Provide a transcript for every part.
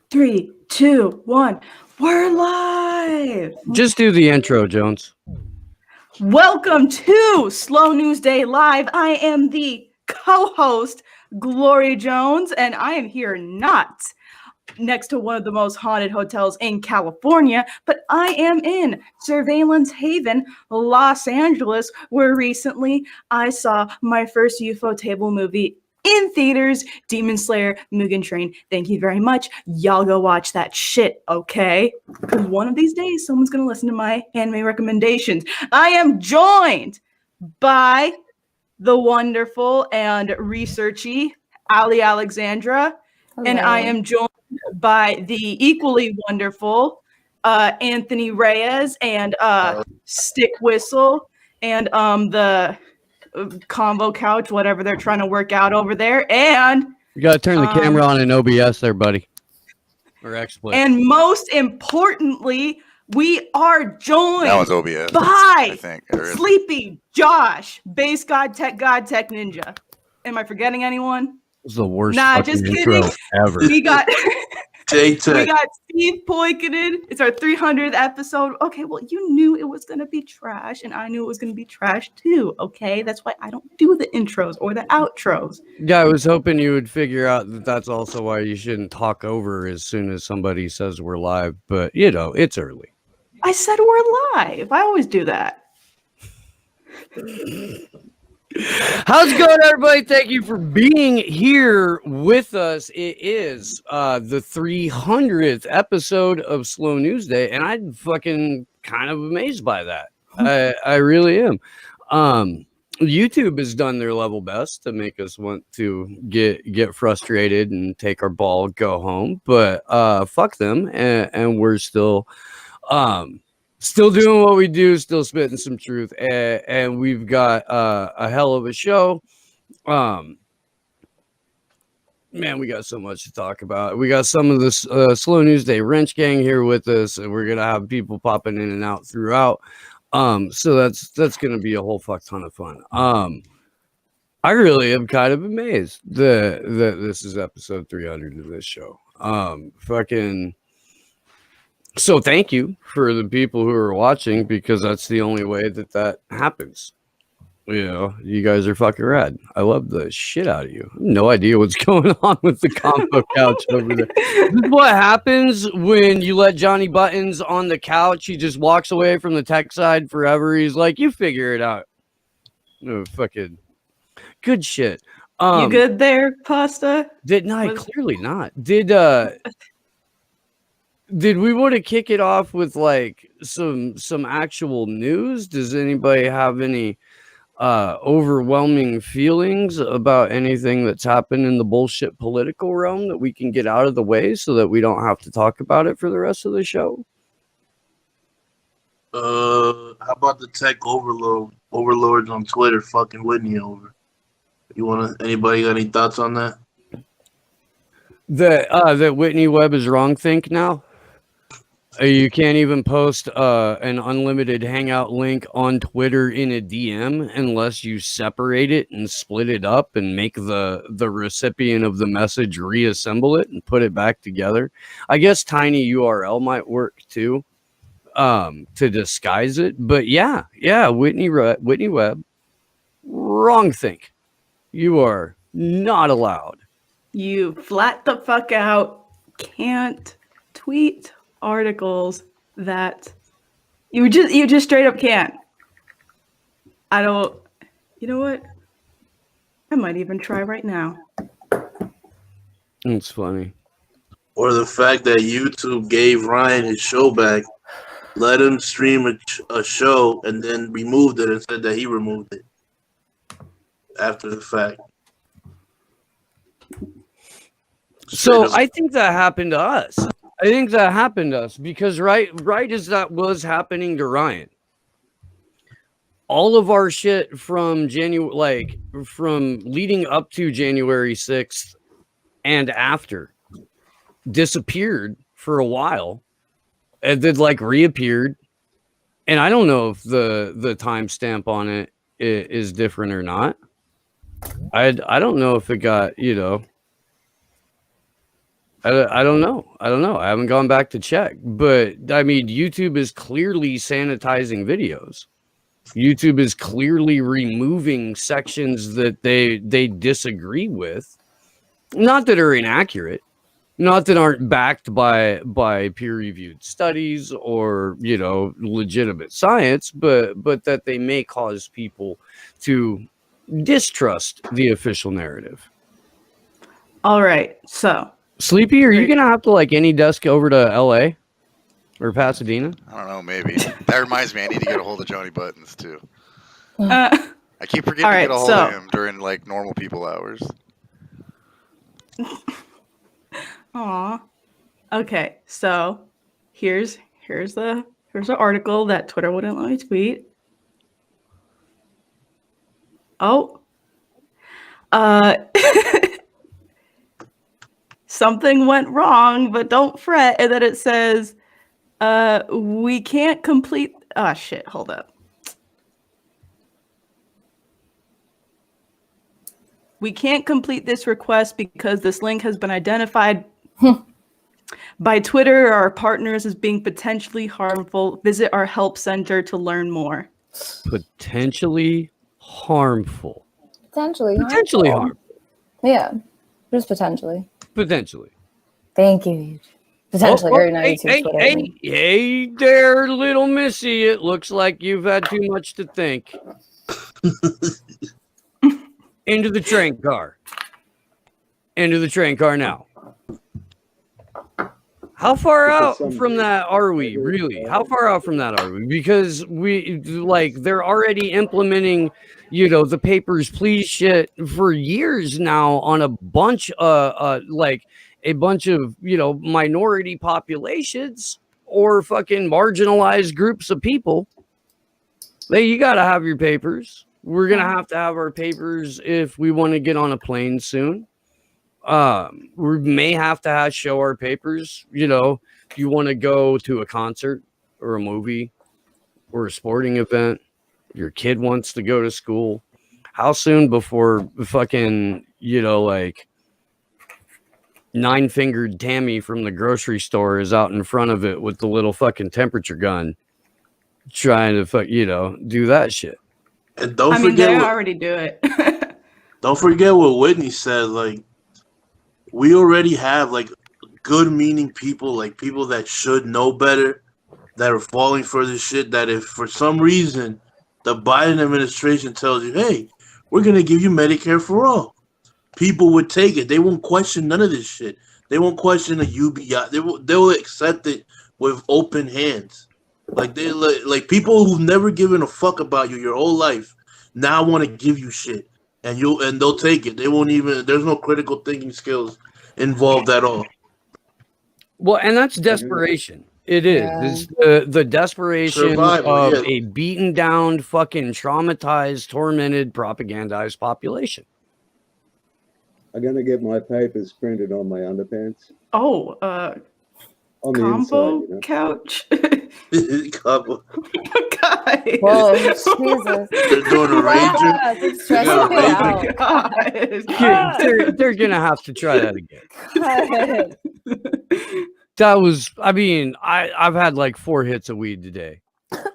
3, 2, 1. We're live. Just do the intro, Jones. Welcome to Slow News Day Live. I am the co-host, Glory Jones, and I am here not next to one of the most haunted hotels in California, but I am in Surveillance Haven, Los Angeles, where recently I saw my first UFO table movie in theaters, Demon Slayer Mugen Train. Thank you very much. Y'all go watch that shit, okay? Because one of these days, someone's going to listen to my anime recommendations. I am joined by the wonderful and researchy Ali Alexandra. Hello. And I am joined by the equally wonderful Anthony Reyes and Stick Whistle and the Convo Couch, whatever they're trying to work out over there. And You gotta turn the camera on in OBS there, buddy. Or XSplit. And most importantly, we are joined That was OBS, by I think. Sleepy Josh, Base God, Tech Ninja. Am I forgetting anyone? This is the worst Nah, fucking just intro kidding. ever. We got J-Tech. we got Steve Poikonen. It's our 300th episode. Okay, well, you knew it was gonna be trash, and I knew it was gonna be trash too. Okay, that's why I don't do the intros or the outros. Yeah, I was hoping you would figure out that that's also why you shouldn't talk over as soon as somebody says we're live. But, you know, it's early. I said we're live. I always do that. How's it going, everybody? Thank you for being here with us. It is the 300th episode of Slow News Day, and I'm fucking kind of amazed by that. I really am. YouTube has done their level best to make us want to get frustrated and take our ball, go home, but fuck them, and we're still doing what we do, still spitting some truth, and we've got a hell of a show. Man, we got so much to talk about. We got some of this Slow News Day Wrench Gang here with us, and we're gonna have people popping in and out throughout. So that's gonna be a whole fuck ton of fun. I really am kind of amazed that this is episode 300 of this show. Fucking. So thank you for the people who are watching, because that's the only way that happens. You know, you guys are fucking rad. I love the shit out of you. No idea what's going on with the combo couch over there. This is what happens when you let Johnny Buttons on the couch. He just walks away from the tech side forever. He's like, you figure it out. No, fucking good shit. You good there, Pasta? Clearly not. Did we want to kick it off with like some actual news? Does anybody have any overwhelming feelings about anything that's happened in the bullshit political realm that we can get out of the way so that we don't have to talk about it for the rest of the show? How about the tech overlords on Twitter fucking Whitney over? Anybody got any thoughts on that? That Whitney Webb is wrong think now? You can't even post an unlimited hangout link on Twitter in a DM unless you separate it and split it up and make the recipient of the message reassemble it and put it back together. I guess tiny URL might work too, to disguise it. But yeah, Whitney Webb, wrong think. You are not allowed. You flat the fuck out. Can't tweet articles that you just straight up can't. I don't. You know what? I might even try right now. It's funny. Or the fact that YouTube gave Ryan his show back, let him stream a show, and then removed it and said that he removed it after the fact. So I think that happened to us. Because right as that was happening to Ryan, all of our shit from from leading up to January 6th and after disappeared for a while, and then reappeared. And I don't know if the timestamp on it is different or not. I don't know if it got, I don't know. I haven't gone back to check, but I mean, YouTube is clearly sanitizing videos. YouTube is clearly removing sections that they disagree with, not that are inaccurate, not that aren't backed by peer-reviewed studies or legitimate science, but that they may cause people to distrust the official narrative. All right, so Sleepy, are you gonna have to any desk over to LA or Pasadena? I don't know, maybe. That reminds me, I need to get a hold of Johnny Buttons too. uh, I keep forgetting All to right, get a hold so- of him during normal people hours. aw. Okay, so here's the article that Twitter wouldn't let me tweet. Oh. Something went wrong, but don't fret. And then it says, we can't complete. Ah, shit. Hold up. We can't complete this request because this link has been identified by Twitter or our partners as being potentially harmful. Visit our help center to learn more. Potentially harmful. Potentially Harmful. Yeah, just potentially. Potentially. Thank you. Potentially very nice. Hey there, little missy. It looks like you've had too much to think. Into the train car. Into the train car now. How far out from that are we, really? How far out from that are we? Because they're already implementing, the papers, please shit for years now on a bunch of minority populations or fucking marginalized groups of people. You got to have your papers. We're going to have our papers if we want to get on a plane soon. We may have to show our papers, if you want to go to a concert or a movie or a sporting event, your kid wants to go to school. How soon before fucking, nine-fingered Tammy from the grocery store is out in front of it with the little fucking temperature gun trying to, do that shit. And they already do it. Don't forget what Whitney said. We already have good meaning people, people that should know better, that are falling for this shit. That if for some reason the Biden administration tells you, hey, we're going to give you Medicare for all, people would take it. They won't question none of this shit. They won't question a UBI. They'll accept it with open hands. People who've never given a fuck about you your whole life now want to give you shit, and they'll take it. They won't even. There's no critical thinking skills involved at all. Well, and that's desperation. It is. Yeah. It's the desperation Survival, of yeah. a beaten down, fucking traumatized, tormented, propagandized population. I'm gonna get my papers printed on my underpants. Oh, On the combo inside, couch. Couple. Guys. Whoa, Jesus. They're doing a ranger. It's stressing me Yeah, out. God. They're gonna have to try that again. God. That was, I've had 4 hits of weed today.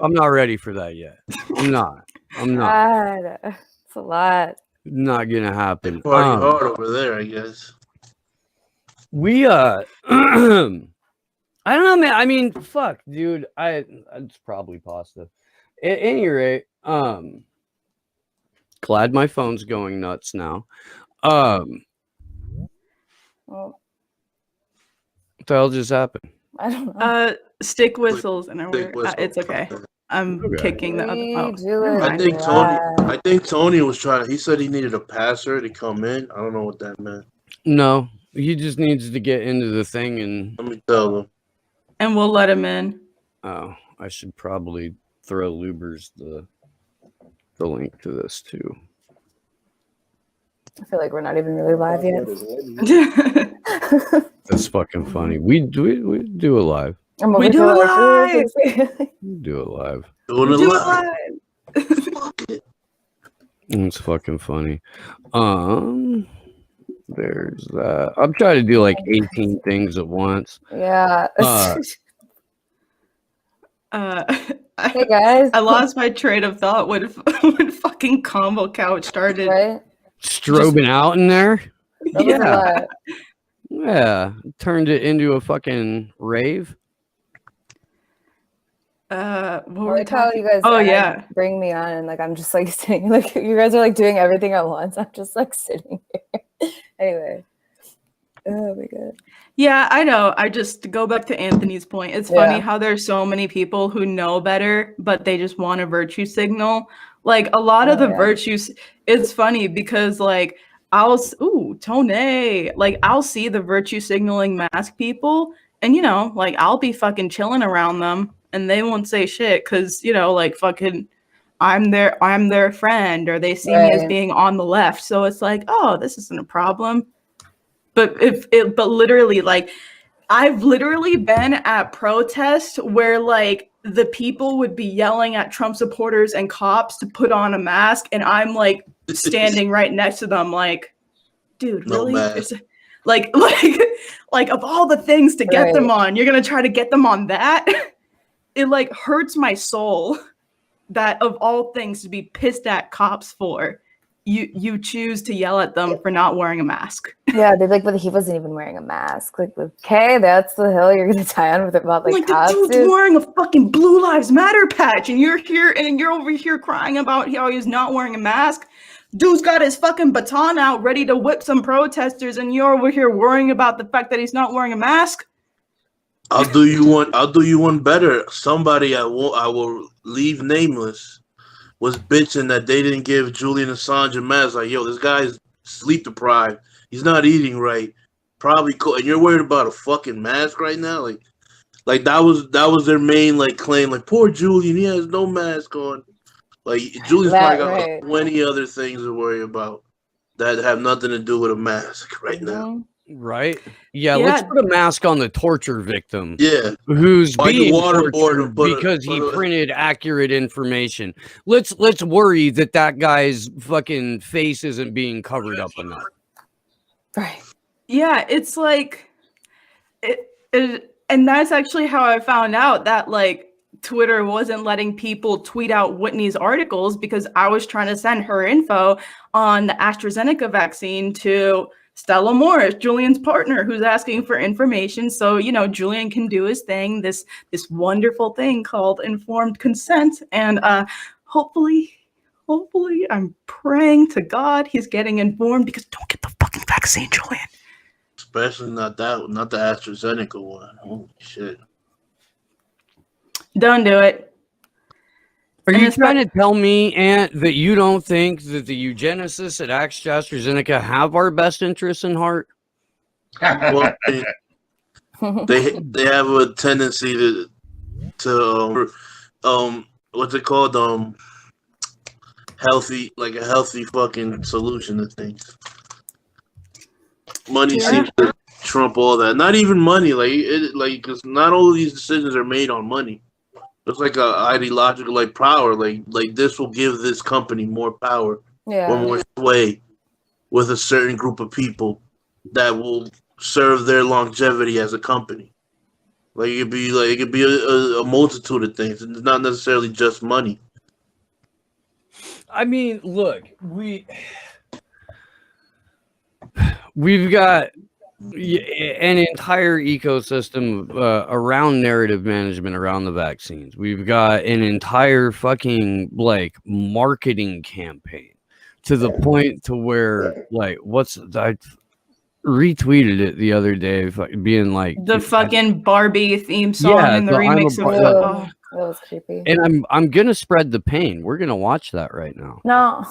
I'm not ready for that yet. I'm not. God. It's a lot. Not gonna happen. Party hard over there, I guess. We I don't know, man. Fuck, dude. It's probably pasta. At any rate, glad my phone's going nuts now. Well, What the hell just happened? I don't know. Stick whistles and Stick whistle. it's okay. I'm Okay. kicking the other. Oh, Do never it. mind. I think Tony was trying. He said he needed a passer to come in. I don't know what that meant. No, he just needs to get into the thing and Let me tell him. And we'll let him in. oh, I should probably throw Lubers the link to this too. I feel like we're not even really live yet. That's fucking funny. We do it live. I'm We over do here it like, We do it live. Doing it Do it live. live. Fuck it. It's fucking funny. There's that. I'm trying to do like 18 things at once. Yeah. Hey guys. I lost my train of thought when fucking Combo Couch started. Right? Strobing out in there. That was a lot. Yeah. Turned it into a fucking rave. What I were we like how talking? you guys Oh yeah. bring me on and like I'm just like sitting like you guys are like doing everything at once. I'm just like sitting here. Anyway. Oh my god. Yeah, I know. I just to go back to Anthony's point. It's funny how there's so many people who know better, but they just want a virtue signal. Like a lot of the virtues, it's funny because like Tone, like I'll see the virtue signaling mask people, and you know, like I'll be fucking chilling around them, and they won't say shit because you know, like fucking, I'm their friend, or they see me as being on the left, so it's like, oh, this isn't a problem. But but literally, like, I've literally been at protests where like the people would be yelling at Trump supporters and cops to put on a mask, and I'm like standing right next to them, like, dude, really? Like of all the things to get them on, you're gonna try to get them on that? It like hurts my soul that of all things to be pissed at cops for, you choose to yell at them for not wearing a mask. Yeah, they're like, but he wasn't even wearing a mask. Like, okay, that's the hill you're gonna die on with about like cops. The dude's wearing a fucking Blue Lives Matter patch, and you're here and you're over here crying about how he's not wearing a mask. Dude's got his fucking baton out ready to whip some protesters, and you're over here worrying about the fact that he's not wearing a mask. I'll do you one better. Somebody I will leave nameless was bitching that they didn't give Julian Assange a mask. Like, yo, this guy's sleep deprived. He's not eating right. Probably cool. And you're worried about a fucking mask right now? Like that was their main like claim. Like, poor Julian, he has no mask on. Like Julian's probably got like 20 other things to worry about that have nothing to do with a mask right now. Right? Yeah, let's put a mask on the torture victim. Yeah. Who's being waterboard tortured because he printed accurate information. Let's worry that guy's fucking face isn't being covered up enough. Right. Yeah, it's like and that's actually how I found out that like Twitter wasn't letting people tweet out Whitney's articles, because I was trying to send her info on the AstraZeneca vaccine to Stella Morris, Julian's partner, who's asking for information. So, you know, Julian can do his thing, this wonderful thing called informed consent. And hopefully, I'm praying to God he's getting informed, because don't get the fucking vaccine, Julian. Especially not the AstraZeneca one. Holy shit. Don't do it. Are you trying to tell me, Ant, that you don't think that the eugenicists at AstraZeneca have our best interests in heart? Well, they have a tendency to what's it called? Healthy, like a healthy fucking solution to things. Money seems to trump all that. Not even money, because not all of these decisions are made on money. It's like a ideological like power, like this will give this company more power or more sway with a certain group of people that will serve their longevity as a company. Like it could be a multitude of things. It's not necessarily just money. I mean, look, we've got an entire ecosystem around narrative management around the vaccines. We've got an entire fucking like marketing campaign to the point to where like I retweeted it the other day, being like the fucking Barbie theme song and the remix of that was creepy. And I'm gonna spread the pain. We're gonna watch that right now. No.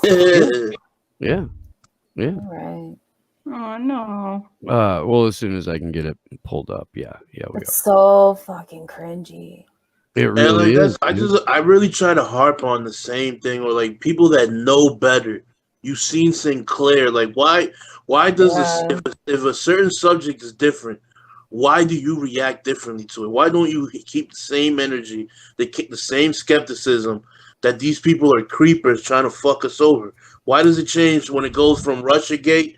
Yeah. All right. Oh no. Well, as soon as I can get it pulled up, yeah, we are. So fucking cringy. It really is. I really try to harp on the same thing, or like people that know better. You've seen Sinclair. Like, why does if a certain subject is different, why do you react differently to it? Why don't you keep the same energy, the same skepticism that these people are creepers trying to fuck us over? Why does it change when it goes from Russiagate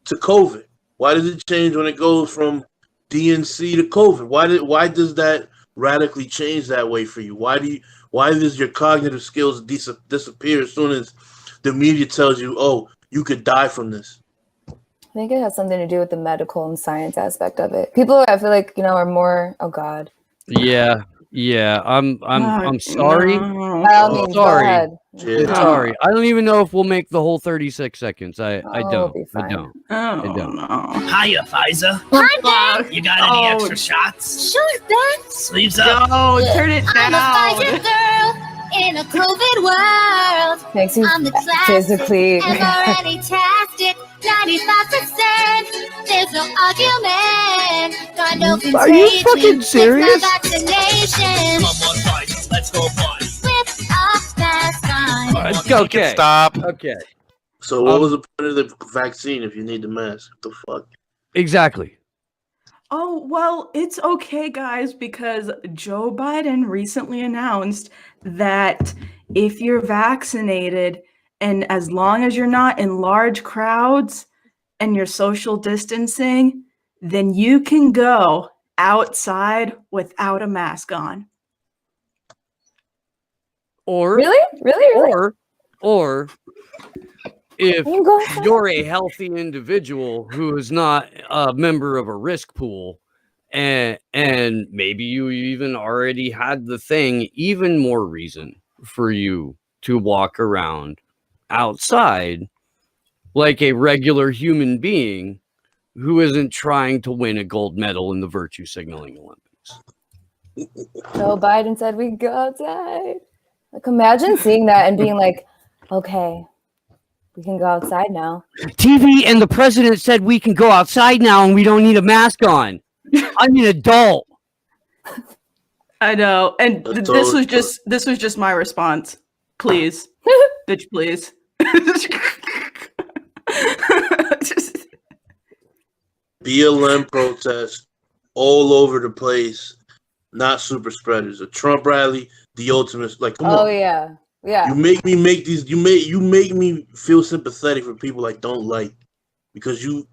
to COVID? Why does it change when it goes from DNC to COVID? Why does that radically change that way for you? Why does your cognitive skills disappear as soon as the media tells you, oh, you could die from this? I think it has something to do with the medical and science aspect of it. People, I feel like, are more. Oh God. Yeah. I'm sorry. No. By all means, go sorry. ahead. Yeah. Sorry. I don't even know if we'll make the whole 36 seconds. I Oh, don't. it'll be I fine. don't. Oh, don't. no. Hiya, Pfizer. Hi, You got any extra shots? Sure, Ben. Sleeves up. Yo, turn it I'm a Pfizer down. girl in a COVID world. Makes you I'm the classic, physically. mRNA-tastic, 95%. There's no argument. Got no contagion. Are you fucking serious? With my vaccination. Come on, Pfizer. Let's go party. With a mask on. Okay. Stop. Okay. So what was the point of the vaccine if you need the mask? What the fuck? Exactly. Oh, well, it's okay, guys, because Joe Biden recently announced that if you're vaccinated and as long as you're not in large crowds and you're social distancing, then you can go outside without a mask on. Or Really? or if You can go outside. you're a healthy individual who is not a member of a risk pool, and maybe you even already had the thing, even more reason for you to walk around outside like a regular human being who isn't trying to win a gold medal in the virtue signaling Olympics. Joe Biden said we can go outside. Like, imagine seeing that and being like, okay, we can go outside now. TV and the president said we can go outside now and we don't need a mask on. I'm an adult. I know. And That's this was just my response. Please. Bitch, please. BLM protests all over the place, not super spreaders. A Trump rally, the ultimate. Like, come Oh on. yeah. Yeah. You make me make these. You make me feel sympathetic for people I don't like, because you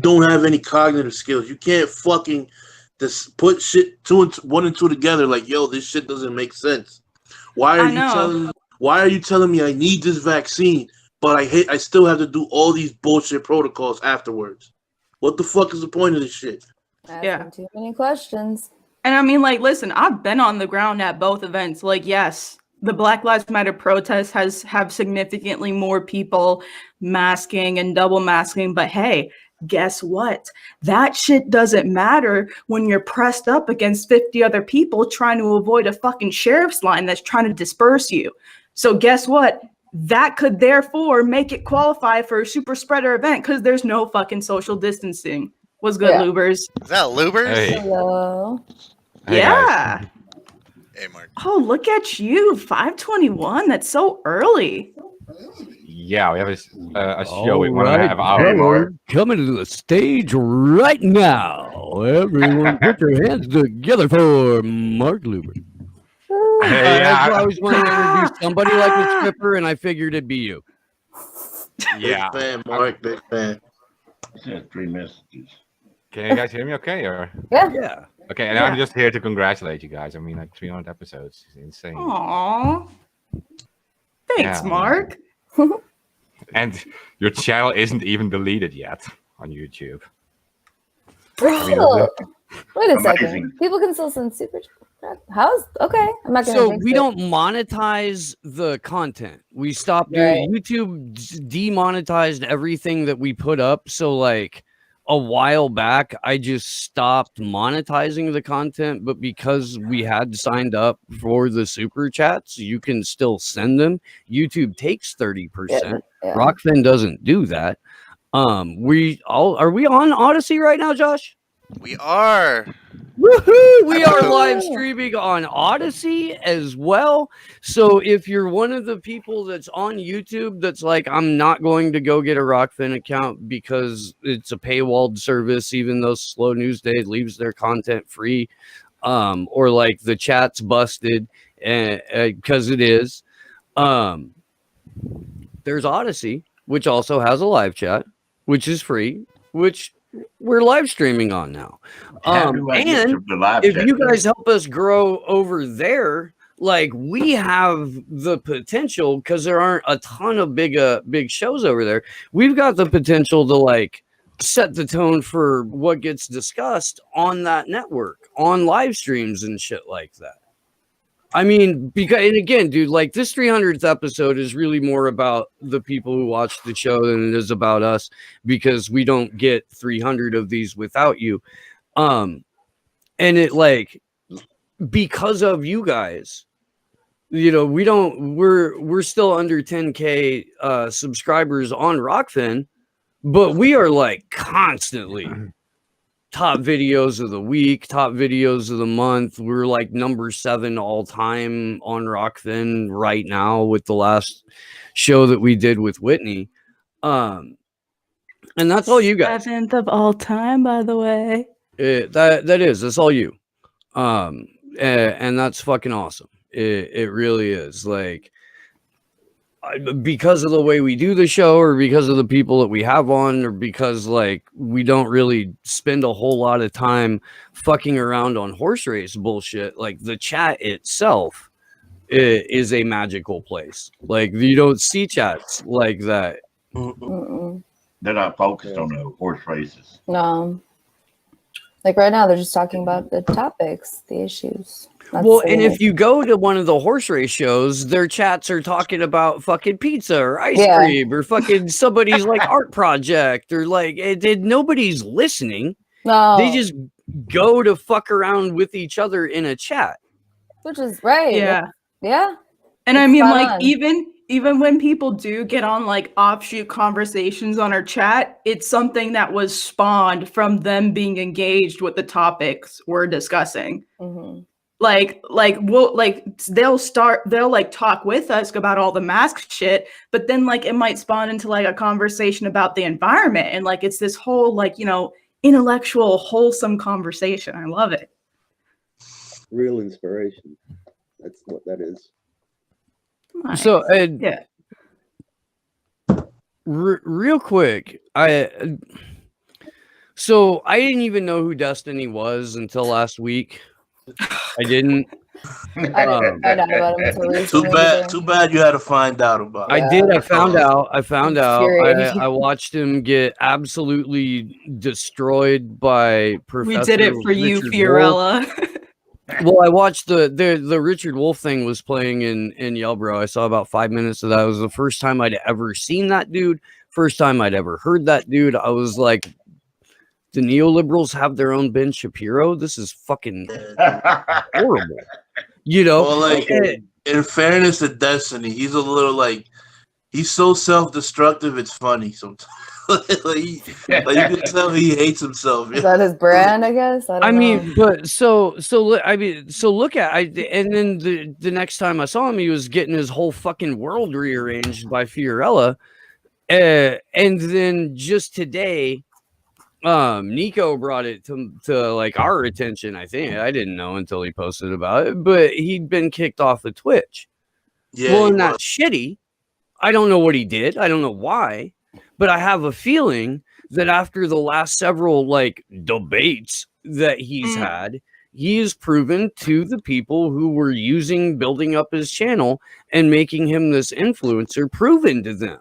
don't have any cognitive skills. You can't fucking just put shit one and two together. Like, yo, this shit doesn't make sense. Why are you telling me I need this vaccine, but I still have to do all these bullshit protocols afterwards? What the fuck is the point of this shit? Asking too many questions. And I mean, like, listen, I've been on the ground at both events. Like, yes, the Black Lives Matter protests have significantly more people masking and double masking. But hey, guess what? That shit doesn't matter when you're pressed up against 50 other people trying to avoid a fucking sheriff's line that's trying to disperse you. So guess what? That could therefore make it qualify for a super spreader event because there's no fucking social distancing. What's good, Yeah. Lubers? Is that Lubers? Hey. Hello. Hey, Yeah. guys. Hey, Mark. Oh, look at you. 5:21. That's so early. Yeah, we have a show with All right, 1.5 hours more. coming to the stage right now. Everyone put your hands together for Mark Luber. I always wanted to introduce somebody like a stripper, and I figured it'd be you. Yeah. Big fan, Mark. Big fan. Sent 3 messages. Can you guys hear me okay? Or Yeah. okay, and I'm just here to congratulate you guys. I mean, like 300 episodes. It's insane. Aw. Thanks, Yeah. Mark. And your channel isn't even deleted yet on YouTube. Bro, wait a second. Amazing. People can still send super. How's okay? I'm not gonna. So jinx we it. don't monetize the content. We stopped doing YouTube demonetized everything that we put up. So like a while back, I just stopped monetizing the content, but because we had signed up for the super chats, you can still send them. YouTube takes 30%. Yeah. Rockfin doesn't do that. Are we on Odyssey right now, Josh? We are. Woohoo! We are live streaming on Odyssey as well. So if you're one of the people that's on YouTube that's like, I'm not going to go get a Rockfin account because it's a paywalled service, even though Slow News Day leaves their content free, or like the chat's busted because it is. There's Odyssey, which also has a live chat, which is free, which we're live streaming on now. How do I get And to the live if chat you then? guys help us grow over there, like we have the potential, because there aren't a ton of big shows over there. We've got the potential to like set the tone for what gets discussed on that network, on live streams and shit like that. I mean, because, and again, dude, like this 300th episode is really more about the people who watch the show than it is about us, because we don't get 300 of these without you. And it like, because of you guys, you know, we're still under 10K subscribers on Rockfin, but we are like constantly top videos of the week, top videos of the month. We're like number 7 all time on Rockfin right now with the last show that we did with Whitney. And that's all you guys. 7th of all time, by the way. That's all you. And that's fucking awesome. It really is. Like, because of the way we do the show, or because of the people that we have on, or because like we don't really spend a whole lot of time fucking around on horse race bullshit, like the chat itself is a magical place. Like you don't see chats like that. Mm-mm. They're not focused on the horse races. No. Like right now, they're just talking about the topics, the issues. That's Well, the and way- if you go to one of the horse race shows, their chats are talking about fucking pizza or ice Yeah. cream or fucking somebody's like art project, or like nobody's listening. no, They just go to fuck around with each other in a chat. which is right. Yeah. Yeah. And I It's mean, spot like, on. even when people do get on like offshoot conversations on our chat, it's something that was spawned from them being engaged with the topics we're discussing. Mhm. They'll like talk with us about all the mask shit, but then like it might spawn into like a conversation about the environment, and like it's this whole like, you know, intellectual, wholesome conversation. I love it. Real inspiration. That's what that is. Nice. So, yeah. real quick, I didn't even know who Destiny was until last week. I didn't. I didn't find out about him until recently. Too bad you had to find out about it. I did. I found out. Infuriating. I watched him get absolutely destroyed by Professor. We did it for you, Richard Wolff. Fiorella. Well, I watched the Richard Wolff thing was playing in Yelbro. I saw about 5 minutes of that. It was the first time I'd ever seen that dude. First time I'd ever heard that dude. I was like, the neoliberals have their own Ben Shapiro. This is fucking horrible. You know, Well, like, in fairness to Destiny, he's a little like, he's so self-destructive. It's funny sometimes. like you can tell he hates himself. Is that his brand? I guess. I don't know. mean, but so look at and then the next time I saw him, he was getting his whole fucking world rearranged by Fiorella, and then just today, Nico brought it to like our attention. I think I didn't know until he posted about it, but he'd been kicked off of Twitch. Yeah, Well, he and that's was. shitty. I don't know what he did. I don't know why, but I have a feeling that after the last several like debates that he's had, he has proven to the people who were building up his channel and making him this influencer, proven to them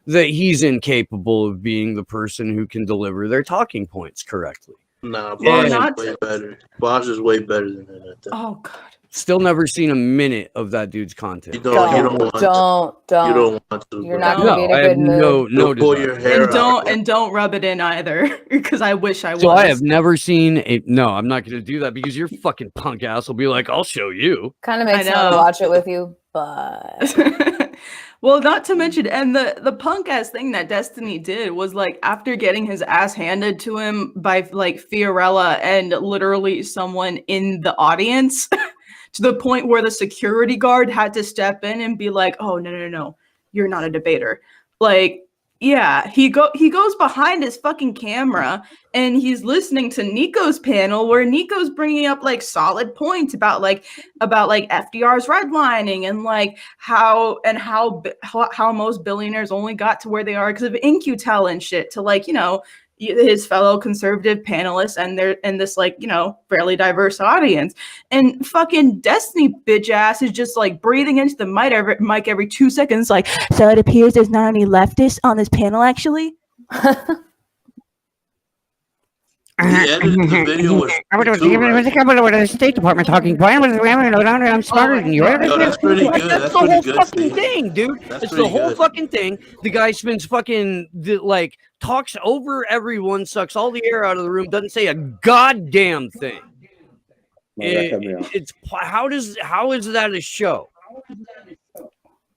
that he's incapable of being the person who can deliver their talking points correctly. Nah, Yeah, Bosch not- is way better. Bosch is way better than that. I think. Oh god. Still never seen a minute of that dude's content. You don't want to. Don't. You don't want to. You're bro. not gonna be in No, a I have good mood. no You'll pull desire. your hair out. And don't rub it in either, because I wish I was. So I have never seen a. No, I'm not going to do that because your fucking punk ass will be like, "I'll show you." Kind of makes me I want to know. watch it with you, but Well, not to mention, and the punk ass thing that Destiny did was like after getting his ass handed to him by like Fiorella and literally someone in the audience, to the point where the security guard had to step in and be like, "Oh no, you're not a debater." Like Yeah, he goes behind his fucking camera and he's listening to Nico's panel where Nico's bringing up like solid points about FDR's redlining and like how most billionaires only got to where they are because of InQtel and shit to like, you know, his fellow conservative panelists and they're in this like, you know, fairly diverse audience. And fucking Destiny bitch ass is just like breathing into the mic every 2 seconds like, so it appears there's not any leftists on this panel actually. He edited the video with the State Department talking. I'm smarter than you. Yo, that's pretty good. That's That's the pretty whole good, fucking Steve. thing, dude. That's It's the pretty whole good. fucking thing. The guy spends fucking like talks over everyone, sucks all the air out of the room, doesn't say a goddamn thing. How is that a show?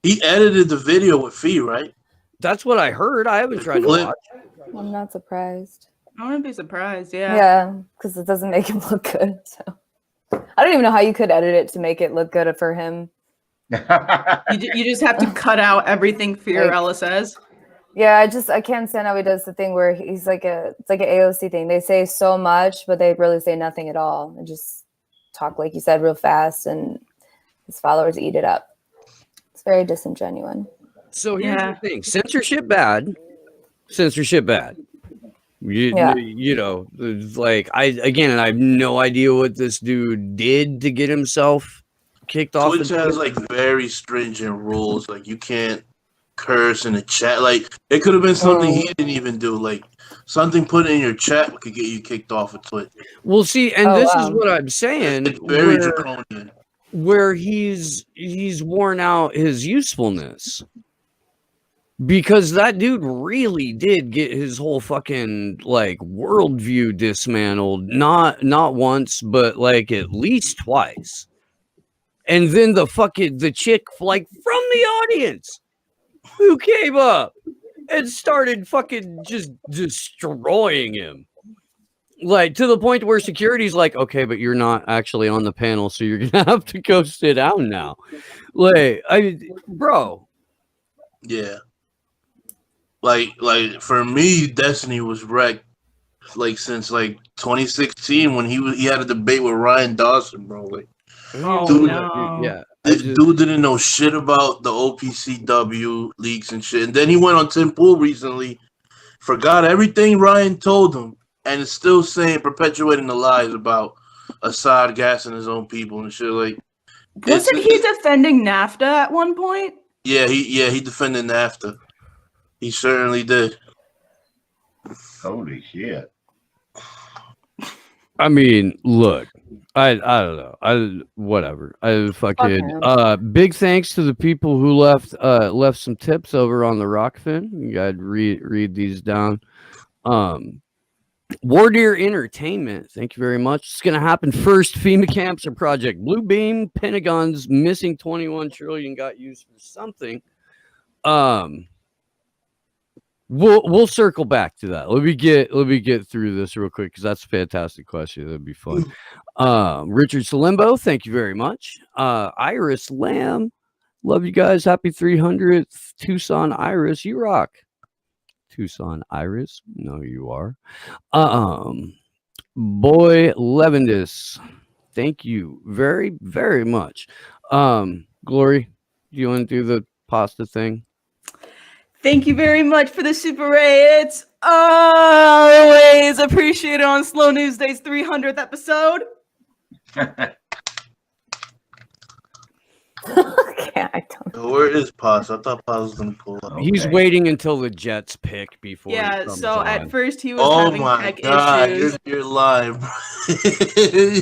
He edited the video with Fee, right? That's what I heard. I haven't tried to watch. I'm not surprised. I wouldn't be surprised, yeah. Yeah, because it doesn't make him look good. So I don't even know how you could edit it to make it look good for him. You just have to cut out everything Fiorella says. Yeah, I can't stand how he does the thing where it's like an AOC thing. They say so much, but they really say nothing at all, and just talk like you said real fast, and his followers eat it up. It's very disingenuous. So here's the thing: censorship bad. Censorship bad. You know, like I have no idea what this dude did to get himself kicked off. Twitch has like very stringent rules. Like you can't curse in the chat. Like it could have been something he didn't even do. Like something put in your chat could get you kicked off of Twitch. Well, see, and this is what I'm saying. It's very draconian. Where he's worn out his usefulness. Because that dude really did get his whole fucking like worldview dismantled, not once, but like at least twice. And then the chick like from the audience who came up and started fucking just destroying him. Like to the point where security's like, okay, but you're not actually on the panel, so you're gonna have to go sit down now. Like, bro. Yeah. Like for me, Destiny was wrecked like since like 2016 when he had a debate with Ryan Dawson, bro. Like, this dude didn't know shit about the OPCW leaks and shit. And then he went on Tim Pool recently, forgot everything Ryan told him, and is still perpetuating the lies about Assad gassing his own people and shit. Like, wasn't he defending NAFTA at one point? Yeah, he defended NAFTA. He certainly did. Holy shit. I mean, look, I don't know. Whatever. I fucking big thanks to the people who left some tips over on the Rockfin. You gotta read these down. Wardeer Entertainment, thank you very much. It's gonna happen first. FEMA camps or Project Bluebeam. Pentagon's missing 21 trillion got used for something. We'll circle back to that. Let me get through this real quick because that's a fantastic question. That'd be fun. Richard Salimbo, thank you very much. Iris Lamb, love you guys. Happy 300th. Tucson Iris, you rock. Tucson Iris, no, you are. Boy Levendis, thank you very, very much. Glory, do you want to do the pasta thing? Thank you very much for the Super Ray. It's always appreciated on Slow News Day's 300th episode. Where is Paz? I thought Paz was gonna pull up. He's waiting until the Jets pick before. Yeah, so on. at first he was having tech issues. You're live, bro.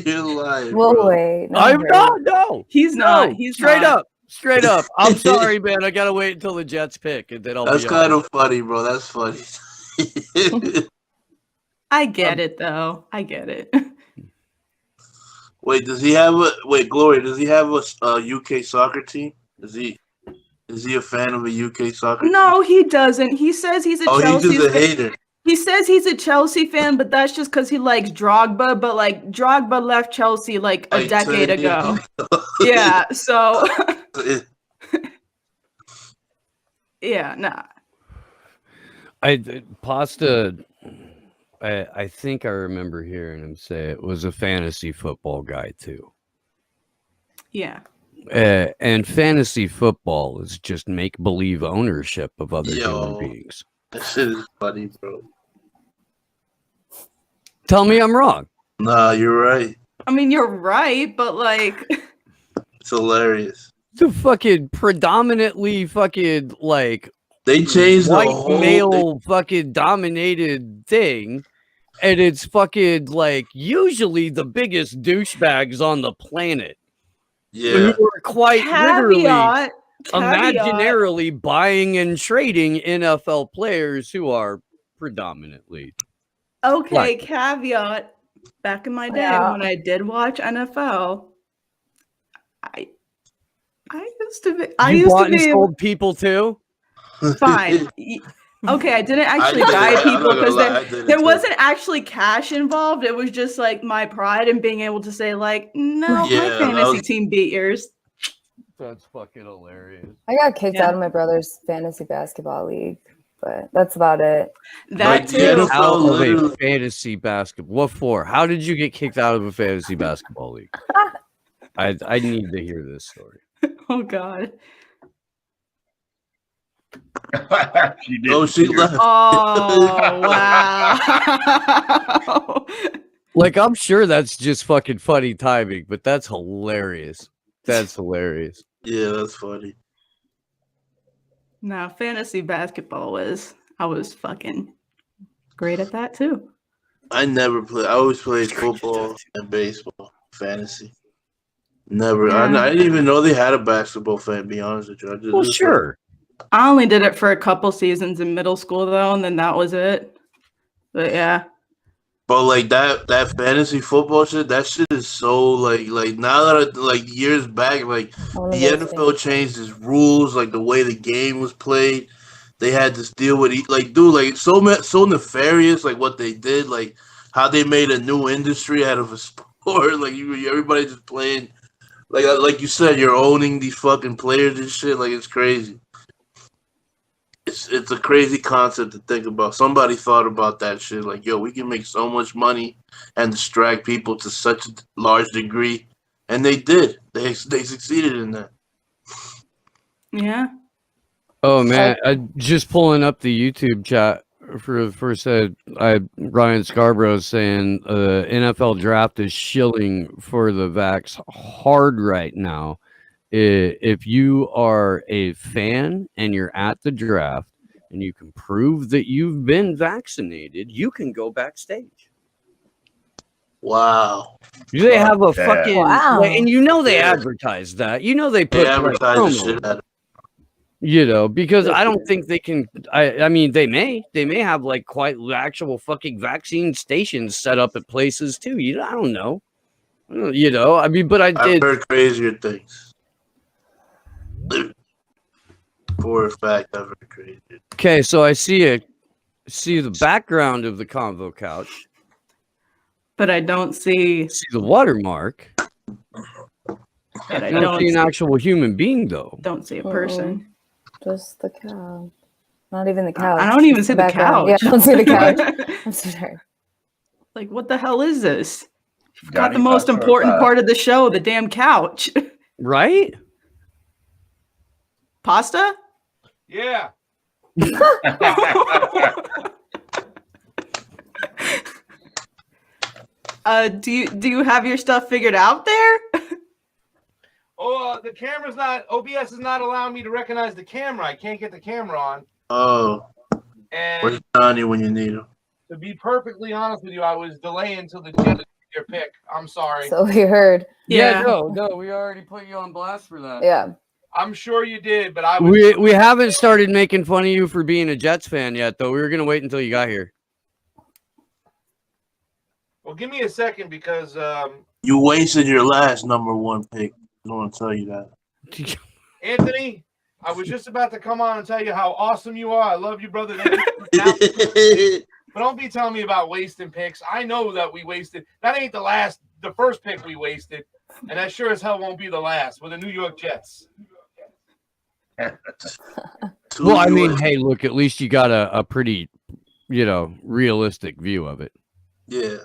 You're live. We'll wait. I'm not. No, he's not. He's straight up. Straight up. I'm sorry, man. I gotta wait until the Jets pick, and then I'll. That's kind of funny, bro. That's funny. I get it, though. I get it. Wait, does he have Glory? Does he have a UK soccer team? Is he a fan of a UK soccer team? No, he doesn't. He says he's a Chelsea he's just a fan. hater. He says he's a Chelsea fan, but that's just because he likes Drogba. But like Drogba left Chelsea like a decade ago. Yeah, so yeah, nah. Pasta. I think I remember hearing him say it was a fantasy football guy too. Yeah. And fantasy football is just make believe ownership of other human Yo, beings. that shit is funny, bro. Tell me I'm wrong. Nah, you're right. I mean, you're right, but like, It's hilarious. The fucking predominantly fucking like They changed the white whole male fucking dominated thing, and it's fucking like usually the biggest douchebags on the planet. Yeah. Who are quite literally caveat. imaginarily buying and trading NFL players who are predominantly Okay, Black. caveat. Back in my day Yeah. when I did watch NFL, I used to be. I you used bought to and be sold people too. fine. Okay, I didn't actually did. buy I'm people not gonna because lie, I did it there too. wasn't actually cash involved. It was just like my pride in being able to say like, no, Yeah, my that fantasy was- team beat yours. That's fucking hilarious. I got kicked Yeah. out of my brother's fantasy basketball league, but that's about it. That Like, too. the NFL Out of a literally- fantasy basketball. What for? How did you get kicked out of a fantasy basketball league? I need to hear this story. Oh God. She did. Oh, she left. Oh wow. Like, I'm sure that's just fucking funny timing, but that's hilarious. That's hilarious. Yeah, that's funny. No, fantasy basketball I was fucking great at that too. I never played. I always played football and baseball, fantasy. Never. Yeah. I didn't even know they had a basketball fan. To be honest with you. I just, Well, sure. I only did it for a couple seasons in middle school though, and then that was it. But yeah. But like that fantasy football shit, that shit is so like now that like years back, like One the of those NFL changed its rules, like the way the game was played. They had to deal with like, dude, like it's so nefarious, like what they did, like how they made a new industry out of a sport. Like everybody just playing, like you said, you're owning these fucking players and shit. Like it's crazy. It's a crazy concept to think about. Somebody thought about that shit. Like, yo, we can make so much money and distract people to such a large degree, and they did. They succeeded in that. Yeah. Oh man, I just pulling up the YouTube chat for the first Ryan Scarborough saying NFL draft is shilling for the vax hard right now. If you are a fan and you're at the draft and you can prove that you've been vaccinated, you can go backstage. Wow. They have a fucking Wow. and you know they advertise that. You know they put They advertise the promo. shit out of You know, because I don't think they can. I mean, they may have like quite actual fucking vaccine stations set up at places too. I don't know. You know, I mean, but I've did. heard crazier things. For a fact, I've heard crazier. Okay, so I see the background of the convo couch. But I don't see. See the watermark. But I don't don't see an see, actual human being though. don't see a person. Just the cow. Not even the couch. I don't even just see the background. couch. Yeah, I don't see the couch. I'm so sorry. Like, what the hell is this? You forgot Johnny the most Knoxville, important part of the show, the damn couch. Right? Pasta? Yeah. Do you have your stuff figured out there? Oh, the camera's not. OBS is not allowing me to recognize the camera. I can't get the camera on. Oh, And where's Johnny when you need him? to be perfectly honest with you, I was delaying until the Jets took their pick. I'm sorry. So we heard. No, we already put you on blast for that. Yeah. I'm sure you did, but I was. We haven't started making fun of you for being a Jets fan yet, though. We were gonna wait until you got here. Well, give me a second because You wasted your last number one pick. I want to tell you that. Anthony, I was just about to come on and tell you how awesome you are. I love you, brother. But don't be telling me about wasting picks. I know that we wasted. That ain't the first pick we wasted, and that sure as hell won't be the last with the New York Jets. Well, I mean, hey, look, at least you got a pretty, realistic view of it. Yeah.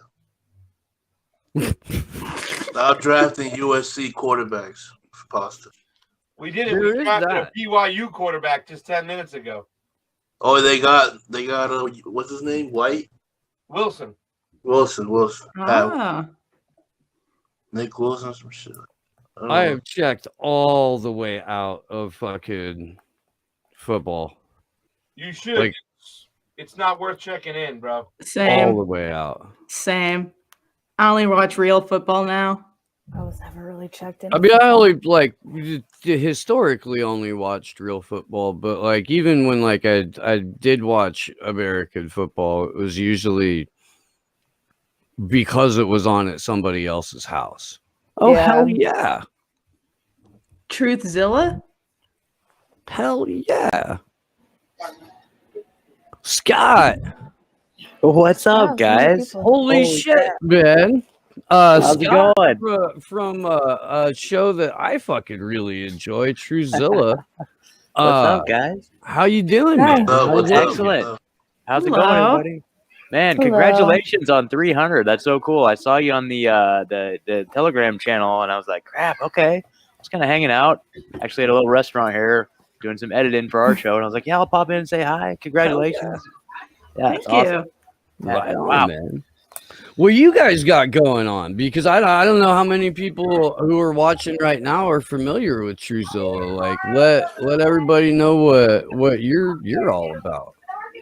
Stop drafting USC quarterbacks, Pasta. We did it. There We is drafted that. a BYU quarterback just 10 minutes ago. Oh, they got what's his name? White? Wilson. Wilson. Ah. Nick Wilson, some shit. I have checked all the way out of fucking football. You should. Like, it's not worth checking in, bro. Same. all the way out. Same. I only watch real football now. I was never really checked in. I mean, I only historically only watched real football, but like even when like I did watch American football, it was usually because it was on at somebody else's house. Oh hell yeah! Truthzilla? Hell yeah! Scott, what's up, guys? Holy shit, man! How's it Scott going? from a show that I fucking really enjoy, Truthzilla. What's up, guys? How you doing, man? Excellent. How's it going, Hello. everybody? Man, Hello. congratulations on 300. That's so cool. I saw you on the Telegram channel, and I was like, crap, okay. Just kind of hanging out. Actually, at a little restaurant here, doing some editing for our show, and I was like, yeah, I'll pop in and say hi. Congratulations. Yeah, Thank it's awesome. you. Yeah, Right on, wow. man. What you guys got going on? Because I don't know how many people who are watching right now are familiar with Truthzilla. Like, let everybody know what you're all about.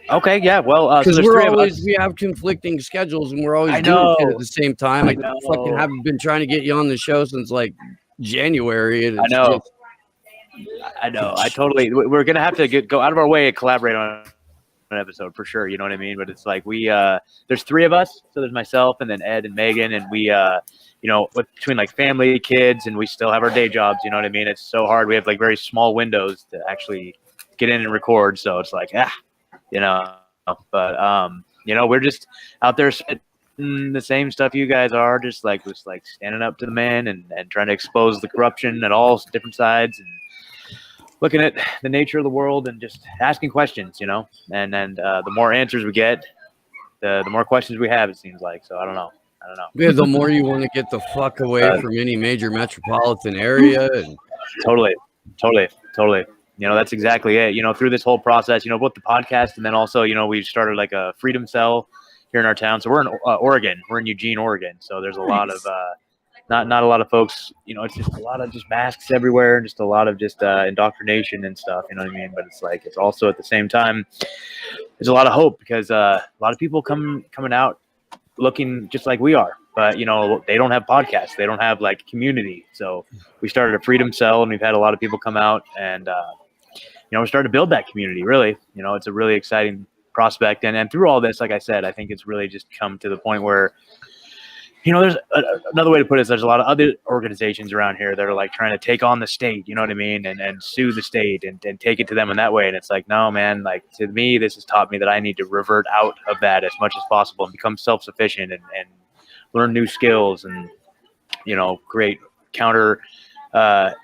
Okay, yeah. Well, so Because there's we're three of us. always we have conflicting schedules and we're always I doing know. shit at the same time. I know. fucking haven't been trying to get you on the show since like January. And I it's know. just- I know. I totally. We're gonna have to go out of our way and collaborate on an episode for sure. You know what I mean? But it's like there's three of us. So there's myself and then Ed and Megan, and we between like family, kids, and we still have our day jobs. You know what I mean? It's so hard. We have like very small windows to actually get in and record. So it's like But we're just out there spitting the same stuff you guys are, just standing up to the man and trying to expose the corruption at all different sides and looking at the nature of the world and just asking questions, and the more answers we get, the more questions we have, it seems like. So I don't know. Yeah, the more you want to get the fuck away from any major metropolitan area. And Totally. That's exactly it. Through this whole process, both the podcast and then also, we started like a freedom cell here in our town. So we're in Oregon. We're in Eugene, Oregon. So there's a lot of not a lot of folks. It's just a lot of just masks everywhere, just a lot of just indoctrination and stuff. You know what I mean? But it's also at the same time, there's a lot of hope because a lot of people coming out looking just like we are. But, they don't have podcasts. They don't have like community. So we started a freedom cell and we've had a lot of people come out and, we're starting to build that community, really. It's a really exciting prospect. And through all this, like I said, I think it's really just come to the point where, there's another way to put it is there's a lot of other organizations around here that are like trying to take on the state, you know what I mean? And sue the state and take it to them in that way. And it's like, no, man, like to me, this has taught me that I need to revert out of that as much as possible and become self-sufficient and learn new skills and, create counter, like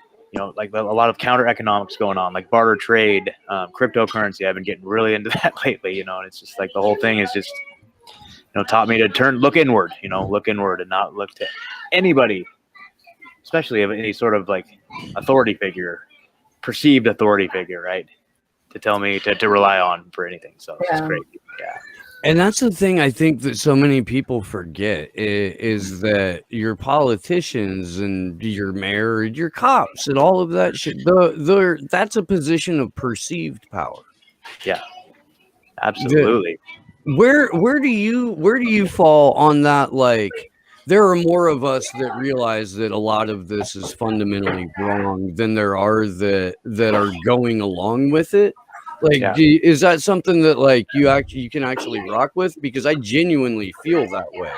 a lot of counter economics going on, like barter trade, cryptocurrency. I've been getting really into that lately, and it's just like the whole thing is just, taught me to look inward, look inward and not look to anybody, especially of any sort of like authority figure, perceived authority figure, right? To tell me to rely on for anything. So it's great. Yeah. And that's the thing I think that so many people forget is that your politicians and your mayor and your cops and all of that shit, that's a position of perceived power. Yeah, absolutely. Where do you fall on that? Like, there are more of us that realize that a lot of this is fundamentally wrong than there are that are going along with it. Like, is that something that like you can actually rock with? Because I genuinely feel that way.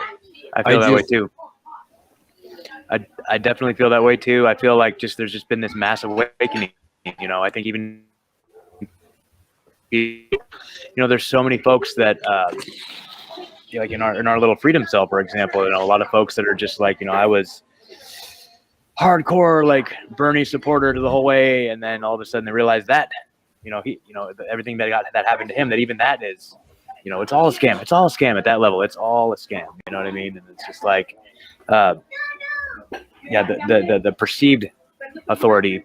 I feel that way too. I definitely feel that way too. I feel like there's just been this massive awakening. I think even there's so many folks that like in our little freedom cell, for example, a lot of folks that are just like, I was hardcore like Bernie supporter to the whole way, and then all of a sudden they realize that, everything that happened to him, that even that is, it's all a scam. It's all a scam at that level. It's all a scam. You know what I mean? And it's just like, the perceived authority.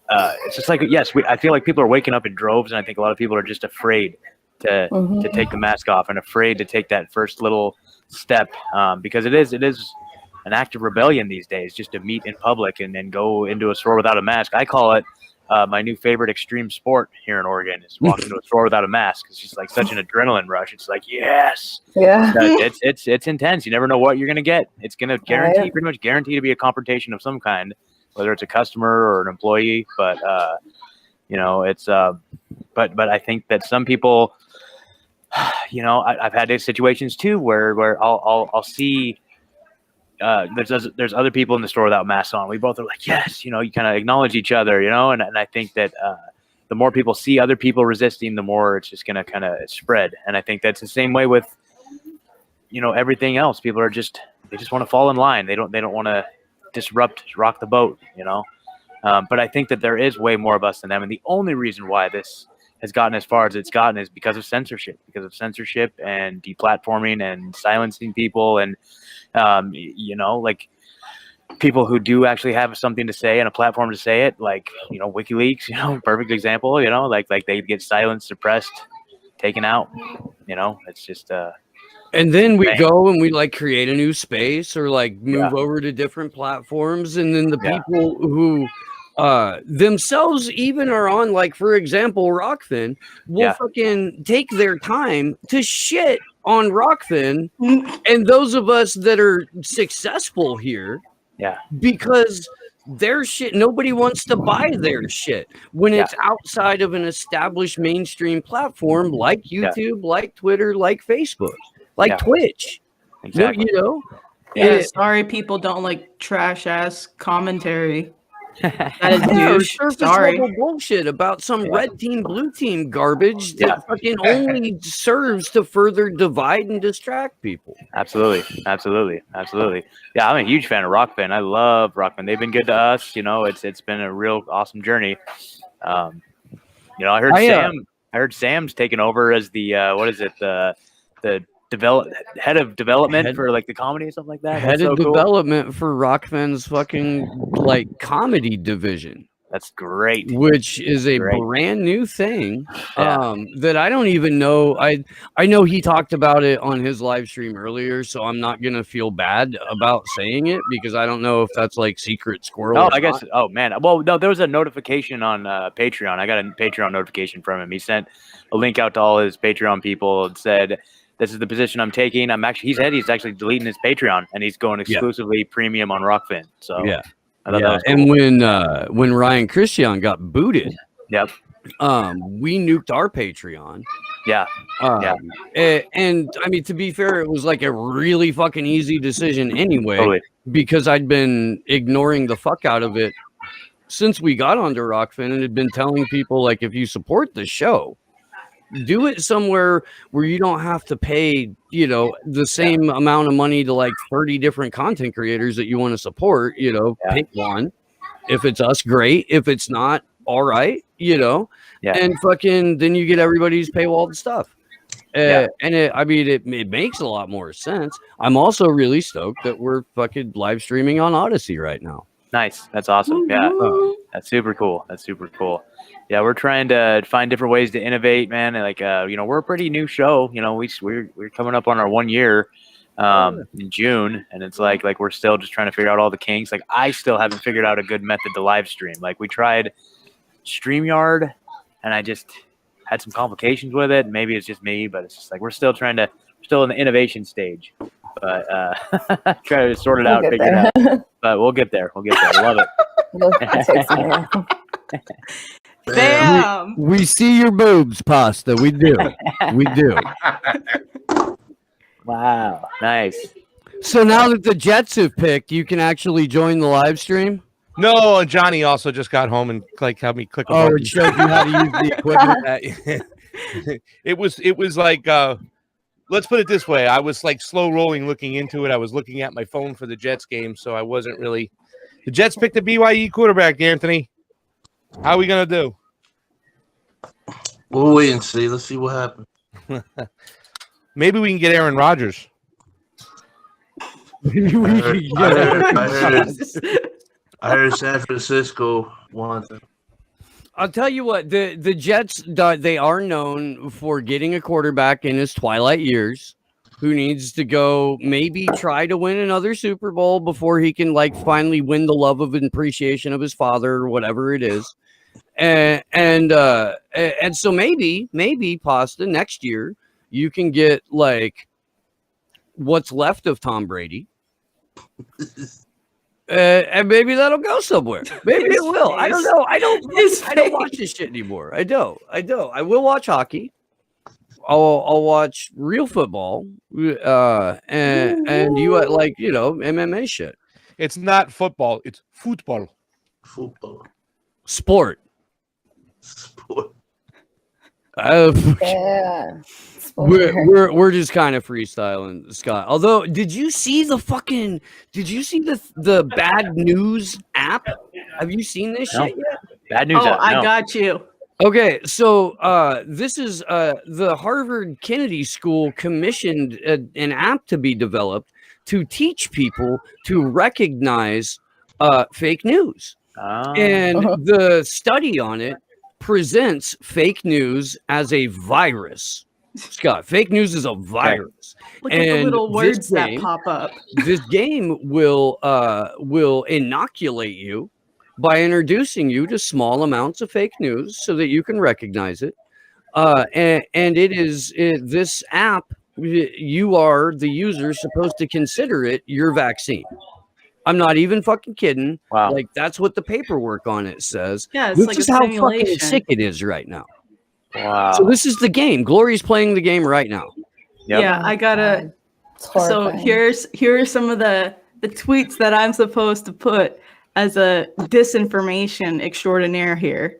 It's just like, yes, I feel like people are waking up in droves, and I think a lot of people are just afraid to take the mask off and afraid to take that first little step, because it is an act of rebellion these days just to meet in public and then go into a store without a mask. I call it my new favorite extreme sport here in Oregon is walking into a store without a mask. It's just like such an adrenaline rush. It's like, yes, yeah, it's intense. You never know what you're gonna get. It's gonna pretty much guarantee to be a confrontation of some kind, whether it's a customer or an employee. But it's but I think that some people, I've had these situations too where I'll see. There's other people in the store without masks on. We both are like, yes, you kind of acknowledge each other, and I think that the more people see other people resisting, the more it's just going to kind of spread. And I think that's the same way with, everything else. People are they just want to fall in line. They don't want to rock the boat, but I think that there is way more of us than them. And the only reason why this has gotten as far as it's gotten is because of censorship and deplatforming and silencing people. And, like people who do actually have something to say and a platform to say it, like, WikiLeaks, perfect example, like they get silenced, suppressed, taken out, it's just, and then we go and we like create a new space or like move over to different platforms. And then the people who themselves even are on, like, for example, Rockfin will fucking take their time to shit on Rockfin and those of us that are successful here. Yeah. Because their shit, nobody wants to buy their shit when it's outside of an established mainstream platform like YouTube, like Twitter, like Facebook, like Twitch. Exactly. Yeah, sorry, people don't like trash ass commentary. That is douche. Sorry. Bullshit about some red team, blue team garbage that fucking only serves to further divide and distract people. Absolutely. Yeah, I'm a huge fan of Rockfin. I love Rockfin. They've been good to us. It's been a real awesome journey. I heard Sam's taken over as the the head of development for like the comedy or something like that. Head of development for Rockfin's fucking like comedy division. That's great. Which is a brand new thing that I don't even know. I know he talked about it on his live stream earlier, so I'm not gonna feel bad about saying it because I don't know if that's like secret squirrel. Oh, I guess. Oh man. Well, no, there was a notification on Patreon. I got a Patreon notification from him. He sent a link out to all his Patreon people and said, "This is the position I'm taking." He's actually deleting his Patreon and he's going exclusively premium on Rockfin. So yeah. I thought that was cool. And when Ryan Christian got booted, we nuked our Patreon. And I mean, to be fair, it was like a really fucking easy decision anyway, because I'd been ignoring the fuck out of it since we got onto Rockfin and had been telling people, like, if you support the show, do it somewhere where you don't have to pay, the same amount of money to like 30 different content creators that you want to support, pick one. If it's us, great. If it's not, all right, and fucking, then you get everybody's paywalled stuff. And it makes a lot more sense. I'm also really stoked that we're fucking live streaming on Odyssey right now. Nice. That's awesome. Yeah. That's super cool. Yeah, we're trying to find different ways to innovate, man. And like, we're a pretty new show. We're coming up on our 1 year in June, and it's like we're still just trying to figure out all the kinks. Like, I still haven't figured out a good method to live stream. Like, we tried StreamYard, and I just had some complications with it. Maybe it's just me, but it's just like we're still in the innovation stage. But try to sort it out, figure it out. But we'll get there. I love it. Damn. We see your boobs, Pasta. We do. Wow. Nice. So now that the Jets have picked, you can actually join the live stream? No, Johnny also just got home and helped me click. Oh, it showed you how to use the equipment. It was like, let's put it this way. I was like slow rolling looking into it. I was looking at my phone for the Jets game, so I wasn't really The Jets picked a BYU quarterback, Anthony. How are we gonna do? We'll wait and see. Let's see what happens. Maybe we can get Aaron Rodgers. I heard San Francisco wants him. I'll tell you what, the Jets, they are known for getting a quarterback in his twilight years who needs to go maybe try to win another Super Bowl before he can like finally win the love of and appreciation of his father or whatever it is. And so maybe Pasta next year you can get like what's left of Tom Brady. And maybe that'll go somewhere. Maybe it will. I don't know. I don't watch this shit anymore. I don't. I will watch hockey. I'll watch real football. And you like, you know, MMA shit. It's not football. It's football. Football. Sport. Yeah. We're just kind of freestyling, Scott. Although, did you see the bad news app? Have you seen this shit yet? Bad news app. I got you. Okay, so this is the Harvard Kennedy School commissioned an app to be developed to teach people to recognize fake news. And the study on it presents fake news as a virus. Scott, fake news is a virus. Look at the little words that pop up. This game will inoculate you by introducing you to small amounts of fake news so that you can recognize it. And this app, you are the user supposed to consider it your vaccine. I'm not even fucking kidding. Wow. Like that's what the paperwork on it says. Yeah, it's this like is a how simulation. fucking sick it is right now. Wow. So this is the game. Glory's playing the game right now. Yep. Yeah, I gotta. So here are some of the tweets that I'm supposed to put as a disinformation extraordinaire here.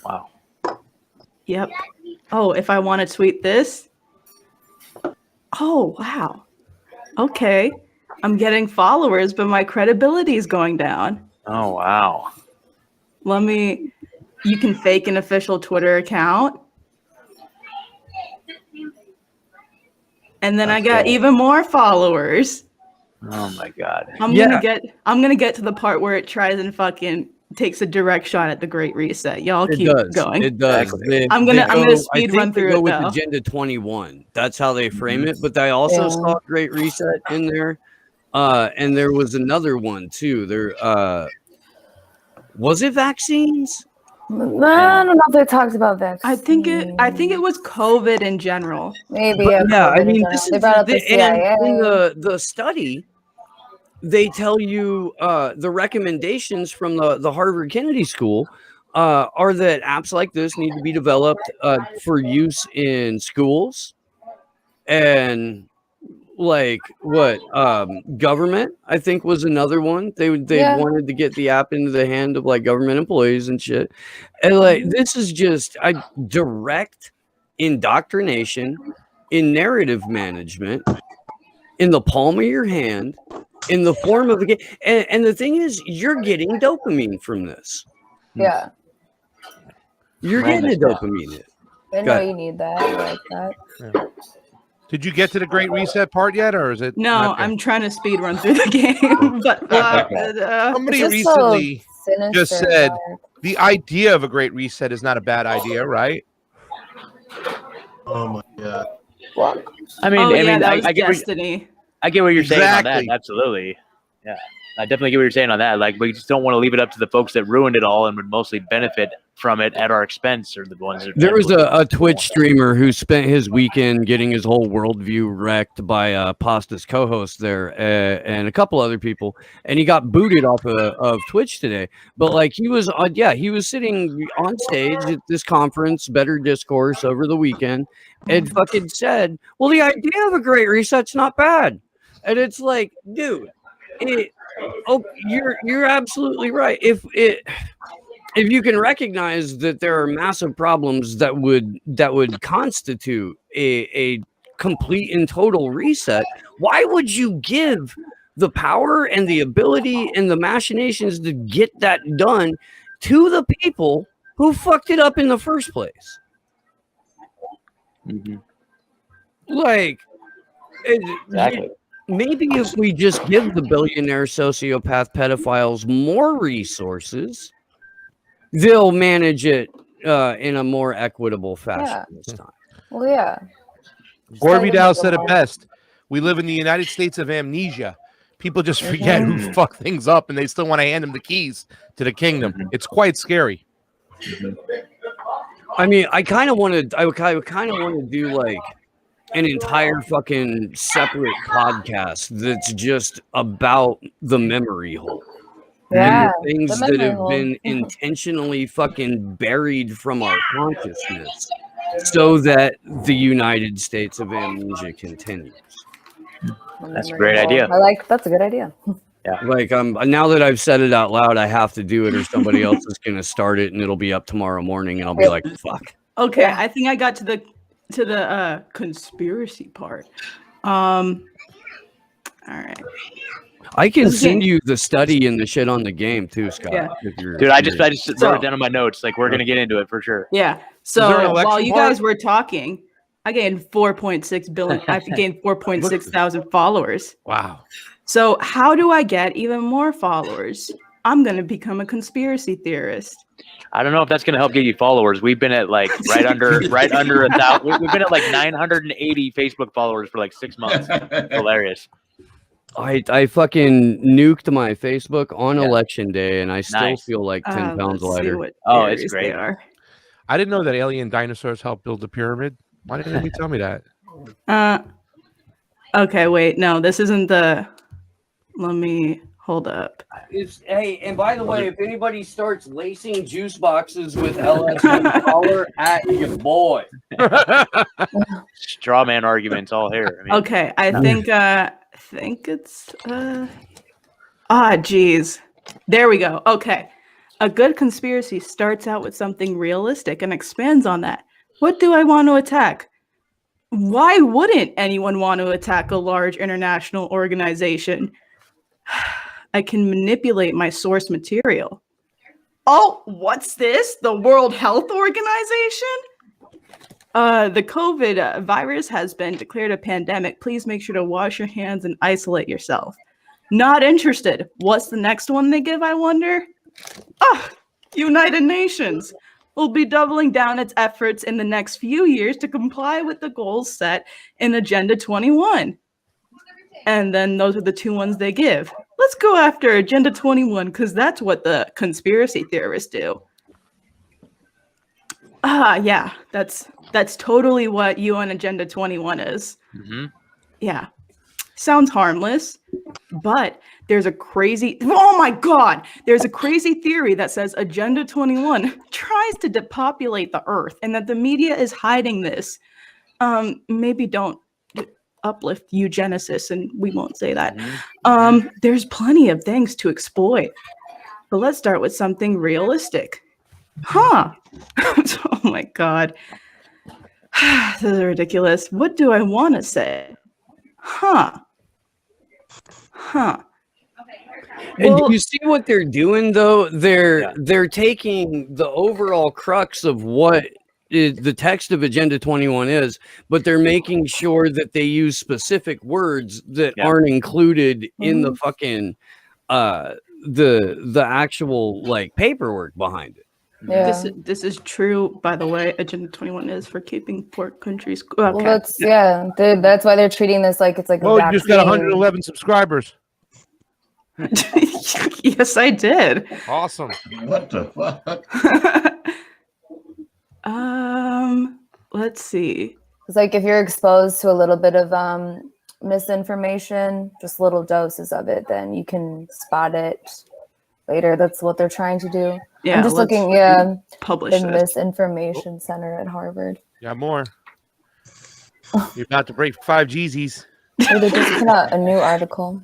Wow. Yep. Oh, if I want to tweet this. Oh, wow. Okay. I'm getting followers, but my credibility is going down. Oh, wow. You can fake an official Twitter account. And then I got even more followers. Oh my God. I'm gonna get to the part where it tries and fucking takes a direct shot at the Great Reset. Y'all keep going. It does. I'm gonna speed run through it with though. Agenda 21. That's how they frame it. But they also saw Great Reset in there. And there was another one too. There was it vaccines? I don't know if they talked about vaccines. I think it was COVID in general. Maybe. Yeah, I mean, this they brought up the CIA. in the study, they tell you the recommendations from the Harvard Kennedy School are that apps like this need to be developed for use in schools and like government, I think was another one. They wanted to get the app into the hand of like government employees and shit. And like this is just a direct indoctrination in narrative management in the palm of your hand in the form of a game. And the thing is, you're getting dopamine from this. Yeah. You're getting a dopamine hit. I know you need that. I like that. Yeah. Did you get to the Great Reset part yet, or is it? No, I'm trying to speed run through the game. But somebody recently just said the idea of a Great Reset is not a bad idea, right? Oh my God. What? I mean, I get Destiny. I get what you're saying on that. Absolutely. Yeah. I definitely get what you're saying on that. Like, we just don't want to leave it up to the folks that ruined it all and would mostly benefit from it at our expense, or the ones that there was a Twitch streamer who spent his weekend getting his whole worldview wrecked by Pasta's co-host there and a couple other people, and he got booted off of Twitch today. But like he was sitting on stage at this conference, Better Discourse, over the weekend, and fucking said, "Well, the idea of a Great Reset's not bad," and it's like, dude, you're absolutely right. If you can recognize that there are massive problems that would constitute a complete and total reset, why would you give the power and the ability and the machinations to get that done to the people who fucked it up in the first place. Like, Exactly. maybe if we just give the billionaire sociopath pedophiles more resources, they'll manage it in a more equitable fashion this time. Well, yeah. Gore Vidal said it best. We live in the United States of amnesia. People just forget who fucked things up, and they still want to hand them the keys to the kingdom. It's quite scary. I mean, I kind of want to do like an entire fucking separate podcast that's just about the memory hole. Yeah, And the things the that memory have hole. been intentionally fucking buried from our consciousness so that the United States of amnesia continues. That's a great idea. That's a good idea. Yeah. Like now that I've said it out loud, I have to do it or somebody else is gonna start it and it'll be up tomorrow morning and I'll be like, fuck. Okay, I think I got to the conspiracy part. All right. I can send you the study and the shit on the game too, Scott. Yeah. Dude, I just wrote it down on my notes. Like, we're gonna get into it for sure. Yeah. So while you guys were talking, I gained 4.6 billion. I gained 4.6 thousand followers. Wow. So how do I get even more followers? I'm gonna become a conspiracy theorist. I don't know if that's gonna help get you followers. We've been at like right under 1,000. We've been at like 980 Facebook followers for like 6 months. Hilarious. I fucking nuked my Facebook on election day and I still feel like 10 pounds lighter. Oh, it's great. I didn't know that alien dinosaurs helped build the pyramid. Why didn't anybody tell me that? Okay, wait. No, this isn't the. Let me hold up. Hey, and by the way, if anybody starts lacing juice boxes with LSD collar at your boy. Straw man arguments all here. I mean, Okay, I think it's geez. There we go. Okay. A good conspiracy starts out with something realistic and expands on that. What do I want to attack? Why wouldn't anyone want to attack a large international organization? I can manipulate my source material. Oh, what's this? The World Health Organization? The COVID virus has been declared a pandemic. Please make sure to wash your hands and isolate yourself. Not interested. What's the next one they give, I wonder? United Nations will be doubling down its efforts in the next few years to comply with the goals set in Agenda 21. And then those are the two ones they give. Let's go after Agenda 21 because that's what the conspiracy theorists do. Yeah, that's totally what UN Agenda 21 is. Mm-hmm. Yeah, sounds harmless, but there's a crazy, oh my God, there's a crazy theory that says Agenda 21 tries to depopulate the earth and that the media is hiding this. Maybe don't uplift eugenicists and we won't say that. There's plenty of things to exploit, but let's start with something realistic. Oh my God. This is ridiculous. What do I want to say? And do you see what they're doing though? They're taking the overall crux of what the text of Agenda 21 is, but they're making sure that they use specific words that aren't included in the fucking the actual like paperwork behind it. Yeah. This is true, by the way. Agenda 21 is for keeping poor countries. Well, that's why they're treating this like it's like. Oh, you just got 111 subscribers. Yes, I did. Awesome. What the fuck? Let's see. It's like if you're exposed to a little bit of misinformation, just little doses of it, then you can spot it later. That's what they're trying to do. Yeah, I'm just looking. Publish the this. Misinformation Center at Harvard. Got more. You're about to break 5 Jeezys. Oh, they just put out a new article.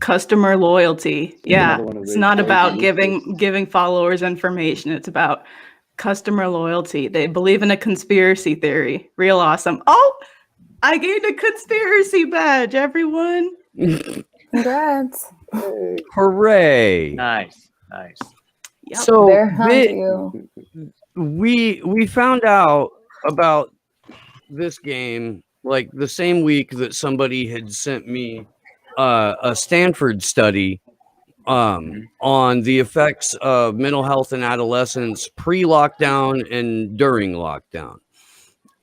Customer loyalty. Yeah, it's not about giving followers information. It's about customer loyalty. They believe in a conspiracy theory. Real awesome. Oh, I gained a conspiracy badge, everyone. Congrats. Hey, Hooray! Nice, nice. Yep. So They're onto you. we found out about this game like the same week that somebody had sent me a Stanford study on the effects of mental health in adolescence pre-lockdown and during lockdown.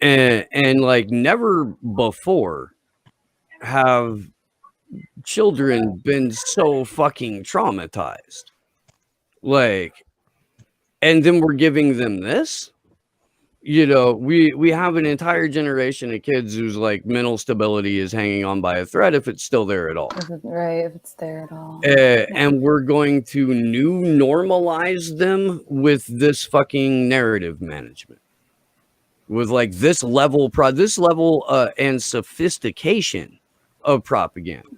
And like never before have children been so fucking traumatized. Like, and then we're giving them this. You know, we have an entire generation of kids whose like mental stability is hanging on by a thread if it's still there at all. Right, if it's there at all. And we're going to new normalize them with this fucking narrative management. With like this level and sophistication of propaganda.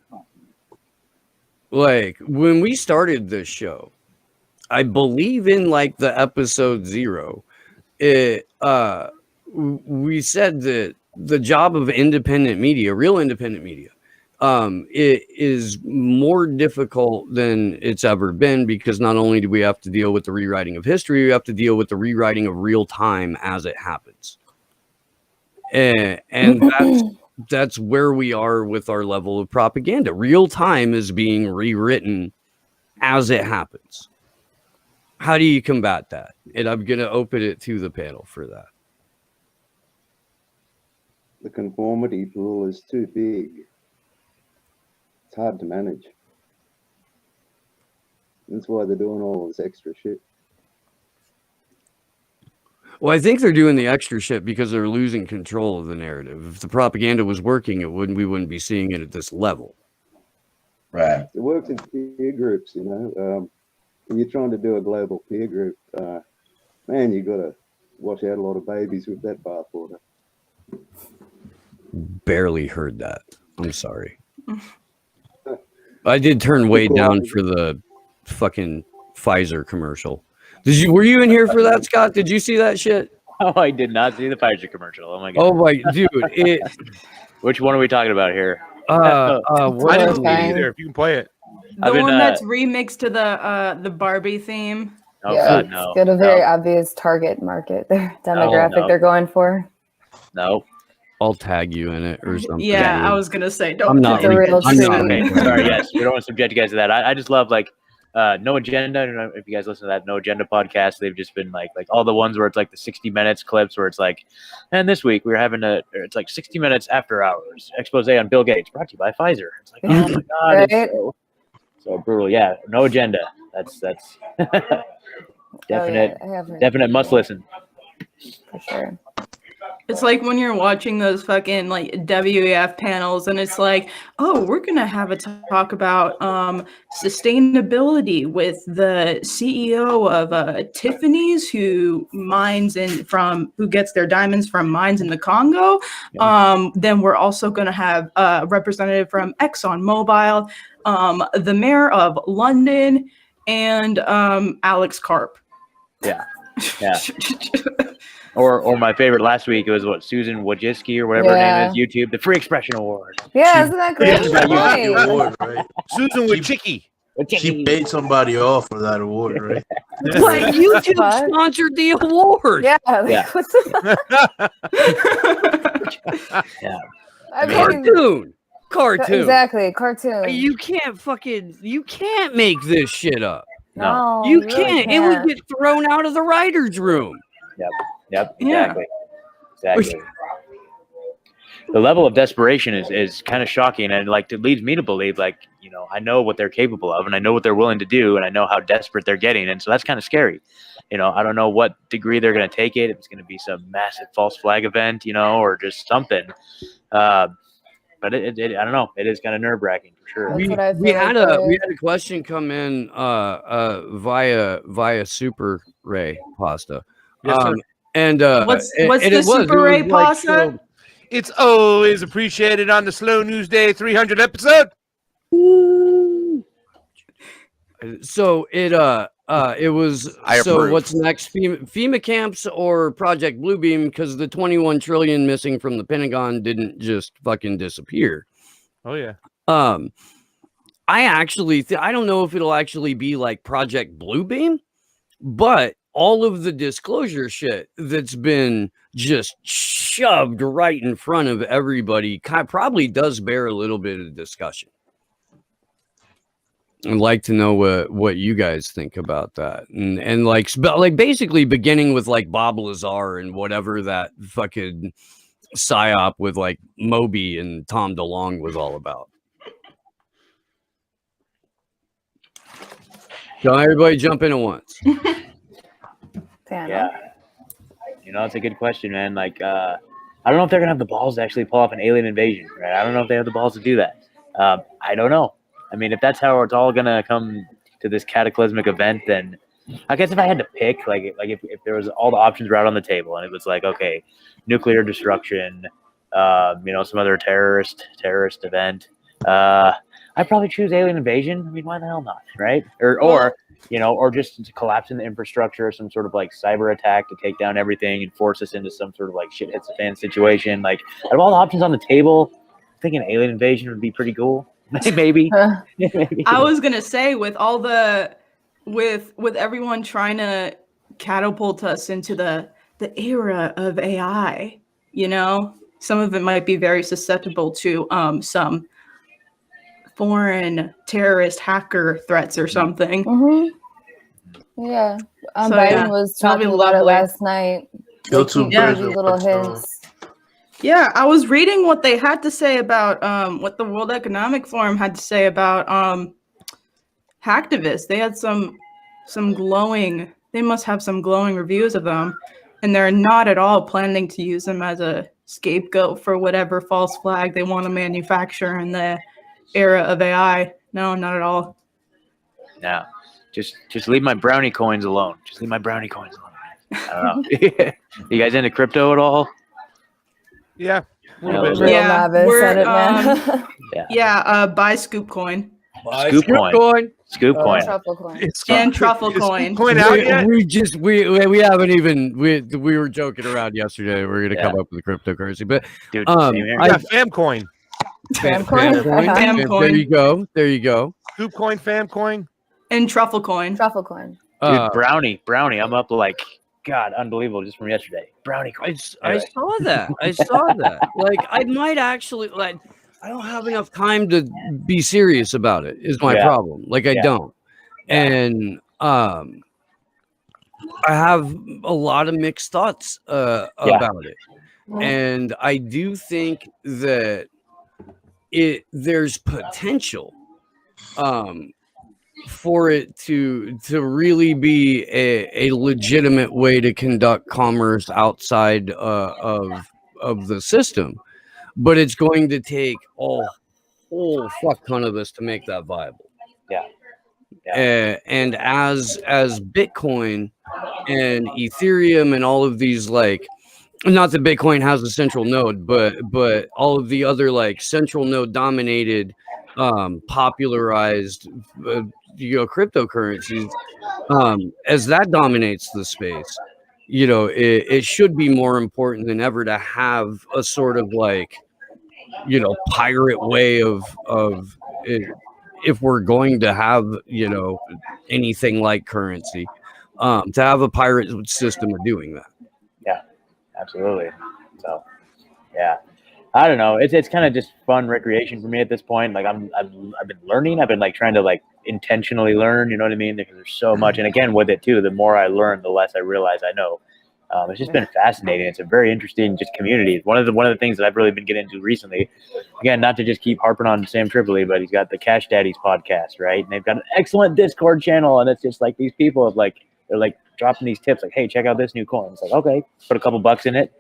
Like when we started this show, I believe in like the episode 0, we said that the job of independent media, real independent media, it is more difficult than it's ever been, because not only do we have to deal with the rewriting of history, we have to deal with the rewriting of real time as it happens. And that's where we are with our level of propaganda. Real time is being rewritten as it happens. How do you combat that? And I'm going to open it to the panel for that. the conformity pool is too big. It's hard to manage. That's why they're doing all this extra shit. Well, I think they're doing the extra shit because they're losing control of the narrative. If the propaganda was working, we wouldn't be seeing it at this level. Right. It works in peer groups, you know. When you're trying to do a global peer group, man, you got to wash out a lot of babies with that bathwater. Barely heard that. I'm sorry. I did turn way down for the fucking Pfizer commercial. Were you in here for that, Scott? Did you see that shit? Oh, I did not see the Pfizer commercial. Oh my god. Oh my dude, Which one are we talking about here? What I didn't see it Okay. either. If you can play it. The one that's remixed to the Barbie theme. Oh Yeah, god, it's no. got a very no, obvious target market, their demographic no. they're going for. no. I'll tag you in it or something. Yeah, I was gonna say, don't. I'm not. It's a real I'm not treat. Okay, sorry, yes. We don't want to subject you guys to that. I just love like No Agenda. I don't know if you guys listen to that No Agenda podcast. They've just been like all the ones where it's like the 60 minutes clips where it's like, and this week we're having it's like 60 minutes after hours expose on Bill Gates brought to you by Pfizer. It's like, oh my god, Right? it's so brutal. Yeah, No Agenda. That's definite, I haven't definite must listen. for sure. It's like when you're watching those fucking like WEF panels and it's like, oh, we're going to have a talk about sustainability with the CEO of Tiffany's who gets their diamonds from mines in the Congo. Then we're also going to have a representative from ExxonMobil, the mayor of London, and Alex Karp. Yeah. Yeah. Or my favorite last week, it was Susan Wojcicki or whatever her name is, YouTube, the Free Expression Award. Yeah, isn't that great? She got the Right. award, right? Susan Wojcicki. She paid somebody off for that award, right? Like YouTube What? sponsored the award. Yeah. Like, Yeah. what's the, Yeah. I mean, Cartoon. exactly, cartoon. You can't make this shit up. No, You really can't. It would get thrown out of the writer's room. Yep. Yeah. Exactly. The level of desperation is kind of shocking, and like it leads me to believe, like, you know, I know what they're capable of, and I know what they're willing to do, and I know how desperate they're getting, and so that's kind of scary. You know, I don't know what degree they're going to take it. If it's going to be some massive false flag event, you know, or just something. But I don't know. It is kind of nerve wracking for sure. That's what I feel We had like a question come in via Super Ray Pasta. Yes, sir. What's and the it was- Super it Ray was like, pasta? It's always appreciated on the Slow News Day 300 episode. So it It was I so. approve. What's next? FEMA camps or Project Bluebeam? Because the 21 trillion missing from the Pentagon didn't just fucking disappear. Oh yeah. I actually, I don't know if it'll actually be like Project Bluebeam, but all of the disclosure shit that's been just shoved right in front of everybody probably does bear a little bit of discussion. I'd like to know what you guys think about that, and like basically beginning with like Bob Lazar and whatever that fucking psyop with like Moby and Tom DeLonge was all about. So everybody jump in at once. Yeah. You know, it's a good question, man. Like, I don't know if they're gonna have the balls to actually pull off an alien invasion, right? I don't know if they have the balls to do that. I don't know. I mean, if that's how it's all gonna come to this cataclysmic event, then I guess if I had to pick, like if there was all the options right on the table, and it was like, okay, nuclear destruction, you know, some other terrorist event, I'd probably choose alien invasion. I mean, why the hell not, right? Or you know, or just to collapse in the infrastructure, some sort of like cyber attack to take down everything and force us into some sort of like shit hits the fan situation. Like, out of all the options on the table, I think an alien invasion would be pretty cool. Maybe. Maybe. I was gonna say, with all the with everyone trying to catapult us into the era of AI, you know, some of it might be very susceptible to some foreign terrorist hacker threats or something. Yeah. So, Biden was that'll be talking about it lovely. last night. Go Like, to he gave Brazil, you little but, hints. Yeah, I was reading what they had to say about what the World Economic Forum had to say about hacktivists. They had some glowing, they must have some glowing reviews of them, and they're not at all planning to use them as a scapegoat for whatever false flag they want to manufacture in the era of AI. No, not at all. No, just leave my brownie coins alone. Just leave my brownie coins alone. I don't know. You guys into crypto at all? Yeah. Real novice we're, at it, man. buy Scoop Coin. Scoop coin. Scoop coin. Truffle coin. And truffle coin. We haven't even we were joking around yesterday. We're gonna come up with a cryptocurrency, but dude, fam coin. Fam coin. There you go. There you go. Scoop coin, fam coin, and truffle coin. Truffle coin. Dude, brownie. I'm up like, God, unbelievable, just from yesterday. Brownie coin. I saw that. Like, I might actually like. I don't have enough time to be serious about it. Is my problem. Like, I don't, and I have a lot of mixed thoughts about it, and I do think that there's potential for it to really be a legitimate way to conduct commerce outside of the system. But it's going to take a whole fuck ton of us to make that viable. And as Bitcoin and Ethereum and all of these, like, not that Bitcoin has a central node, but all of the other like central node dominated, popularized, cryptocurrencies, as that dominates the space. You know, it should be more important than ever to have a sort of like, pirate way of it, if we're going to have, anything like currency, to have a pirate system of doing that. Yeah, absolutely. So, yeah, I don't know. It's kind of just fun recreation for me at this point. Like, I've been learning. I've been like trying to like intentionally learn. You know what I mean? Because there's so much. And again, with it too, the more I learn, the less I realize I know. It's just been fascinating. It's a very interesting just community. One of the things that I've really been getting into recently, again, not to just keep harping on Sam Tripoli, but he's got the Cash Daddies podcast, right? And they've got an excellent Discord channel, and it's just like these people have like, they're like dropping these tips, like, hey, check out this new coin. It's like, okay, put a couple bucks in it,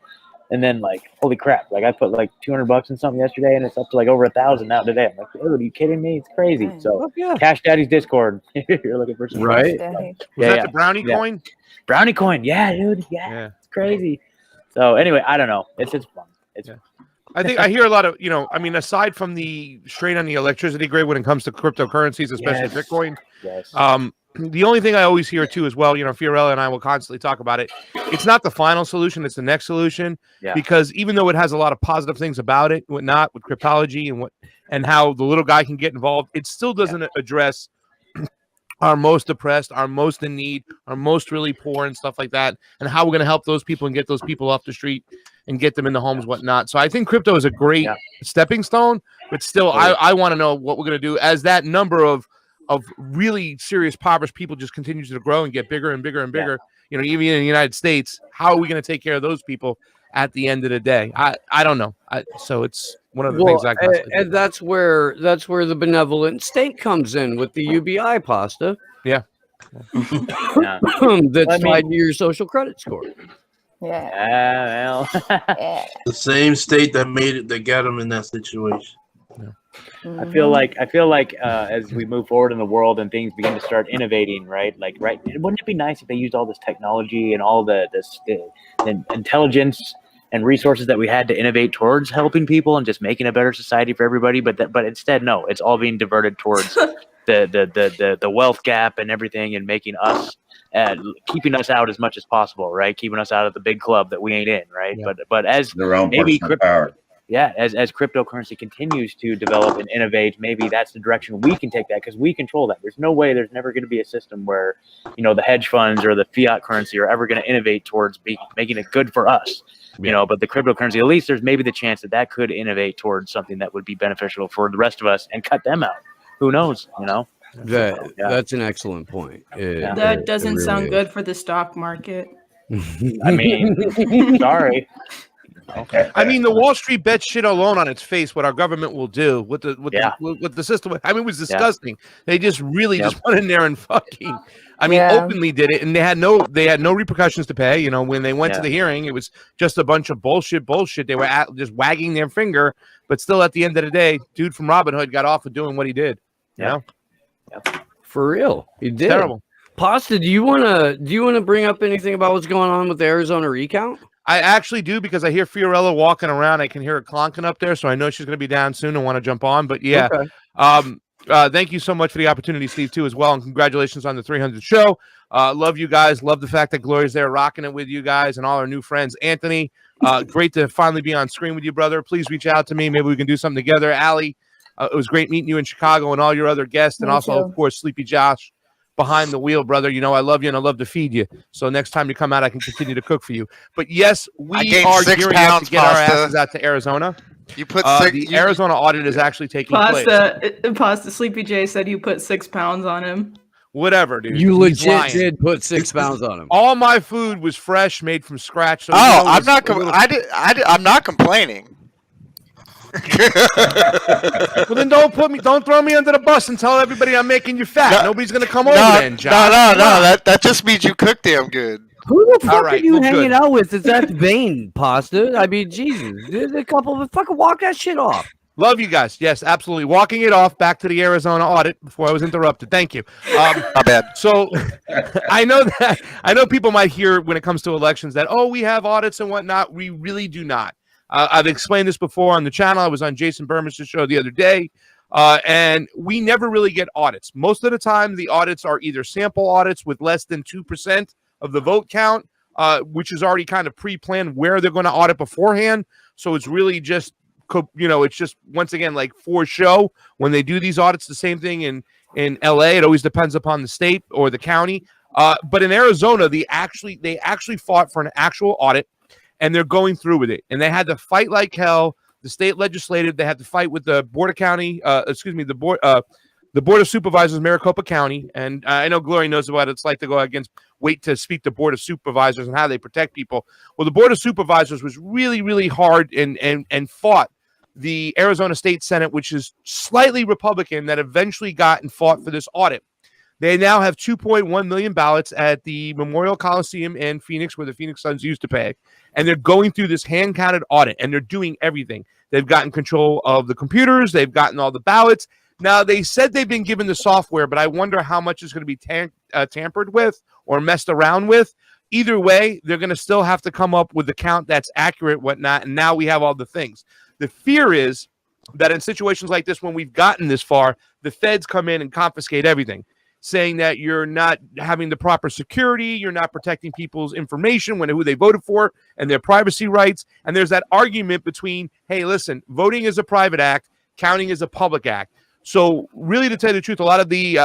and then like, holy crap, like I put like $200 in something yesterday, and it's up to like over 1,000 now today. I'm like, dude, are you kidding me? It's crazy. So Cash Daddies Discord, if you're looking for some, right? Was that the brownie coin? Brownie coin, yeah, dude, yeah. It's crazy. So anyway, I don't know. It's fun. I think I hear a lot of, I mean, aside from the strain on the electricity grid when it comes to cryptocurrencies, especially Bitcoin, the only thing I always hear too as well, Fiorella and I will constantly talk about it. It's not the final solution; it's the next solution. Yeah. Because even though it has a lot of positive things about it, whatnot with cryptology and how the little guy can get involved, it still doesn't address our most oppressed, our most in need, our most really poor and stuff like that, and how we're going to help those people and get those people off the street and get them in the homes, whatnot. So I think crypto is a great stepping stone, but still, I want to know what we're going to do as that number of really serious impoverished people just continues to grow and get bigger and bigger and bigger. Even in the United States, how are we going to take care of those people at the end of the day? I don't know. So it's one of the things I and that's where the benevolent state comes in with the UBI pasta. Yeah. That's tied to your social credit score. Yeah. The same state that got them in that situation. I feel like as we move forward in the world and things begin to start innovating, right? Wouldn't it be nice if they used all this technology and all the intelligence and resources that we had to innovate towards helping people and just making a better society for everybody? But instead, no, it's all being diverted towards the wealth gap and everything, and making us keeping us out as much as possible, right? Keeping us out of the big club that we ain't in, right? Yeah. But as their own maybe power. Yeah, as cryptocurrency continues to develop and innovate, maybe that's the direction we can take that, because we control that. There's no way, there's never going to be a system where, the hedge funds or the fiat currency are ever going to innovate towards making it good for us. But the cryptocurrency, at least there's maybe the chance that could innovate towards something that would be beneficial for the rest of us and cut them out. Who knows, That's an excellent point. That doesn't sound good for the stock market. I mean, sorry. Okay. I mean, the Wall Street bet shit alone on its face what our government will do with the system. I mean, it was disgusting. They just really just went in there and fucking, openly did it, and they had no repercussions to pay. When they went to the hearing, it was just a bunch of bullshit. They were just wagging their finger, but still, at the end of the day, dude from Robin Hood got off of doing what he did. For real, he did. It's terrible. Pasta, do you want to bring up anything about what's going on with the Arizona recount? I actually do, because I hear Fiorella walking around. I can hear her clonking up there, so I know she's going to be down soon and want to jump on. But yeah, thank you so much for the opportunity, Steve, too, as well, and congratulations on the 300th show. Love you guys. Love the fact that Gloria's there rocking it with you guys and all our new friends. Anthony, great to finally be on screen with you, brother. Please reach out to me. Maybe we can do something together. Allie, it was great meeting you in Chicago and all your other guests, and also, of course, Sleepy Josh. Behind the wheel, brother. I love you and I love to feed you. So next time you come out, I can continue to cook for you. But yes, we are gearing up to get our asses out to Arizona. You put the Arizona audit is actually taking place. Pasta. Sleepy J said you put 6 pounds on him. Whatever, dude. You legit did put 6 pounds on him. All my food was fresh, made from scratch. So I'm not complaining. Well, then don't throw me under the bus and tell everybody I'm making you fat. Nobody's gonna come over then, John. No. That just means you cook damn good. Who the fuck are you hanging out with? Is that Vane, Pasta? I mean, Jesus, there's a couple of fucking walk that shit off. Love you guys. Yes, absolutely. Walking it off back to the Arizona audit before I was interrupted. Thank you. Not bad. So I know people might hear when it comes to elections that, we have audits and whatnot. We really do not. I've explained this before on the channel. I was on Jason Berman's show the other day, and we never really get audits. Most of the time, the audits are either sample audits with less than 2% of the vote count, which is already kind of pre-planned where they're going to audit beforehand. So it's really just, it's just, once again, like for show. When they do these audits, the same thing in LA. It always depends upon the state or the county. But in Arizona, they actually fought for an actual audit. And they're going through with it. And they had to fight like hell. The state legislative, they had to fight with the Board of Supervisors, Maricopa County. And I know Glory knows what it's like to wait to speak to Board of Supervisors and how they protect people. Well, the Board of Supervisors was really, really hard and fought the Arizona State Senate, which is slightly Republican, that eventually got and fought for this audit. They now have 2.1 million ballots at the Memorial Coliseum in Phoenix, where the Phoenix Suns used to play. And they're going through this hand-counted audit, and they're doing everything. They've gotten control of the computers. They've gotten all the ballots. Now, they said they've been given the software, but I wonder how much is going to be tampered with or messed around with. Either way, they're going to still have to come up with the count that's accurate, whatnot, and now we have all the things. The fear is that in situations like this, when we've gotten this far, the feds come in and confiscate everything. saying that you're not having the proper security, you're not protecting people's information when who they voted for and their privacy rights. And there's that argument between, hey, listen, voting is a private act, counting is a public act. So really, to tell you the truth, a lot of the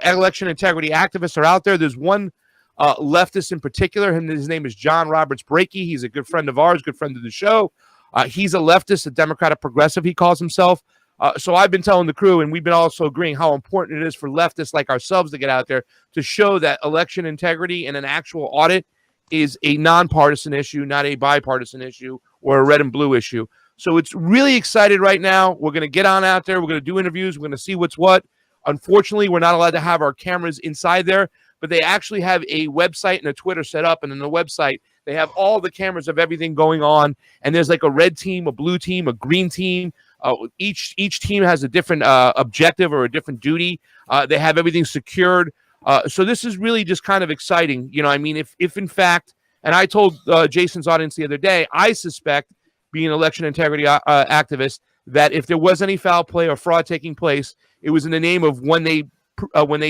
election integrity activists are out there. There's one leftist in particular. His name is John Roberts Brakey. He's a good friend of ours, good friend of the show. He's a leftist, a Democratic progressive, he calls himself. So I've been telling the crew, and we've been also agreeing how important it is for leftists like ourselves to get out there to show that election integrity and an actual audit is a nonpartisan issue, not a bipartisan issue or a red and blue issue. So it's really excited right now. We're going to get on out there. We're going to do interviews. We're going to see what's what. Unfortunately, we're not allowed to have our cameras inside there, but they actually have a website and a Twitter set up. And in the website, they have all the cameras of everything going on. And there's like a red team, a blue team, a green team. Each team has a different objective or a different duty. They have everything secured. So this is really just kind of exciting. You know, I mean, if in fact, and I told Jason's audience the other day, I suspect, being an election integrity activist, that if there was any foul play or fraud taking place, it was in the name of when they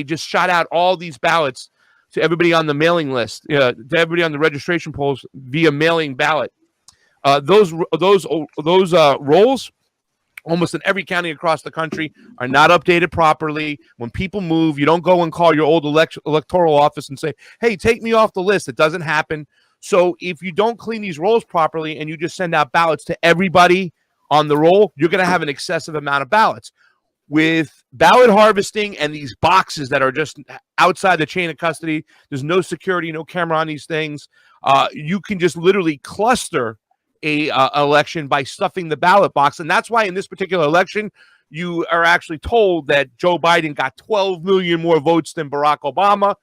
just shot out all these ballots to everybody on the mailing list, to everybody on the registration polls via mailing ballot. Those rolls, almost in every county across the country, are not updated properly. When people move, you don't go and call your old electoral office and say, hey, take me off the list. It doesn't happen. So if you don't clean these rolls properly and you just send out ballots to everybody on the roll, you're going to have an excessive amount of ballots. With ballot harvesting and these boxes that are just outside the chain of custody, there's no security, no camera on these things. You can just literally cluster a election by stuffing the ballot box. And that's why in this particular election, you are actually told that Joe Biden got 12 million more votes than Barack Obama,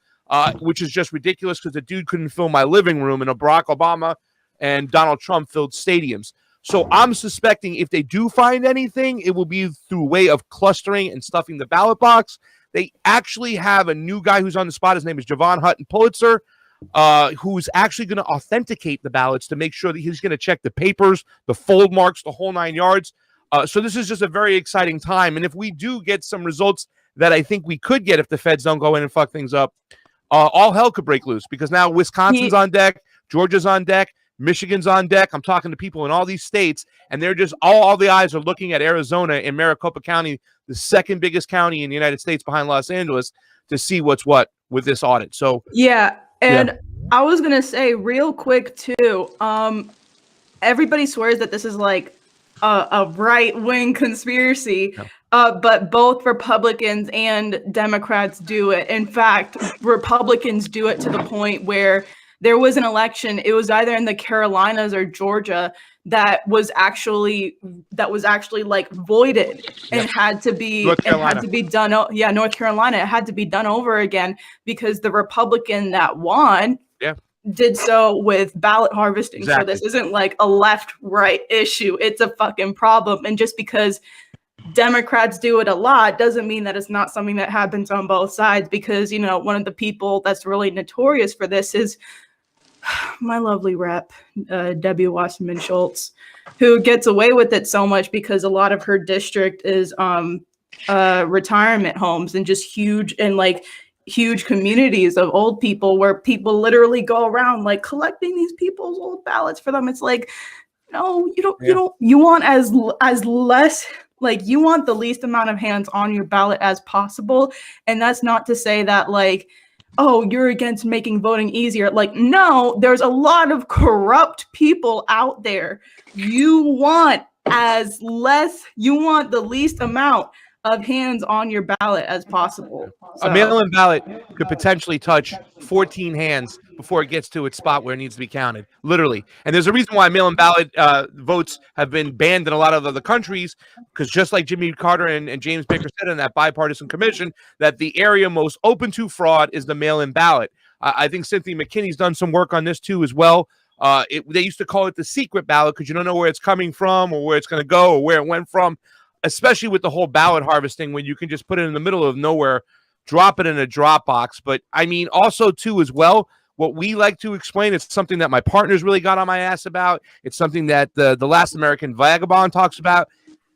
which is just ridiculous because the dude couldn't fill my living room, and Barack Obama and Donald Trump filled stadiums. So I'm suspecting if they do find anything, it will be through way of clustering and stuffing the ballot box. They actually have a new guy who's on the spot. His name is Javon Hutton Pulitzer, who's actually going to authenticate the ballots to make sure that he's going to check the papers, the fold marks, the whole 9 yards. So this is just a very exciting time. And if we do get some results that I think we could get if the feds don't go in and fuck things up, all hell could break loose, because now Wisconsin's on deck, Georgia's on deck, Michigan's on deck. I'm talking to people in all these states, and they're just all the eyes are looking at Arizona and Maricopa County, the second biggest county in the United States behind Los Angeles, to see what's what with this audit. So yeah, and I was gonna say real quick too. Everybody swears that this is like a right-wing conspiracy, but both Republicans and Democrats do it. In fact, Republicans do it to the point where there was an election, it was either in the Carolinas or Georgia, that was actually like voided and had to be done. North Carolina, it had to be done over again because the Republican that won did so with ballot harvesting. Exactly. So this isn't like a left-right issue. It's a fucking problem. And just because Democrats do it a lot doesn't mean that it's not something that happens on both sides, because, you know, one of the people that's really notorious for this is my lovely rep, Debbie Wasserman Schultz, who gets away with it so much because a lot of her district is retirement homes and just huge communities of old people where people literally go around like collecting these people's old ballots for them. It's like, no, you want as less, like, you want the least amount of hands on your ballot as possible. And that's not to say that, like, oh, you're against making voting easier. Like, no, there's a lot of corrupt people out there. You want the least amount of hands on your ballot as possible. A mail-in ballot could potentially touch 14 hands before it gets to its spot where it needs to be counted, literally. And there's a reason why mail-in ballot votes have been banned in a lot of other countries, because just like Jimmy Carter and James Baker said in that bipartisan commission, that the area most open to fraud is the mail-in ballot. I think Cynthia McKinney's done some work on this too as well. They used to call it the secret ballot because you don't know where it's coming from or where it's going to go or where it went from, especially with the whole ballot harvesting when you can just put it in the middle of nowhere, drop it in a drop box. But I mean, also too as well, what we like to explain, it's something that my partners really got on my ass about. It's something that the Last American Vagabond talks about.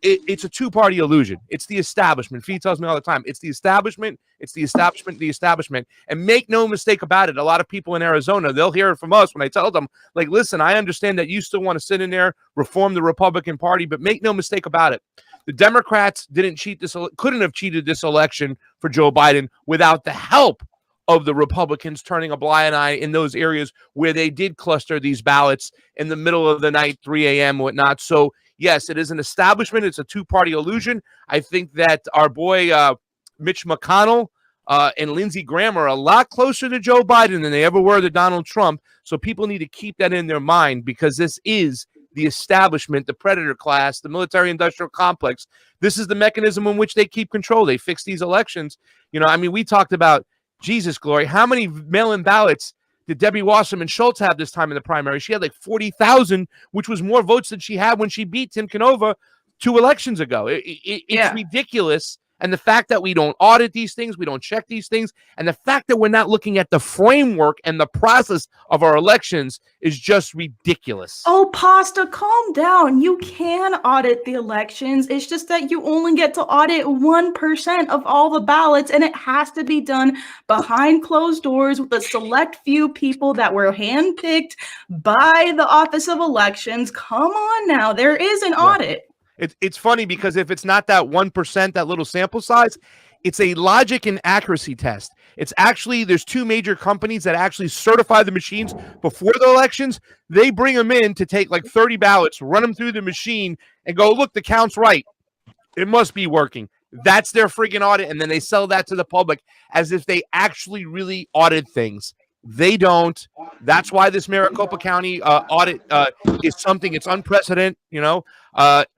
it's a two-party illusion. It's the establishment. Fee tells me all the time, it's the establishment, it's the establishment, the establishment. And make no mistake about it, a lot of people in Arizona, they'll hear it from us when I tell them, like, listen, I understand that you still want to sit in there, reform the Republican Party, but make no mistake about it. The Democrats couldn't have cheated this election for Joe Biden without the help of the Republicans turning a blind eye in those areas where they did cluster these ballots in the middle of the night, 3 a.m., whatnot. So, yes, it is an establishment. It's a two-party illusion. I think that our boy Mitch McConnell and Lindsey Graham are a lot closer to Joe Biden than they ever were to Donald Trump. So people need to keep that in their mind, because this is the establishment, the predator class, the military-industrial complex. This is the mechanism in which they keep control. They fix these elections. You know, I mean, we talked about, Jesus, Glory, how many mail-in ballots did Debbie Wasserman Schultz have this time in the primary? She had like 40,000, which was more votes than she had when she beat Tim Canova 2 elections ago. It's ridiculous. And the fact that we don't audit these things, we don't check these things, and the fact that we're not looking at the framework and the process of our elections is just ridiculous. Oh, Pasta, calm down. You can audit the elections. It's just that you only get to audit 1% of all the ballots, and it has to be done behind closed doors with a select few people that were handpicked by the Office of Elections. Come on now. There is an audit. It's funny because if it's not that 1%, that little sample size, it's a logic and accuracy test. It's actually, there's 2 major companies that actually certify the machines before the elections. They bring them in to take like 30 ballots, run them through the machine, and go, look, the count's right. It must be working. That's their friggin' audit. And then they sell that to the public as if they actually really audit things. They don't. That's why this Maricopa County audit is something, it's unprecedented,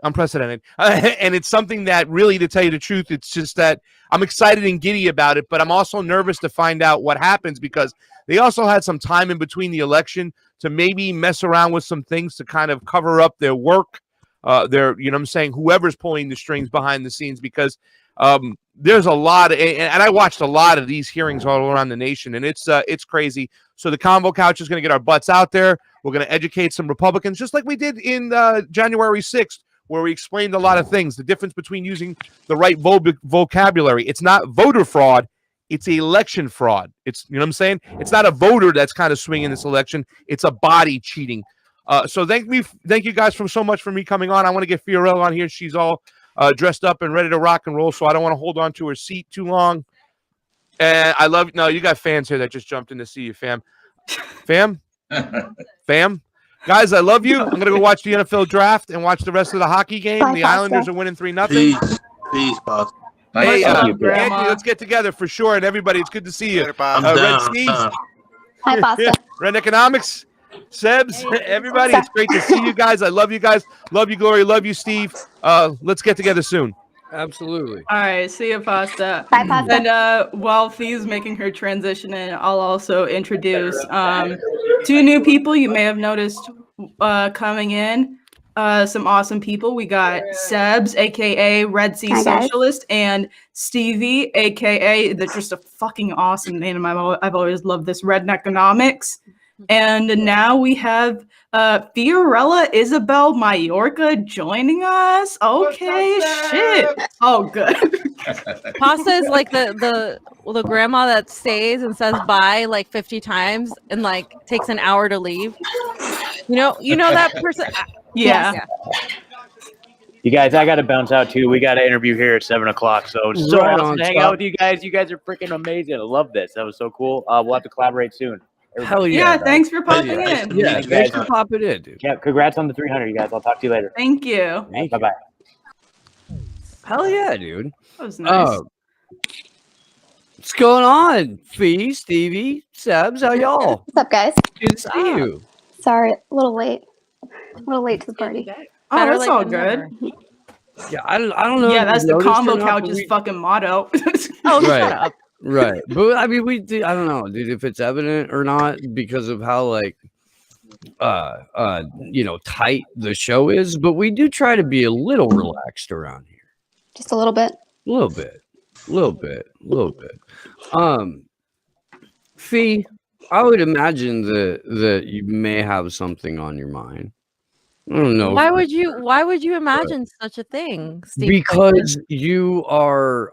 unprecedented. And it's something that really, to tell you the truth, it's just that I'm excited and giddy about it, but I'm also nervous to find out what happens, because they also had some time in between the election to maybe mess around with some things to kind of cover up their work. Whoever's pulling the strings behind the scenes, because there's a lot of, and I watched a lot of these hearings all around the nation, and it's crazy. So the Convo Couch is going to get our butts out there. We're going to educate some Republicans, just like we did in January 6th, where we explained a lot of things, the difference between using the right vocabulary. It's not voter fraud. It's election fraud. It's, you know what I'm saying? It's not a voter that's kind of swinging this election. It's a body cheating. So thank you guys so much for me coming on. I want to get Fiorella on here. She's all dressed up and ready to rock and roll, so I don't want to hold on to her seat too long. And I love, no, you got fans here that just jumped in to see you, fam. Fam? Guys, I love you. I'm going to go watch the NFL draft and watch the rest of the hockey game. Bye, the Pasta. Islanders are winning 3-0. Peace, Pasta. Hey, Grandma. Anthony, let's get together for sure. And everybody, it's good to see you. Later, Bob. I'm Red down. Steeds, Hi, Pasta. Red Economics, Sebs, everybody, it's great to see you guys. I love you guys. Love you, Glory. Love you, Steve. Let's get together soon. Absolutely. All right, see you, Pasta. Bye, Pasta. And while Fee's making her transition in, I'll also introduce 2 new people you may have noticed coming in. Some awesome people. We got Sebs, aka Red Sea Hi, guys. Socialist, and Stevie, aka that's just a fucking awesome name. I've always loved this, Red Economics. And now we have Fiorella Isabel Mallorca joining us. Okay, shit. Oh, good. Pasta is like the grandma that stays and says bye like 50 times and like takes an hour to leave. You know that person. Yeah. You guys, I got to bounce out too. We got an interview here at 7:00. So it's so Right awesome on to hang top. out with you guys. You guys are freaking amazing. I love this. That was so cool. We'll have to collaborate soon. Hell Yeah, yeah. thanks for popping yeah. in. Yeah, you thanks guys. for popping in, dude. Yeah, congrats on the 300, you guys. I'll talk to you later. Thank you. Bye bye. Hell yeah, dude. That was nice. What's going on? Fee, Stevie, Sebs, how y'all? What's up, guys? Good to see you. Sorry, a little late. A little late to the party. Oh, Better that's late all than good. never. Yeah, I don't know. Yeah, if that's you the noticed or Combo not, but Couch's fucking motto. Oh, Right. shut up. Right. But I mean, we do, I don't know, dude, if it's evident or not because of how like tight the show is, but we do try to be a little relaxed around here. Just a little bit. A little bit. Fee, I would imagine that you may have something on your mind. I don't know. Why would you imagine such a thing, Steve? Because you are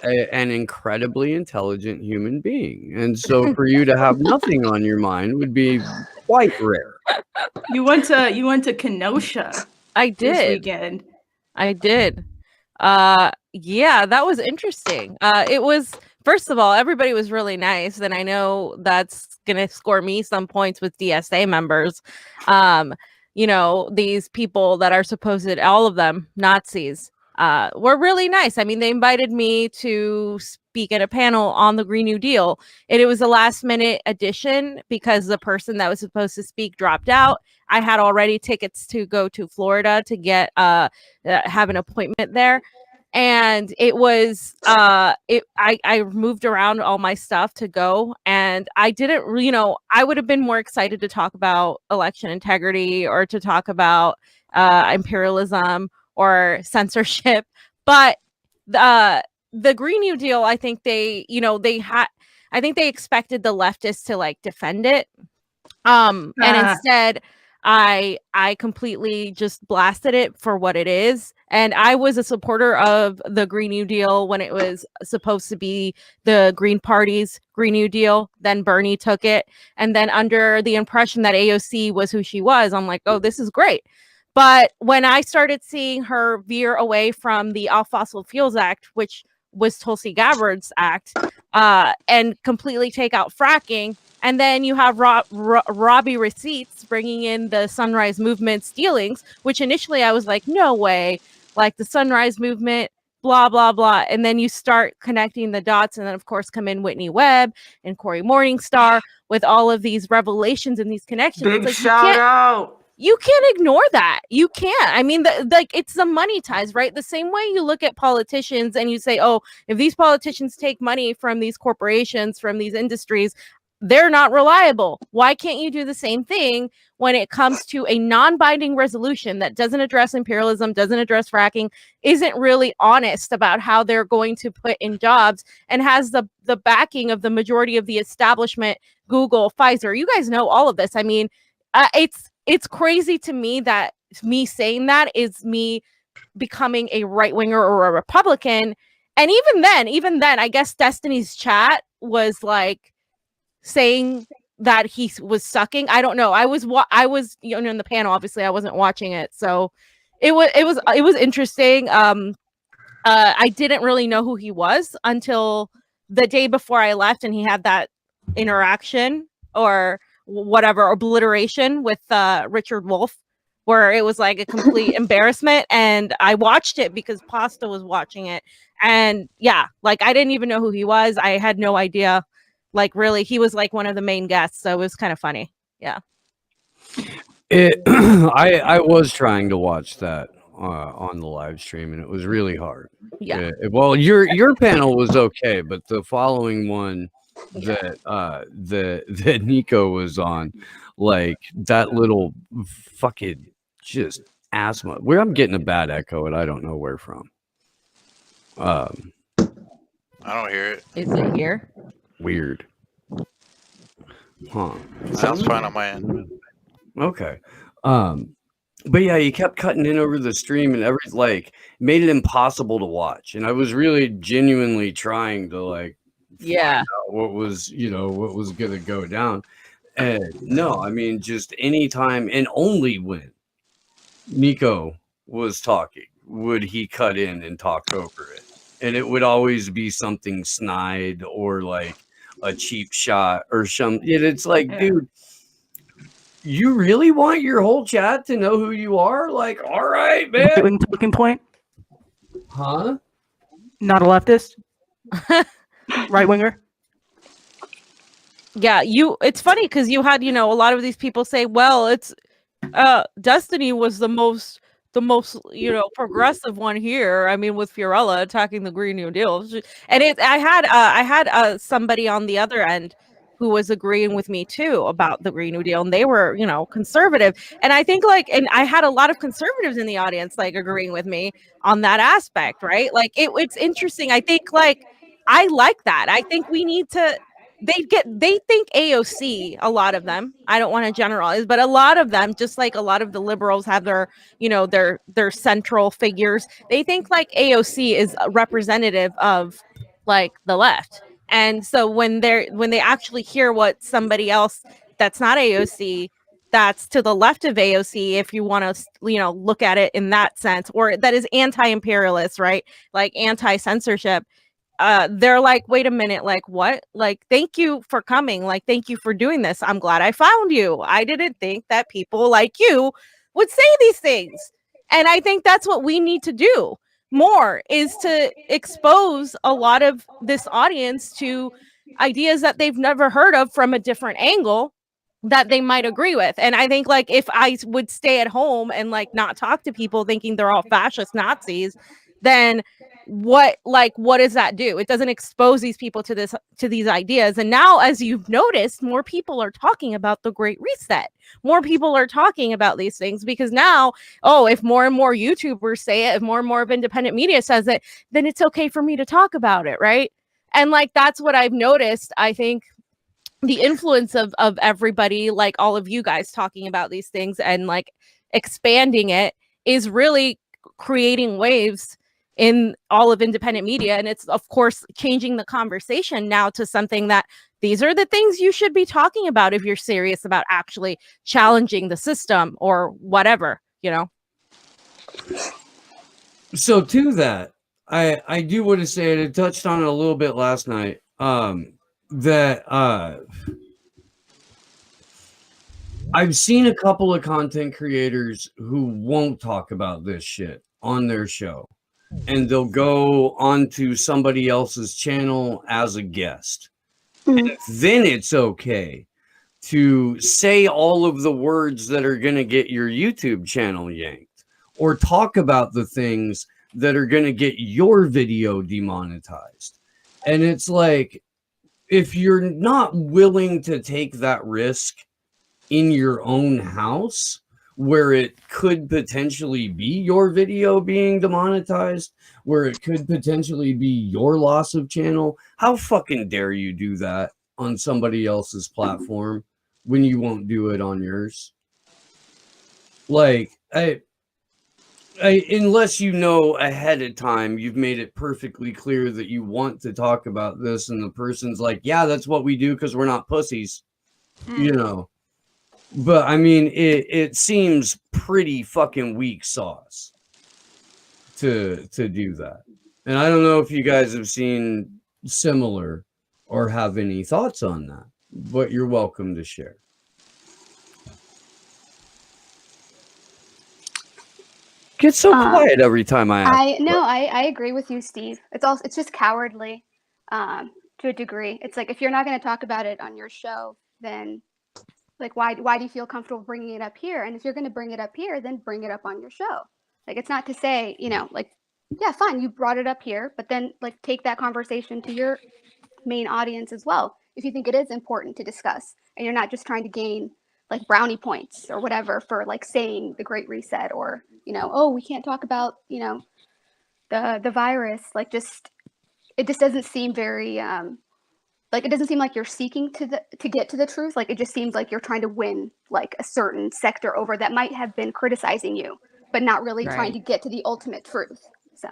an incredibly intelligent human being, and so for you to have nothing on your mind would be quite rare. You went to Kenosha. I This did. weekend. I did. Yeah, that was interesting. It was, first of all, everybody was really nice, and I know that's gonna score me some points with DSA members. You know, these people that are supposed, all of them Nazis, were really nice. I mean, they invited me to speak at a panel on the Green New Deal, and it was a last minute addition because the person that was supposed to speak dropped out. I had already tickets to go to Florida to get have an appointment there, and it was I moved around all my stuff to go, and I didn't, you know, I would have been more excited to talk about election integrity or to talk about imperialism or censorship, but the Green New Deal, I think they, you know, I think they expected the leftists to like defend it, and instead I completely just blasted it for what it is. And I was a supporter of the Green New Deal when it was supposed to be the Green Party's Green New Deal. Then Bernie took it. And then under the impression that AOC was who she was, I'm like, oh, this is great. But when I started seeing her veer away from the All Fossil Fuels Act, which was Tulsi Gabbard's act, and completely take out fracking, and then you have Robbie Receipts bringing in the Sunrise Movement's dealings, which initially I was like, no way, like the Sunrise Movement, blah, blah, blah. And then you start connecting the dots. And then, of course, come in Whitney Webb and Cory Morningstar with all of these revelations and these connections. Big like, shout out. You can't ignore that. You can't. I mean, like, it's the money ties, right? The same way you look at politicians and you say, oh, if these politicians take money from these corporations, from these industries, they're not reliable. Why can't you do the same thing when it comes to a non-binding resolution that doesn't address imperialism, doesn't address fracking, isn't really honest about how they're going to put in jobs, and has the backing of the majority of the establishment, Google, Pfizer. You guys know all of this. I mean, it's crazy to me that me saying that is me becoming a right-winger or a Republican. And even then, I guess Destiny's chat was like saying that he was sucking. I don't know. I was you know, in the panel. Obviously, I wasn't watching it, so it was interesting. I didn't really know who he was until the day before I left, and he had that interaction or whatever obliteration with Richard Wolff, where it was like a complete embarrassment. And I watched it because Pasta was watching it, and yeah, like I didn't even know who he was. I had no idea. Like, really, he was like one of the main guests, so it was kind of funny. Yeah. I was trying to watch that on the live stream, and it was really hard. Yeah. Well, your panel was okay, but the following one that Nico was on, like that little fucking just asthma. Where I'm getting a bad echo, and I don't know where from. I don't hear it. Is it here? Weird. Huh. Sounds fine on my end. Okay. But yeah, you kept cutting in over the stream and like made it impossible to watch. And I was really genuinely trying to like find out what was gonna go down. And no, I mean, just anytime and only when Nico was talking would he cut in and talk over it. And it would always be something snide or like a cheap shot or something. It's like, dude, you really want your whole chat to know who you are? Like, all right, man. Talking point? Huh? Not a leftist? Right winger? Yeah, it's funny because you had, you know, a lot of these people say, well, it's Destiny was the most, you know, progressive one here. I mean, with Fiorella attacking the Green New Deal. And I had somebody on the other end who was agreeing with me too about the Green New Deal, and they were, you know, conservative. And I think and I had a lot of conservatives in the audience like agreeing with me on that aspect, right? Like it's interesting. I think like I like that. I think we need to they think AOC, a lot of them, I don't want to generalize, but a lot of them, just like a lot of the liberals have their, their central figures, they think like AOC is a representative of like the left. And so when they actually hear what somebody else that's not AOC, that's to the left of AOC, if you want to, look at it in that sense, or that is anti-imperialist, right? Like anti-censorship. They're like, wait a minute, like what? Like, thank you for coming. Like, thank you for doing this. I'm glad I found you. I didn't think that people like you would say these things. And I think that's what we need to do more, is to expose a lot of this audience to ideas that they've never heard of from a different angle that they might agree with. And I think like if I would stay at home and like not talk to people thinking they're all fascist Nazis, then what does that do? It doesn't expose these people to these ideas. And now, as you've noticed, more people are talking about the Great Reset. More people are talking about these things because now, if more and more YouTubers say it, if more and more of independent media says it, then it's okay for me to talk about it, right? And like that's what I've noticed. I think the influence of everybody, like all of you guys talking about these things and like expanding it, is really creating waves in all of independent media. And it's of course changing the conversation now to something that these are the things you should be talking about if you're serious about actually challenging the system or whatever, So to that, I do want to say, and I touched on it a little bit last night, that I've seen a couple of content creators who won't talk about this shit on their show, and they'll go onto somebody else's channel as a guest. And then it's okay to say all of the words that are going to get your YouTube channel yanked, or talk about the things that are going to get your video demonetized. And it's like, if you're not willing to take that risk in your own house, where it could potentially be your video being demonetized, where it could potentially be your loss of channel, how fucking dare you do that on somebody else's platform when you won't do it on yours? Like, unless you know ahead of time, you've made it perfectly clear that you want to talk about this, and the person's like, yeah, that's what we do because we're not pussies, But I mean, it seems pretty fucking weak sauce to do that. And I don't know if you guys have seen similar or have any thoughts on that, but you're welcome to share. Get so quiet every time I ask. I agree with you, Steve. It's just cowardly to a degree. It's like, if you're not going to talk about it on your show, then like why do you feel comfortable bringing it up here? And if you're going to bring it up here, then bring it up on your show. Like, it's not to say, like, yeah, fine, you brought it up here, but then like take that conversation to your main audience as well, if you think it is important to discuss, and you're not just trying to gain like brownie points or whatever for like saying the Great Reset, or we can't talk about the virus. Like, it just doesn't seem very like, it doesn't seem like you're seeking to get to the truth. Like, it just seems like you're trying to win like a certain sector over that might have been criticizing you, but not really trying to get to the ultimate truth. So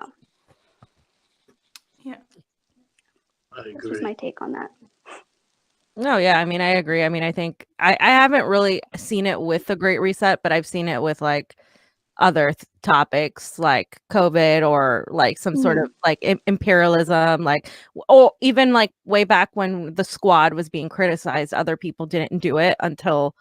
yeah, that's just my take on that. No, yeah, I mean, I agree. I mean, I think I haven't really seen it with the Great Reset, but I've seen it with like other topics like COVID, or like some sort of like imperialism, like, or even like way back when the Squad was being criticized, other people didn't do it until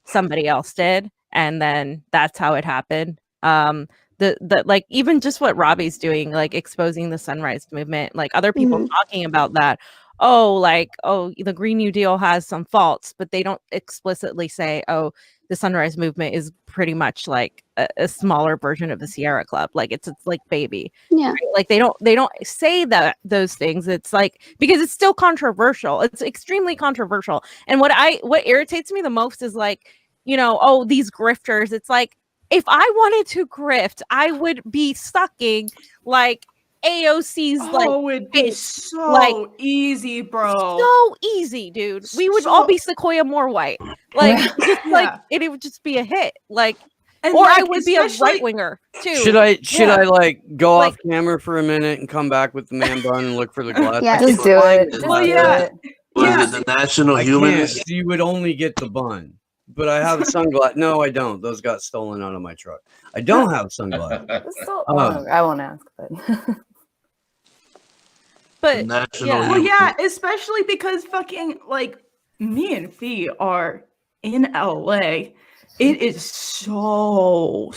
somebody else did, and then that's how it happened. The like, even just what Robbie's doing, like exposing the Sunrise Movement, like other people talking about that. The Green New Deal has some faults, but they don't explicitly say, the Sunrise Movement is pretty much like a smaller version of the Sierra Club. Like, it's like baby. Yeah. Right? Like, they don't say those things. It's like, because it's still controversial. It's extremely controversial. And what irritates me the most is like, these grifters. It's like, if I wanted to grift, I would be sucking like AOC's Oh, like it'd be page. so Like, easy, bro. so easy, dude. We would all be Sequoia Moore White. Like, just like it would just be a hit. Like, And or like, I would be a especially- right winger too. Should Yeah. I like go Like- off camera for a minute and come back with the man bun and look for the glass? Yeah. I Just can do find it. Just Well, do yeah. it. Was Yeah. it the National I Humanist? can't. You would only get the bun, but I have sunglasses. No, I don't. Those got stolen out of my truck. I don't have sunglasses. So, Oh. I won't ask, but But National yeah. Well, Humanist. yeah, especially because fucking like me and Fee are in LA. It is so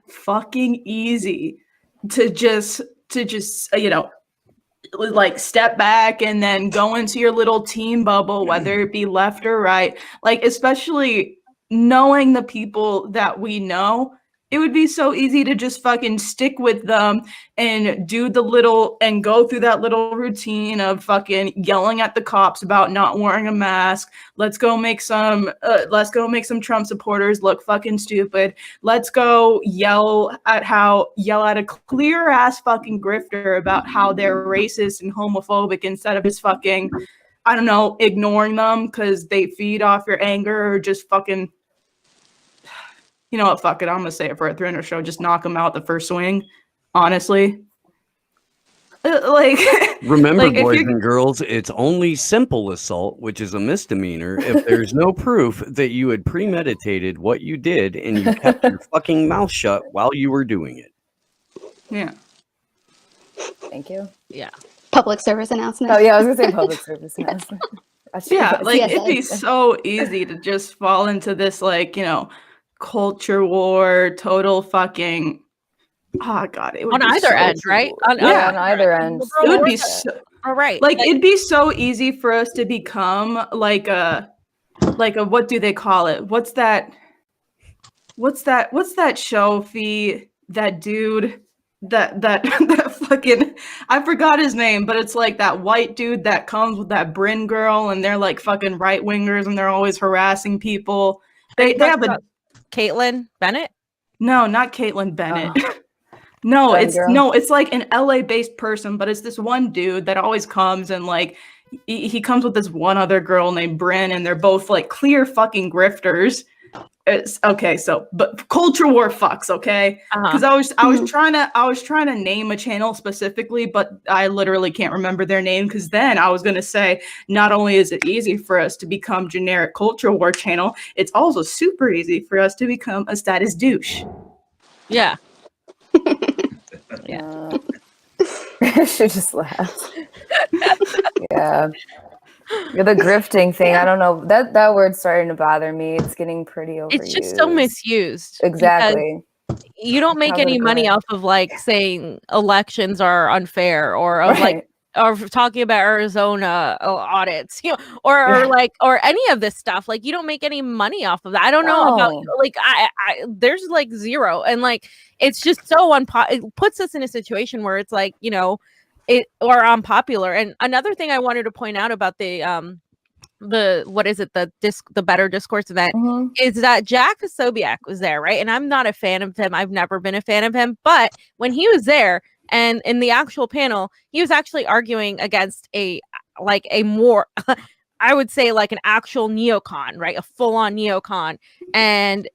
fucking easy to just like step back and then go into your little team bubble, whether it be left or right. Like, especially knowing the people that we know, it would be so easy to just fucking stick with them and do the little and go through that little routine of fucking yelling at the cops about not wearing a mask. Let's go make some Trump supporters look fucking stupid. Let's go yell at a clear ass fucking grifter about how they're racist and homophobic instead of just fucking, I don't know, ignoring them because they feed off your anger or just fucking, you know what, fuck it, I'm gonna say it for a 300 show, just knock them out the first swing, honestly. Like, Remember, like, if boys you- and girls, it's only simple assault, which is a misdemeanor, if there's no proof that you had premeditated what you did and you kept your fucking mouth shut while you were doing it. Yeah. thank you. Yeah. Public service announcement. Oh yeah, I was gonna say public service announcement. Yeah, like CSA. it'd be so easy to just fall into this, like, you know, culture war, total fucking, oh god, it would On be either so end, right? On either end. It would be so, all right. like it'd be so easy for us to become like a what do they call it? What's that show, Fee? That dude, that fucking, I forgot his name, but it's like that white dude that comes with that Bryn girl, and they're like fucking right wingers, and they're always harassing people. They have a Caitlyn Bennett. No, not Caitlyn Bennett. Oh. No, Fun it's girl. no, it's like an LA based person, but it's this one dude that always comes and like he comes with this one other girl named Bryn, and they're both like clear fucking grifters. It's okay, so but culture war fucks, okay? Because I was trying to name a channel specifically, but I literally can't remember their name, because then I was gonna say not only is it easy for us to become generic culture war channel, it's also super easy for us to become a status douche. Yeah. Yeah. She just laughed. Yeah. The grifting thing, I don't know. That word's starting to bother me. It's getting pretty overused. It's just so misused. Exactly. You don't make Cover any the money grift. off of like saying elections are unfair, or of like, or talking about Arizona audits, you know, or like, or any of this stuff. Like, you don't make any money off of that. I don't know about, No. like, I there's like zero, and like it's just so it puts us in a situation where it's like, you know, it or unpopular. And another thing I wanted to point out about the what is it, the Better Discourse event, is that Jack Sobiak was there, right? And I'm not a fan of him. I've never been a fan of him, but when he was there and in the actual panel, he was actually arguing against a more I would say like an actual neocon, right? A full-on neocon. And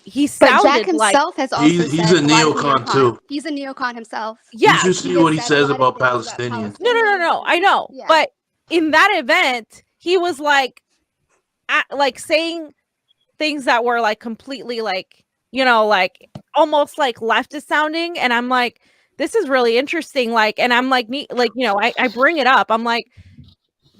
he But sounded Jack himself has also He's said a why neocon, too. He's a neocon himself. Yeah. You should see what he says about Palestinians. No. I know. Yeah. But in that event, he was like saying things that were like completely like, you know, like almost like leftist sounding. And I'm like, this is really interesting. Like, and I'm like, you know, I bring it up. I'm like,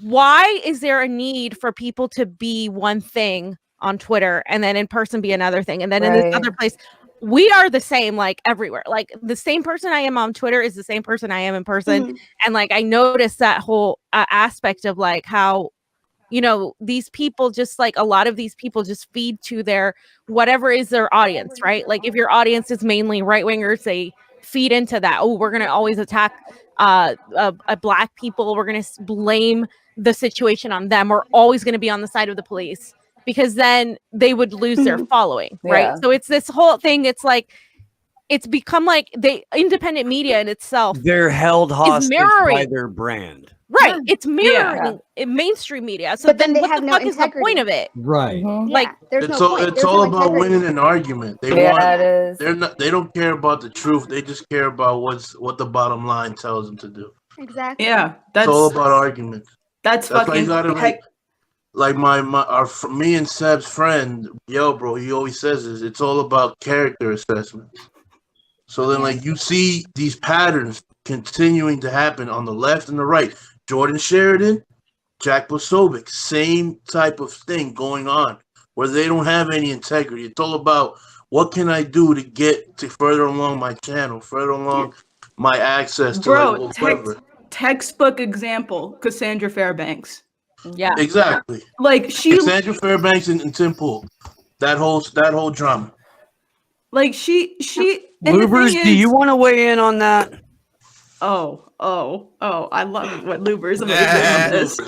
why is there a need for people to be one thing on Twitter and then in person be another thing? And then in this other place, we are the same, like everywhere. Like the same person I am on Twitter is the same person I am in person. And like, I noticed that whole aspect of like how, you know, these people just like a lot of these people just feed to their whatever is their audience, right? Like if your audience is mainly right wingers, they feed into that. Oh, we're going to always attack black people. We're going to blame the situation on them. We're always going to be on the side of the police, because then they would lose their following, right? Yeah. So it's this whole thing. It's like, it's become like the independent media in itself They're held hostage by mirroring. their brand. Right. Yeah. It's mirroring in mainstream media. So But then they what have the no fuck is the point integrity. of it? Right. Like, there's It's no all point. it's There's all no about integrity. winning an argument. They Yeah, want it is. they don't care about the truth. They just care about what the bottom line tells them to do. Exactly. Yeah, It's all that's about arguments. that's That's why fucking you gotta tech. like me and Seb's friend, yo, bro. He always says this. It's all about character assessment. So then, like, you see these patterns continuing to happen on the left and the right. Jordan Sheridan, Jack Posobiec, same type of thing going on where they don't have any integrity. It's all about what can I do to get to further along my channel, further along my access to Bro, like whatever. textbook example, Cassandra Fairbanks. Yeah. Exactly. Like she Cassandra Fairbanks and Tim Pool. That whole drama. like she and the Lubers, thing do you is- want to weigh in on that? Oh, I love what Lubers. I'm gonna say on this.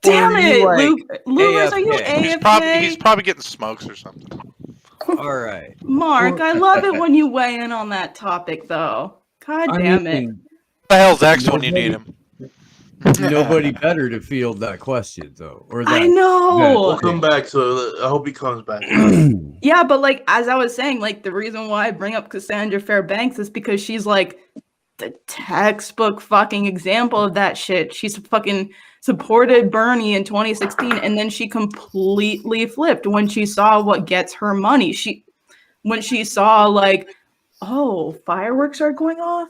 Damn Or are you it, like Lubers, are you AFK? He's probably getting smokes or something. All right. Mark, I love it when you weigh in on that topic, though. God damn it. What the hell's X when you need him? Nobody better to field that question, though. Or that, I know. We'll come back to it. I hope he comes back. Yeah, but like as I was saying, like the reason why I bring up Cassandra Fairbanks is because she's like the textbook fucking example of that shit. She's fucking supported Bernie in 2016, and then she completely flipped when she saw what gets her money. When she saw like, oh, fireworks are going off.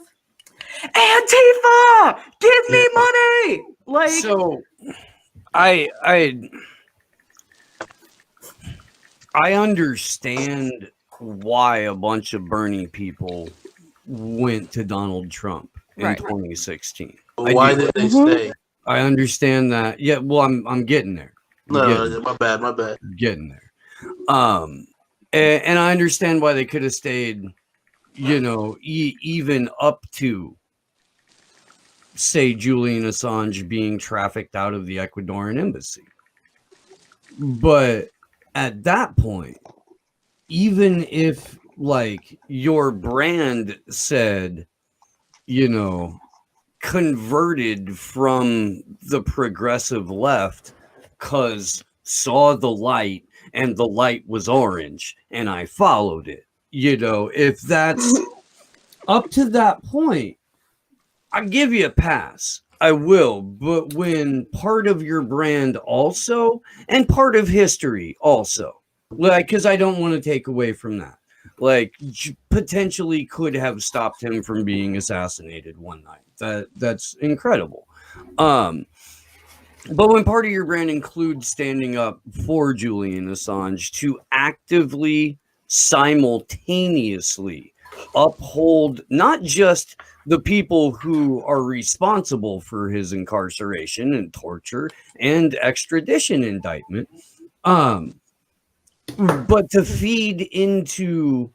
Antifa, give me money. Like, so I understand why a bunch of Bernie people went to Donald Trump in 2016. Why did they stay? I understand that. Yeah, well, I'm getting there. My bad. I'm getting there. And I understand why they could have stayed, even up to, say, Julian Assange being trafficked out of the Ecuadorian embassy. But at that point, even if like your brand said, converted from the progressive left because saw the light and the light was orange and I followed it, if that's up to that point, I give you a pass. I will. But when part of your brand also and part of history also, like, because I don't want to take away from that, like potentially could have stopped him from being assassinated one night. That's incredible. But when part of your brand includes standing up for Julian Assange to actively, simultaneously uphold not just the people who are responsible for his incarceration and torture and extradition indictment, but to feed into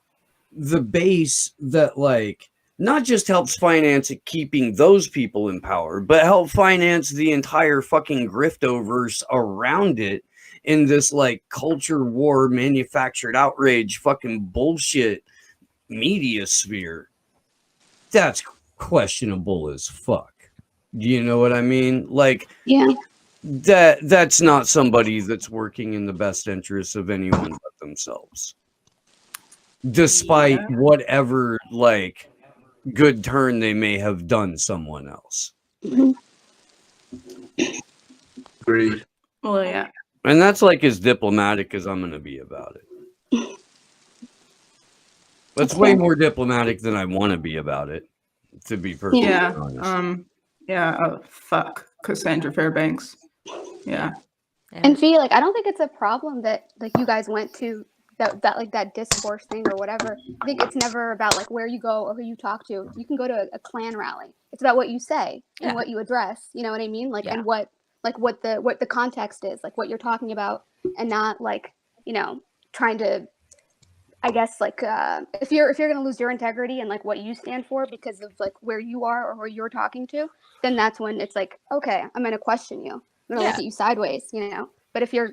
the base that like not just helps finance keeping those people in power, but help finance the entire fucking griftoverse around it in this like culture war, manufactured outrage, fucking bullshit media sphere. That's questionable as fuck. Do you know what I mean? Like, yeah, that's not somebody that's working in the best interests of anyone but themselves. Despite whatever like good turn they may have done someone else. Agreed. well, yeah. And that's like as diplomatic as I'm gonna be about it. That's way more diplomatic than I want to be about it, to be perfectly honest. Fuck Cassandra Fairbanks. Yeah. And Fee, like, I don't think it's a problem that like you guys went to that like that discourse thing or whatever. I think it's never about like where you go or who you talk to. You can go to a Klan rally. It's about what you say and what you address. You know what I mean? Like, and what the context is, like what you're talking about, and not like trying to. I guess like if you're gonna lose your integrity and like what you stand for because of like where you are or who you're talking to, then that's when it's like, okay, I'm gonna question you. I'm gonna look at you sideways, But if you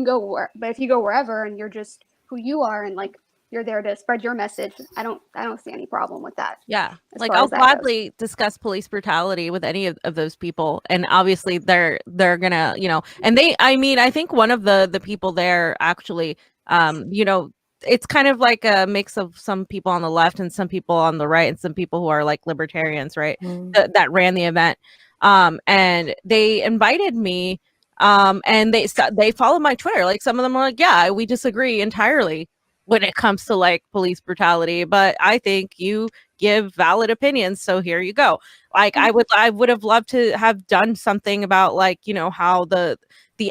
go wherever and you're just who you are and like you're there to spread your message. I don't see any problem with that. Yeah, as like far I'll as that goes. gladly discuss police brutality with any of those people, and obviously they're gonna, you know, and I think one of the people there actually, you know, it's kind of like a mix of some people on the left and some people on the right and some people who are like libertarians, right? That ran the event, and they invited me, and they followed my Twitter. Like some of them are like, yeah, we disagree entirely when it comes to like police brutality, but I think you give valid opinions, so here you go. Like I would have loved to have done something about, like, you know, how the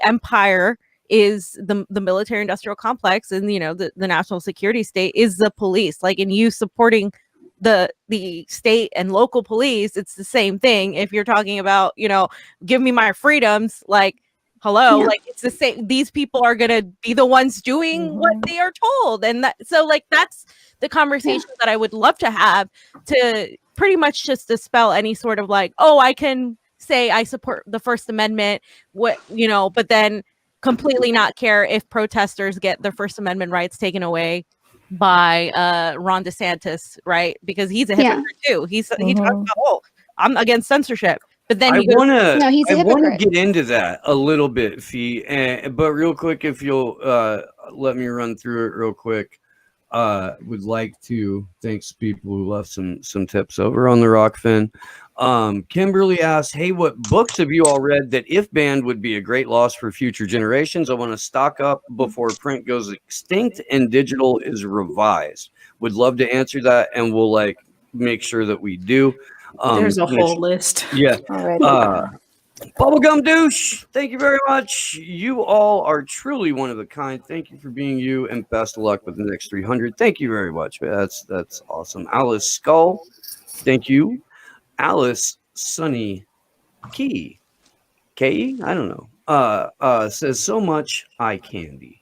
empire is the military industrial complex, and you know the national security state is the police, like, and you supporting the state and local police, it's the same thing. If you're talking about, you know, give me my freedoms, like, hello, like it's the same. These people are gonna be the ones doing what they are told, and so like that's the conversation that I would love to have, to pretty much just dispel any sort of like, oh, I can say I support the First Amendment, what, you know, but then completely not care if protesters get their First Amendment rights taken away by Ron DeSantis, right? Because he's a hypocrite too. He talks about, oh, I'm against censorship. But then I want to hypocrite. get into that a little bit, Fee. But real quick, if you'll let me run through it real quick. Would like to thanks to people who left some tips over on the Rockfin. Kimberly asked, hey, what books have you all read that, if banned, would be a great loss for future generations? I want to stock up before print goes extinct and digital is revised. Would love to answer that, and we'll like make sure that we do. There's a whole list. Yeah. Bubblegum douche, thank you very much. You all are truly one of a kind. Thank you for being you, and best of luck with the next 300. Thank you very much. That's awesome. Alice Skull, thank you. Alice Sunny Key, I don't know. Says so much eye candy,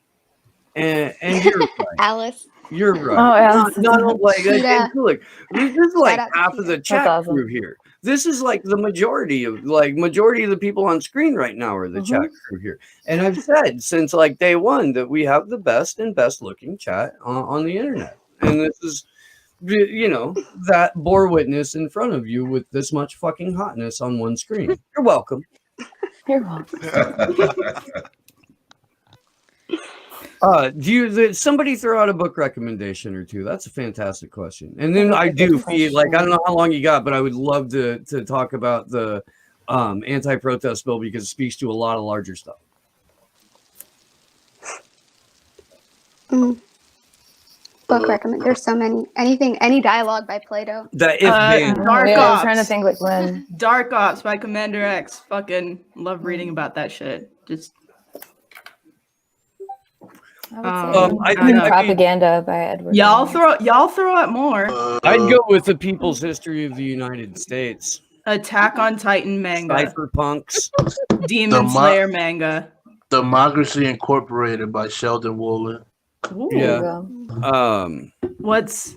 and you're right. Alice. You're right. Oh, Alice. Not like that. Look, this is like Shout out half to of the Peter. chat crew here. This is like the majority of the people on screen right now are the chat crew here. And I've said since like day one that we have the best looking chat on the internet. And this is, you know, that bore witness in front of you with this much fucking hotness on one screen. You're welcome. You're welcome. Somebody throw out a book recommendation or two? That's a fantastic question. And then I do feel like, I don't know how long you got, but I would love to talk about the anti-protest bill, because it speaks to a lot of larger stuff. Book recommend. There's so many. Any dialogue by Plato. Dark I was Ops. trying to think like when. Dark Ops by Commander X. Fucking love reading about that shit. Just. I think Propaganda by Edward. Y'all throw out more. I'd go with The People's History of the United States. Attack on Titan manga. Cypherpunks. Demon Slayer manga. Democracy Incorporated by Sheldon Wolin. Ooh. Yeah. What's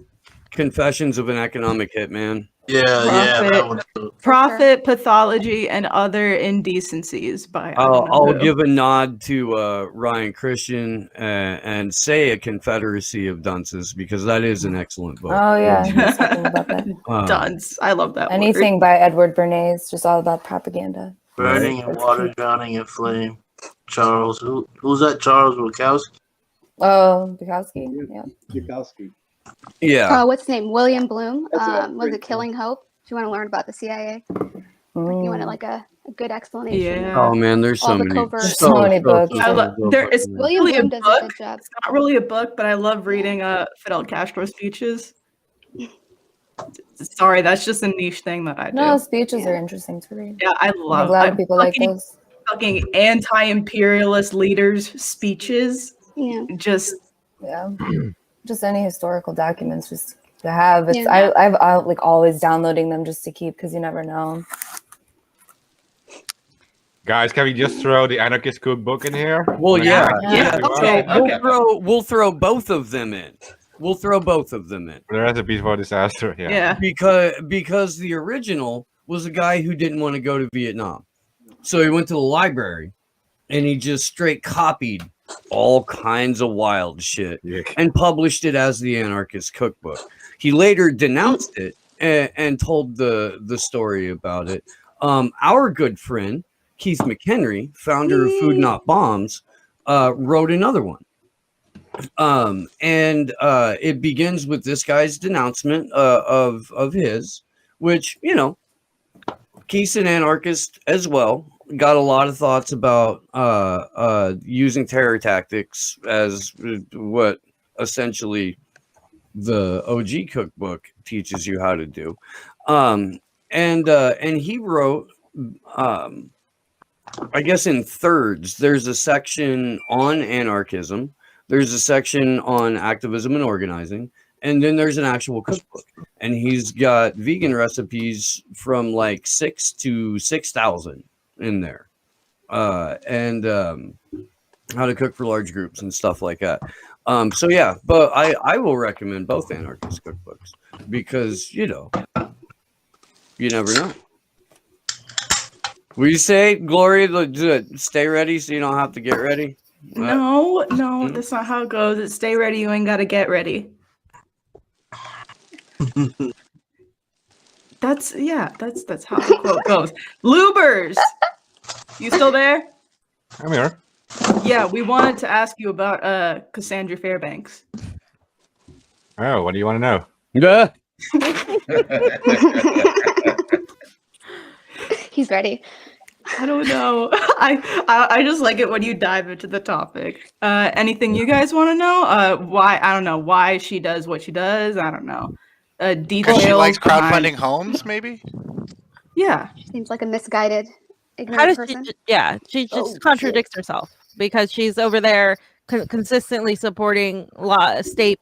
Confessions of an Economic Hitman? That one too. Profit, Pathology, and Other Indecencies by I'll give a nod to Ryan Christian and say A Confederacy of Dunces, because that is an excellent book. Oh yeah, I was thinking about that. Dunce. I love that. Anything by Edward Bernays, just all about propaganda. Burning in Water, Drowning in Flame. Charles, who's that? Charles Bukowski? Oh, Bukowski. Yeah. Bukowski. Yeah. What's his name? William Bloom. That's Was it Killing Hope? If you want to learn about the CIA, if you want like a good explanation. Yeah. Oh man, there's so many. So many books. It's William really a Bloom does book. a good job. It's not really a book, but I love reading Fidel Castro speeches. Sorry, that's just a niche thing that I do. No, speeches are interesting to read. Yeah, I love. A lot of people like those. Fucking anti-imperialist leaders' speeches. Yeah. Just any historical documents, just to have. It's I've like always downloading them just to keep, because you never know. Guys, can we just throw the Anarchist Cookbook in here? Well, yeah. Okay. We'll throw both of them in. The recipes for disaster. Yeah. Because the original was a guy who didn't want to go to Vietnam, so he went to the library and he just straight copied all kinds of wild shit and published it as the Anarchist Cookbook. He later denounced it and told the story about it. Our good friend Keith McHenry, founder of Food Not Bombs, wrote another one. And it begins with this guy's denouncement of his, which, you know, Keith's an anarchist as well. Got a lot of thoughts about using terror tactics as what essentially the OG cookbook teaches you how to do. And he wrote, I guess in thirds, there's a section on anarchism, there's a section on activism and organizing, and then there's an actual cookbook. And he's got vegan recipes from like 6 to 6,000 in there. And how to cook for large groups and stuff like that. So yeah, but I will recommend both anarchist cookbooks because, you know, you never know. Will you say, Glory, stay ready so you don't have to get ready? No, that's not how it goes. It's stay ready, you ain't got to get ready. That's how the quote goes. Lubers, you still there? I'm here. Yeah, we wanted to ask you about Cassandra Fairbanks. Oh, what do you want to know? Yeah. He's ready. I don't know. I just like it when you dive into the topic. Anything you guys want to know? Why? I don't know why she does what she does. I don't know. Details. Because she likes crowdfunding behind... homes, maybe? Yeah. She seems like a misguided, How ignorant does person. she just contradicts herself because she's over there consistently supporting state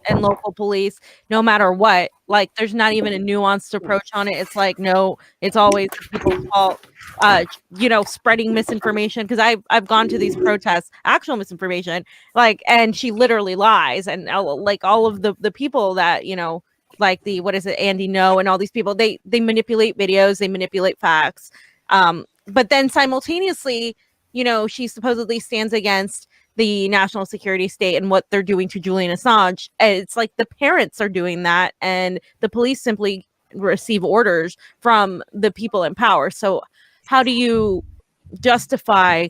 and local police no matter what. Like there's not even a nuanced approach on it. It's like, no, it's always people's fault. You know, spreading misinformation, because I've gone to these protests, actual misinformation, like, and she literally lies, and like all of the people that, you know, like the, what is it, Andy No, and all these people, they manipulate videos, they manipulate facts, but then simultaneously, you know, she supposedly stands against the national security state and what they're doing to Julian Assange. And it's like the parents are doing that, and the police simply receive orders from the people in power. So how do you justify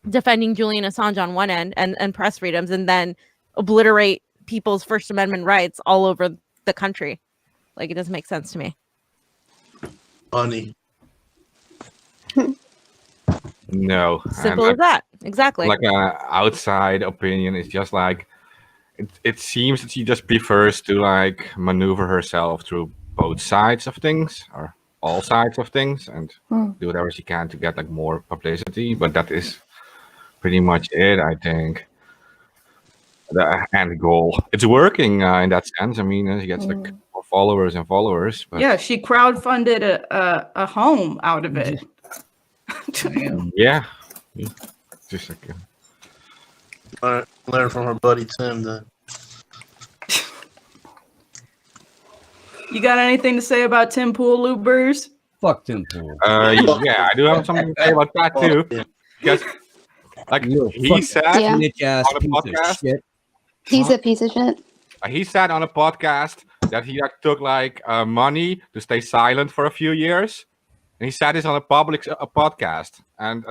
defending Julian Assange on one end and press freedoms, and then obliterate people's First Amendment rights all over the country? Like, it doesn't make sense to me. Funny. No. Simple as that. Exactly. Like an outside opinion is just like, it seems that she just prefers to like maneuver herself through both sides of things, or all sides of things, and do whatever she can to get like more publicity. But that is pretty much it, I think. The end goal. It's working in that sense. I mean, she gets like more followers and followers. But Yeah, she crowdfunded a home out of it. yeah. Just like learn from her buddy Tim then. You got anything to say about Tim Pool, Lubers? Fuck Tim Pool. Yeah, I do have something to say about that too. Because like he said on a podcast, He's a piece of shit. he said on a podcast that he like took like money to stay silent for a few years. And he said this on a public podcast, and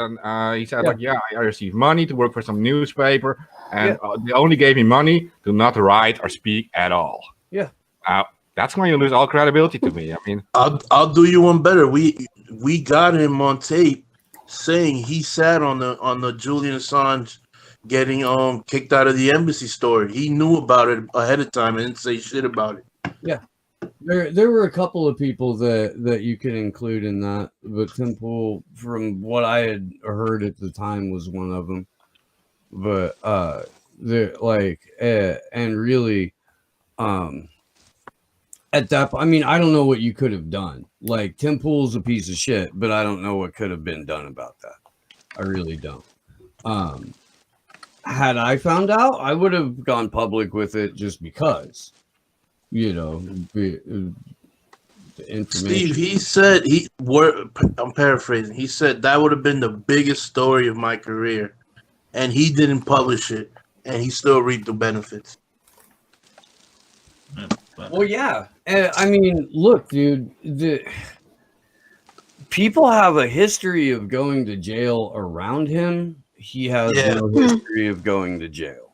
he said like, yeah, I received money to work for some newspaper, and they only gave me money to not write or speak at all. Yeah, that's when you lose all credibility to me. I mean, I'll do you one better. We got him on tape saying he sat on the Julian Assange getting kicked out of the embassy story. He knew about it ahead of time and didn't say shit about it. Yeah. There were a couple of people that you could include in that, but Tim Pool, from what I had heard at the time, was one of them. But they're like, and really, at that, I mean, I don't know what you could have done. Like, Tim Pool's a piece of shit, but I don't know what could have been done about that. I really don't. Had I found out, I would have gone public with it just because. You know, the information. Steve, he said I'm paraphrasing. He said that would have been the biggest story of my career and he didn't publish it, and he still reaped the benefits. Well, yeah. I mean, look, dude, people have a history of going to jail around him. He has no history of going to jail.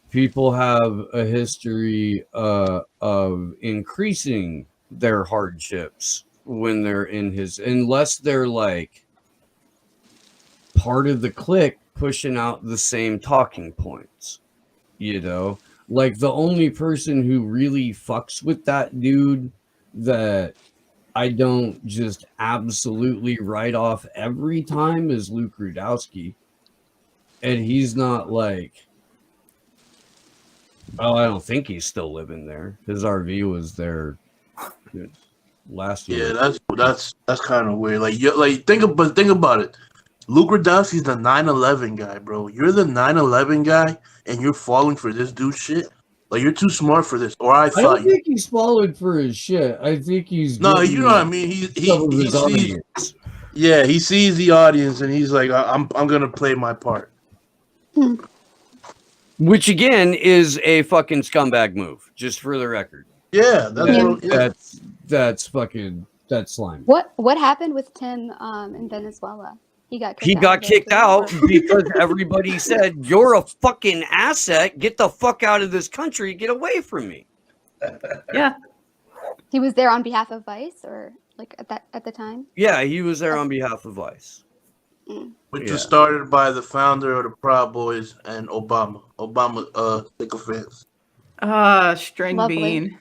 People have a history of increasing their hardships when they're in his, unless they're like part of the clique pushing out the same talking points, you know? Like the only person who really fucks with that dude that I don't just absolutely write off every time is Luke Rudowski. And he's not like, oh, I don't think he's still living there. His RV was there last year. Yeah, that's kind of weird. Like think about it. Luke Rudowski's the 9/11 guy, bro. You're the 9/11 guy, and you're falling for this dude shit. Like you're too smart for this. Or I don't think he's followed for his shit. I think he's no. You know what I mean? He his sees. audience. Yeah, he sees the audience, and he's like, I'm gonna play my part. Which again is a fucking scumbag move, just for the record. Yeah, that's fucking slimy. What happened with Tim in Venezuela? He got kicked out because everybody said, "You're a fucking asset. Get the fuck out of this country. Get away from me." Yeah. He was there on behalf of Vice, or like at the time. Yeah, he was there on behalf of Vice. Which was started by the founder of the Proud Boys and Obama. Sycophants. String Lovely. bean.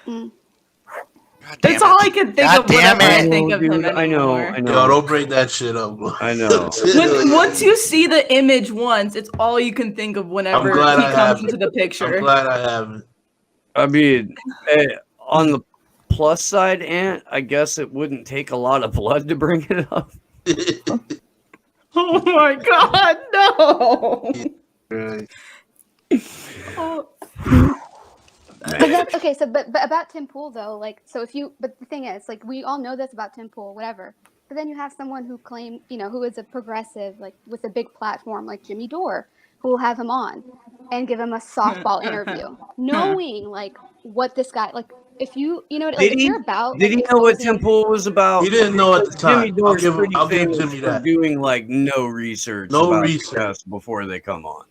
God That's damn all it. I can think God of whenever damn I it. think of Dude, him anymore. I know. Yo, don't bring that shit up, bro. I know. Once you see the image once, it's all you can think of whenever he glad I comes haven't. into the picture. I'm glad I haven't. I mean, on the plus side, Ant, I guess it wouldn't take a lot of blood to bring it up. Oh my god, no! Right. Oh. But about Tim Pool though, like, but the thing is, like, we all know this about Tim Pool, whatever. But then you have someone who claimed, who is a progressive, like with a big platform, like Jimmy Dore, who will have him on and give him a softball interview, knowing like what this guy, like, if you, like, if you're about, Did he know what Tim Pool was about? He didn't know at the time. Jimmy Dore's pretty I'll give famous Jimmy for that. doing like no research. No about research. guests before they come on.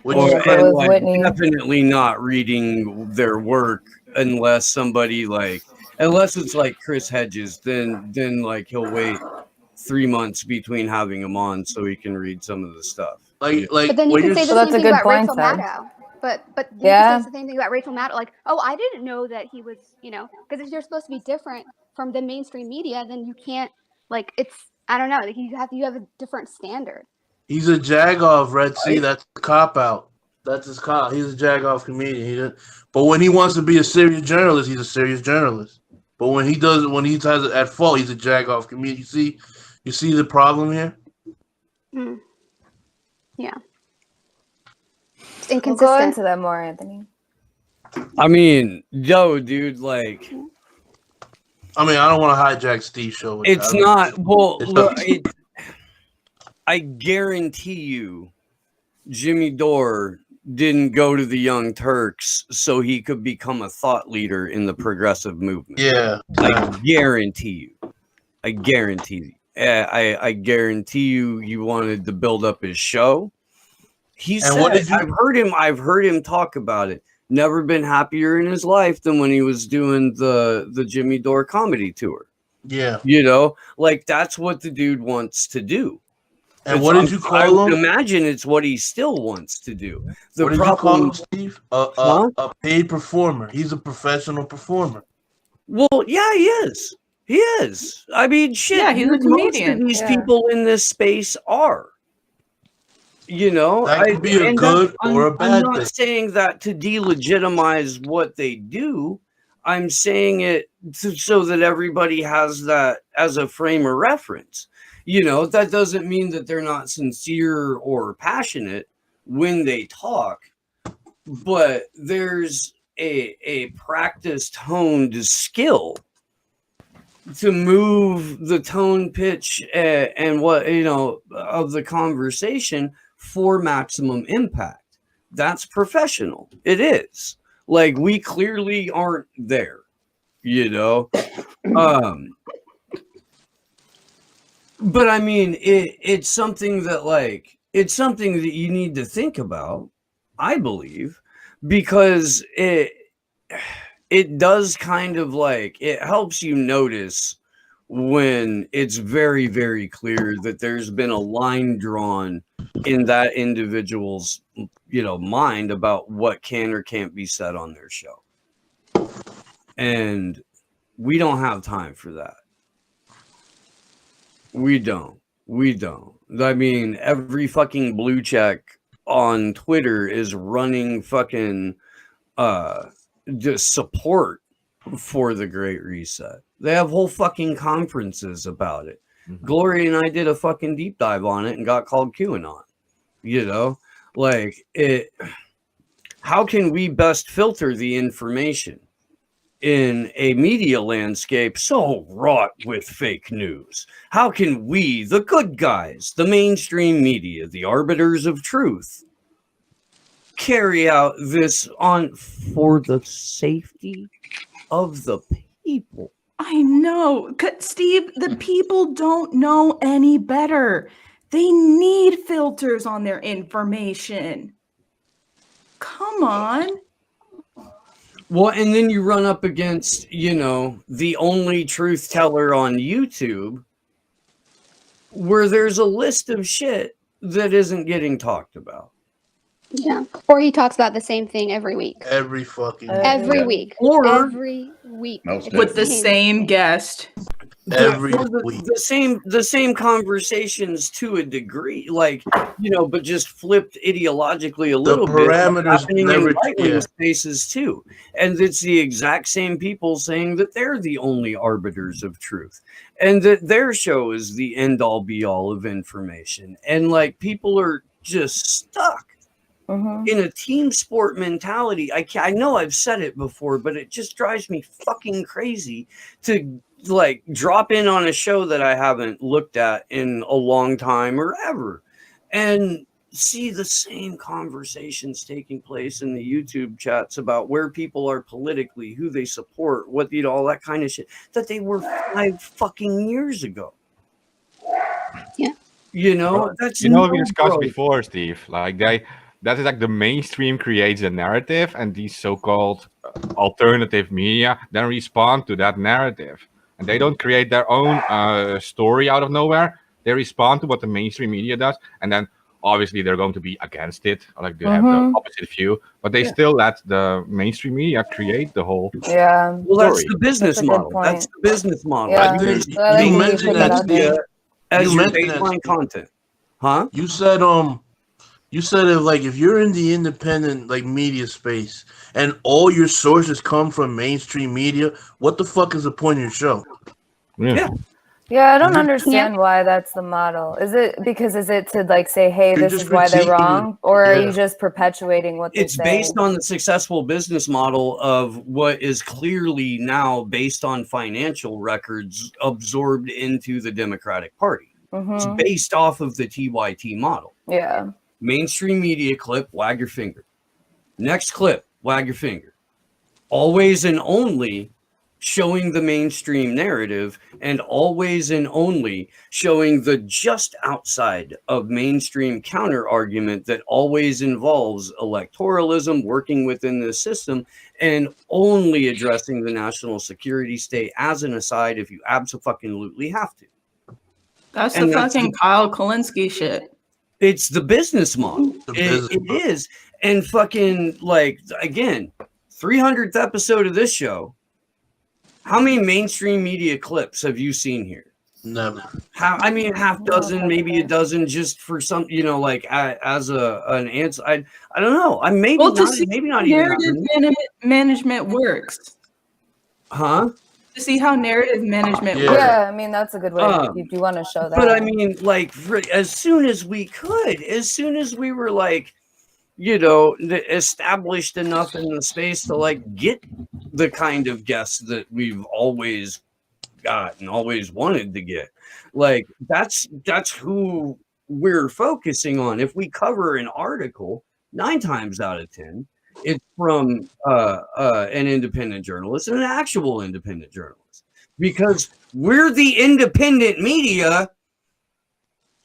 Which Or, is and crazy. like, Whitney. definitely not reading their work unless it's like Chris Hedges, then like he'll wait 3 months between having him on so he can read some of the stuff. But then you when can you're say the Well, same that's a thing good about point, Rachel Ted. Maddow. But you Yeah. can say the same thing about Rachel Maddow. Like, oh, I didn't know that he was, because if you're supposed to be different from the mainstream media, then you can't, like, I don't know, like, you have a different standard. He's a jagoff, Red Sea. That's a cop out. That's his cop. He's a jagoff comedian. But when he wants to be a serious journalist, he's a serious journalist. But when he's at fault, he's a jagoff comedian. You see the problem here? Yeah. It's We'll inconsistent. go into that more, Anthony. I mean, dude, like, I mean, I don't want to hijack Steve's show. it's not. Well, It's look, not- I guarantee you, Jimmy Dore didn't go to the Young Turks so he could become a thought leader in the progressive movement. Yeah. I guarantee you. I guarantee you you wanted to build up his show. He said, I've heard him talk about it. Never been happier in his life than when he was doing the Jimmy Dore comedy tour. Yeah. Like that's what the dude wants to do. And what did you I call would him? imagine it's what he still wants to do. What did you call him, Steve? A paid performer. He's a professional performer. Well, yeah, he is. He is. I mean, shit. Yeah, he's a most comedian. of these Yeah. people in this space are. That could be a good or a bad I'm thing. not saying that to delegitimize what they do. I'm saying it so that everybody has that as a frame of reference. That doesn't mean that they're not sincere or passionate when they talk, but there's a practiced, honed skill to move the tone, pitch, and what of the conversation for maximum impact. That's professional. It is. Like, we clearly aren't there, but I mean, it's something that you need to think about, I believe, because it does kind of it helps you notice when it's very, very clear that there's been a line drawn in that individual's mind about what can or can't be said on their show. And we don't have time for that. We don't. I mean, every fucking blue check on Twitter is running fucking just support for the Great Reset. They have whole fucking conferences about it. Mm-hmm. Glory and I did a fucking deep dive on it and got called QAnon. How can we best filter the information in a media landscape so wrought with fake news? How can we, the good guys, the mainstream media, the arbiters of truth, carry out this on for the safety of the people? I know, Steve, the people don't know any better. They need filters on their information. Come on. Well, and then you run up against, the only truth teller on YouTube, where there's a list of shit that isn't getting talked about. Yeah. Or he talks about the same thing every week. Every fucking every week. Or every week. With the same guest. The same conversations to a degree, but just flipped ideologically a little bit. Happening in right-wing spaces too, and it's the exact same people saying that they're the only arbiters of truth, and that their show is the end-all be-all of information, and people are just stuck in a team sport mentality. I know I've said it before, but it just drives me fucking crazy to drop in on a show that I haven't looked at in a long time or ever and see the same conversations taking place in the YouTube chats about where people are politically, who they support, all that kind of shit that they were 5 fucking years ago. Yeah. That's we discussed before, Steve, that is the mainstream creates a narrative, and these so-called alternative media then respond to that narrative. And they don't create their own story out of nowhere. They respond to what the mainstream media does, and then obviously they're going to be against it, they have the opposite view. But they still let the mainstream media create the whole story. That's the business model. That's the business model. Yeah. You mentioned that, Steve. As your baseline content, huh? You said if you're in the independent media space and all your sources come from mainstream media, what the fuck is the point of your show? Yeah, I don't understand why that's the model. Is it to say, hey, this is why they're wrong? Or are you just perpetuating what they say? It's based on the successful business model of what is clearly now based on financial records absorbed into the Democratic Party. It's based off of the TYT model. Yeah. Mainstream media clip, wag your finger. Next clip, wag your finger. Always and only showing the mainstream narrative, and always and only showing the just outside of mainstream counter argument that always involves electoralism, working within the system, and only addressing the national security state as an aside if you absolutely have to. That's the fucking Kyle Kulinski shit. It's the business model. It is. And fucking, again, 300th episode of this show. How many mainstream media clips have you seen here? Never. Half dozen, maybe a dozen, just for some, as an answer. I don't know. Maybe not even. Narrative management works. Huh? To see how narrative management works. Yeah, that's a good way if you want to show that. But as soon as we were established enough in the space to get the kind of guests that we've always got and always wanted to get. Like that's who we're focusing on. If we cover an article, 9 times out of 10, it's from an independent journalist and an actual independent journalist, because we're the independent media.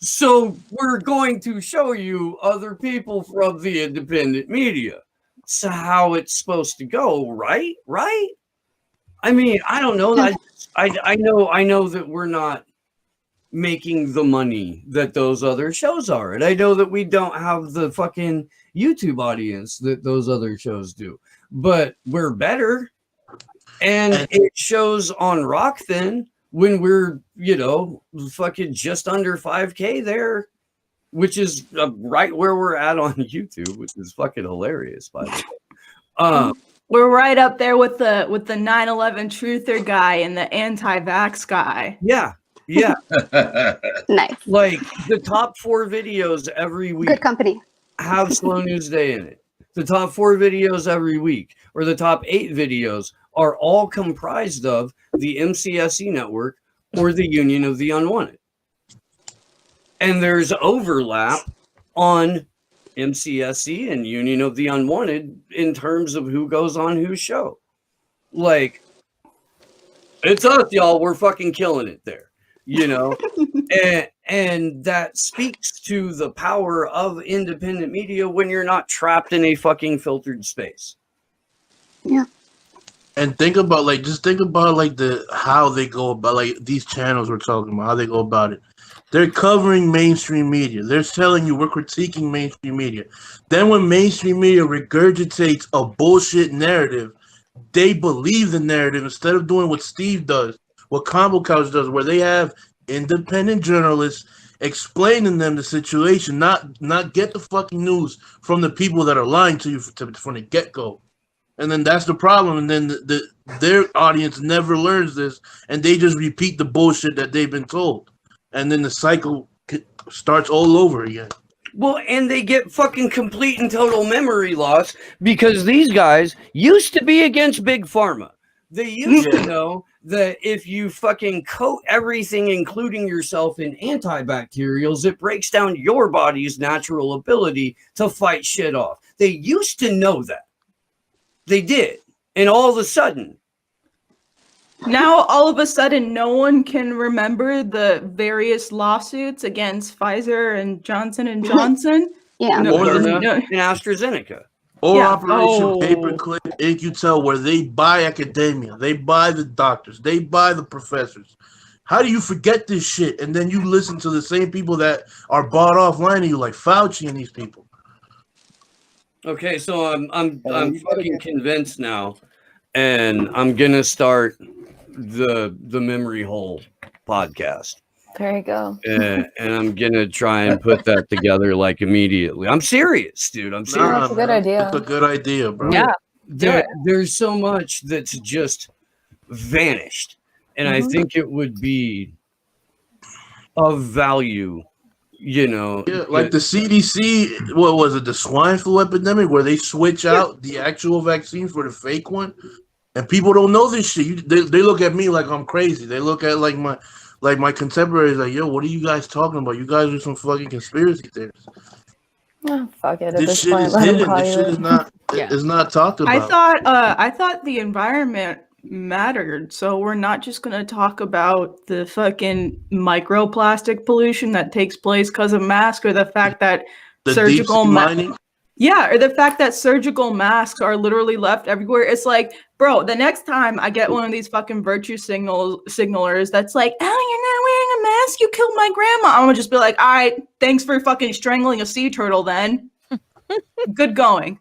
So we're going to show you other people from the independent media. That's how it's supposed to go, right? Right? I mean, I don't know. I know that we're not making the money that those other shows are, and I know that we don't have the fucking YouTube audience that those other shows do, but we're better, and it shows on Rockfin when we're, you know, fucking just under 5K there, which is right where we're at on YouTube, which is fucking hilarious, by the way. We're right up there with the 9/11 truther guy and the anti-vax guy. Yeah. Nice. Like the top 4 videos every week. Good company. Have Slow News Day in it. The top 4 videos every week, or the top 8 videos, are all comprised of the MCSE network or the Union of the Unwanted. And there's overlap on MCSE and Union of the Unwanted in terms of who goes on whose show. Like, it's us, y'all. We're fucking killing it there, you know? and that speaks to the power of independent media when you're not trapped in a fucking filtered space. Yeah. And think about how they go about, like, these channels we're talking about, how they go about it. They're covering mainstream media. They're telling you we're critiquing mainstream media. Then when mainstream media regurgitates a bullshit narrative, they believe the narrative instead of doing what Steve does, what Combo Couch does, where they have independent journalists explaining them the situation, not get the fucking news from the people that are lying to you from the get-go. And then that's the problem. And then their audience never learns this, and they just repeat the bullshit that they've been told. And then the cycle starts all over again. Well, and they get fucking complete and total memory loss because these guys used to be against Big Pharma. They used to know that if you fucking coat everything, including yourself, in antibacterials, it breaks down your body's natural ability to fight shit off. They used to know that. They did. And all of a sudden, now, all of a sudden, no one can remember the various lawsuits against Pfizer and Johnson & Johnson. Yeah. and No. AstraZeneca. Or Yeah. Operation Oh. Paperclip, InQtel, where they buy academia, they buy the doctors, they buy the professors. How do you forget this shit? And then you listen to the same people that are bought offline of you, like Fauci and these people. Okay, so I'm fucking convinced now, and I'm gonna start the Memory Hole podcast. There you go. And I'm gonna try and put that together like immediately. I'm serious, dude. I'm serious. That's a good idea. That's a good idea, bro. Yeah. There's so much that's just vanished, and I think it would be of value, you know. Yeah, like the CDC, what was it, the swine flu epidemic, where they switch out the actual vaccine for the fake one, and people don't know this shit. They look at me like I'm crazy. They look at like my contemporaries like, yo, what are you guys talking about? You guys are some fucking conspiracy theorists. Oh, fuck it. At This this shit point, is let 'em hidden. call This you shit it. is not. Is not talked about. I thought the environment mattered, so we're not just going to talk about the fucking microplastic pollution that takes place because of masks, or the fact that The surgical deep sea mining. or the fact that surgical masks are literally left everywhere. It's like, bro, the next time I get one of these fucking virtue signalers that's like, oh, you're not wearing a mask, you killed my grandma, I'm gonna just be like, all right, thanks for fucking strangling a sea turtle then. Good going.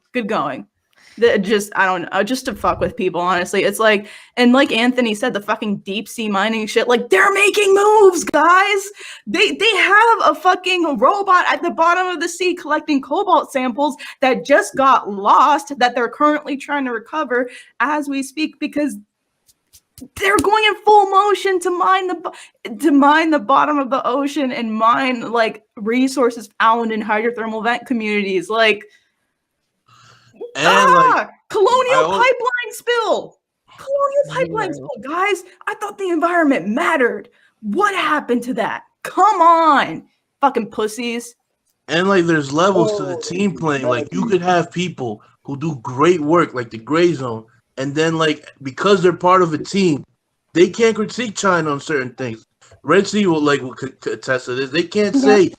Just, I don't know, just to fuck with people, honestly. It's like, and like Anthony said, the fucking deep sea mining shit, like, they're making moves, guys. They have a fucking robot at the bottom of the sea collecting cobalt samples that just got lost, that they're currently trying to recover as we speak, because they're going in full motion to mine the bottom of the ocean and mine like resources found in hydrothermal vent communities, like. And like, Colonial pipeline spill. Colonial pipelines, guys. I thought the environment mattered. What happened to that? Come on, fucking pussies. And like, there's levels to the team playing. Like, you could have people who do great work, like the Gray Zone, and then like because they're part of a team, they can't critique China on certain things. Red Sea will attest to this. They can't say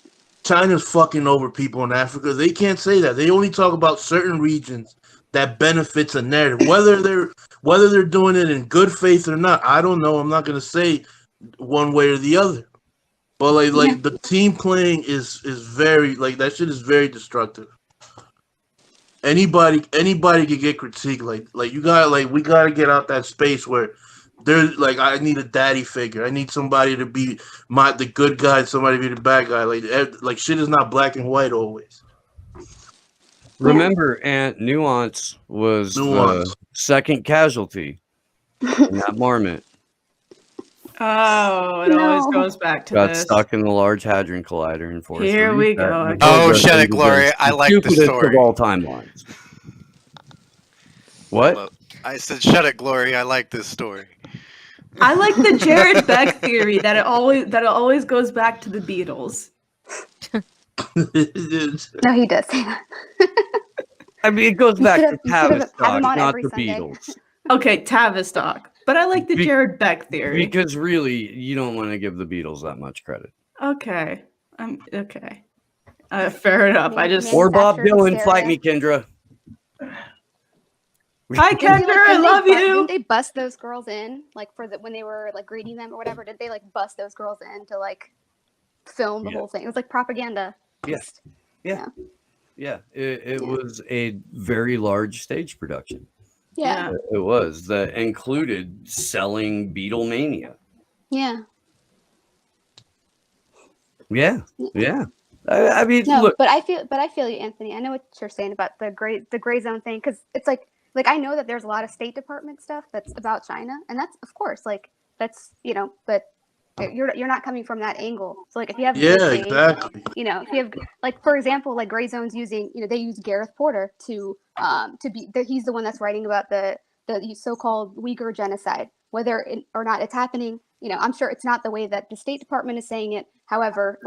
China's fucking over people in Africa. They can't say that. They only talk about certain regions that benefits a narrative, whether they're doing it in good faith or not. I don't know. I'm not gonna say one way or the other. But like the team playing is very, like, that shit is very destructive. Anybody can get critiqued. Like you got, like, we gotta get out that space where there's like, I need a daddy figure. I need somebody to be the good guy and somebody to be the bad guy. Like shit is not black and white always. Remember, Aunt Nuance was the second casualty in that marmot. Oh, it always goes back to Got this. stuck in the Large Hadron Collider and forced. Here we go. Oh, shut it, Glory. I like the story. Of all timelines. What? I said, shut it, Glory. I like this story. I like the Jared Beck theory that it always goes back to the Beatles. No, he does say that. I mean, it goes back to have him Tavistock, on not every the Sunday. Beatles. Okay, Tavistock. But I like the Jared Beck theory. Because really, you don't want to give the Beatles that much credit. Okay. Okay. Fair enough. Or Bob Dylan, fight me, Kendra. Hi, Kendra. I love you. Didn't they bust those girls in, like, when they were like greeting them or whatever? Did they like bust those girls in to like film the whole thing? It was like propaganda. Yes. Yeah. It was a very large stage production. Yeah. It was that included selling Beatlemania. Yeah. Yeah. I mean, no, look. but I feel you, Anthony. I know what you're saying about the gray zone thing, because it's like I know that there's a lot of State Department stuff that's about China, and that's, of course, like, that's, but you're not coming from that angle. So like, if you have exactly. If you have, like, for example, like Gray Zone's using, they use Gareth Porter to be he's the one that's writing about the so-called Uyghur genocide, whether or not it's happening. I'm sure it's not the way that the State Department is saying it. However,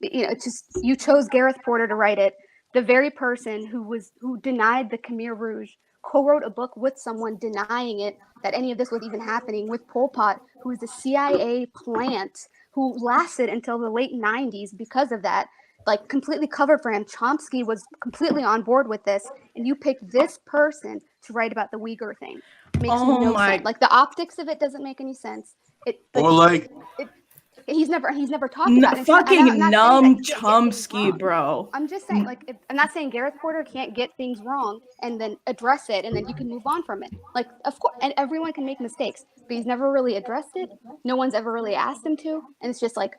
it's just, you chose Gareth Porter to write it. The very person who denied the Khmer Rouge co-wrote a book with someone denying it, that any of this was even happening, with Pol Pot, who is a CIA plant who lasted until the late 90s because of that, like, completely covered for him. Chomsky was completely on board with this, and you picked this person to write about the Uyghur thing. It makes no sense. Like, the optics of it doesn't make any sense. He's never talked about it. Fucking numb Chomsky, bro. I'm just saying, like, I'm not saying Gareth Porter can't get things wrong and then address it, and then you can move on from it. Like, of course, and everyone can make mistakes, but he's never really addressed it. No one's ever really asked him to, and it's just like,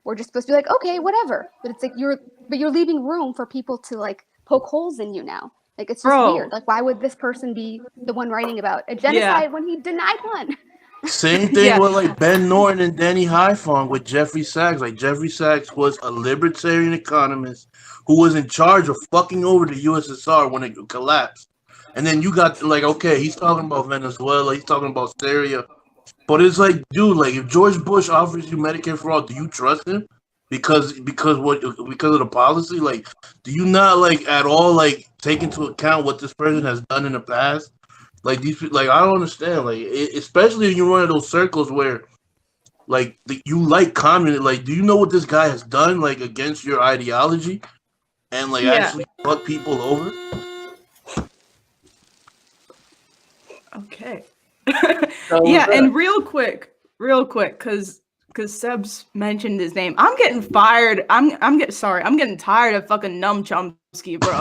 we're just supposed to be like, okay, whatever. But it's like you're leaving room for people to, like, poke holes in you now. Like, it's just weird. Like, why would this person be the one writing about a genocide when he denied one? Same thing with like Ben Norton and Danny Haiphong with Jeffrey Sachs. Like, Jeffrey Sachs was a libertarian economist who was in charge of fucking over the USSR when it collapsed. And then you got, like, okay, he's talking about Venezuela, he's talking about Syria. But it's like, dude, like, if George Bush offers you Medicare for all, do you trust him? Because of the policy? Like, do you not, like, at all, like, take into account what this person has done in the past? Like, these, like, I don't understand. Like, especially when you're one of those circles where, like, you like communism. Like, do you know what this guy has done, like, against your ideology, and like actually fuck people over? Okay. And real quick, because Seb's mentioned his name. I'm getting fired. I'm getting tired of fucking numb Chomsky, bro.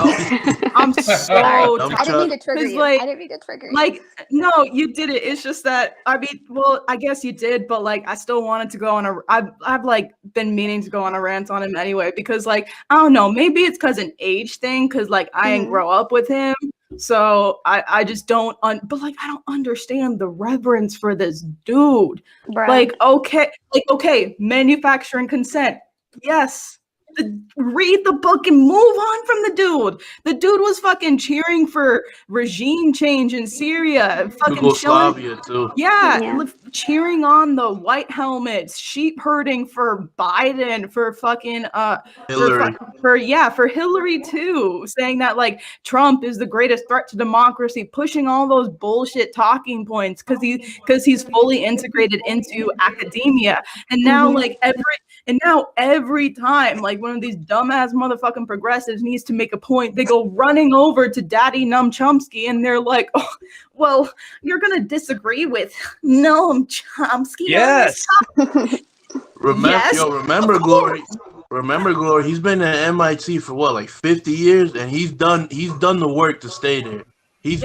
I'm so tired. I didn't mean to trigger you. I didn't mean to trigger you. Like, no, you did it. It's just that, I mean, well, I guess you did, but like, I still wanted to go on I've like been meaning to go on a rant on him anyway, because like, I don't know, maybe it's because an age thing, because like I didn't grow up with him. So I just don't, but like, I don't understand the reverence for this dude. Right. Like, okay, manufacturing consent. Yes, read the book and move on from the dude. The dude was fucking cheering for regime change in Syria, fucking showing, Yugoslavia too. yeah, cheering on the white helmets, sheep herding for Biden, for fucking Hillary. for Hillary too, saying that like Trump is the greatest threat to democracy, pushing all those bullshit talking points because he's fully integrated into academia. And now like every time like one of these dumbass motherfucking progressives needs to make a point, they go running over to Daddy Num Chomsky and they're like, oh, well, you're gonna disagree with Noam Chomsky. Yes. Remember, Glory. Remember, Glory. He's been at MIT for what, like 50 years, and he's done the work to stay there. He's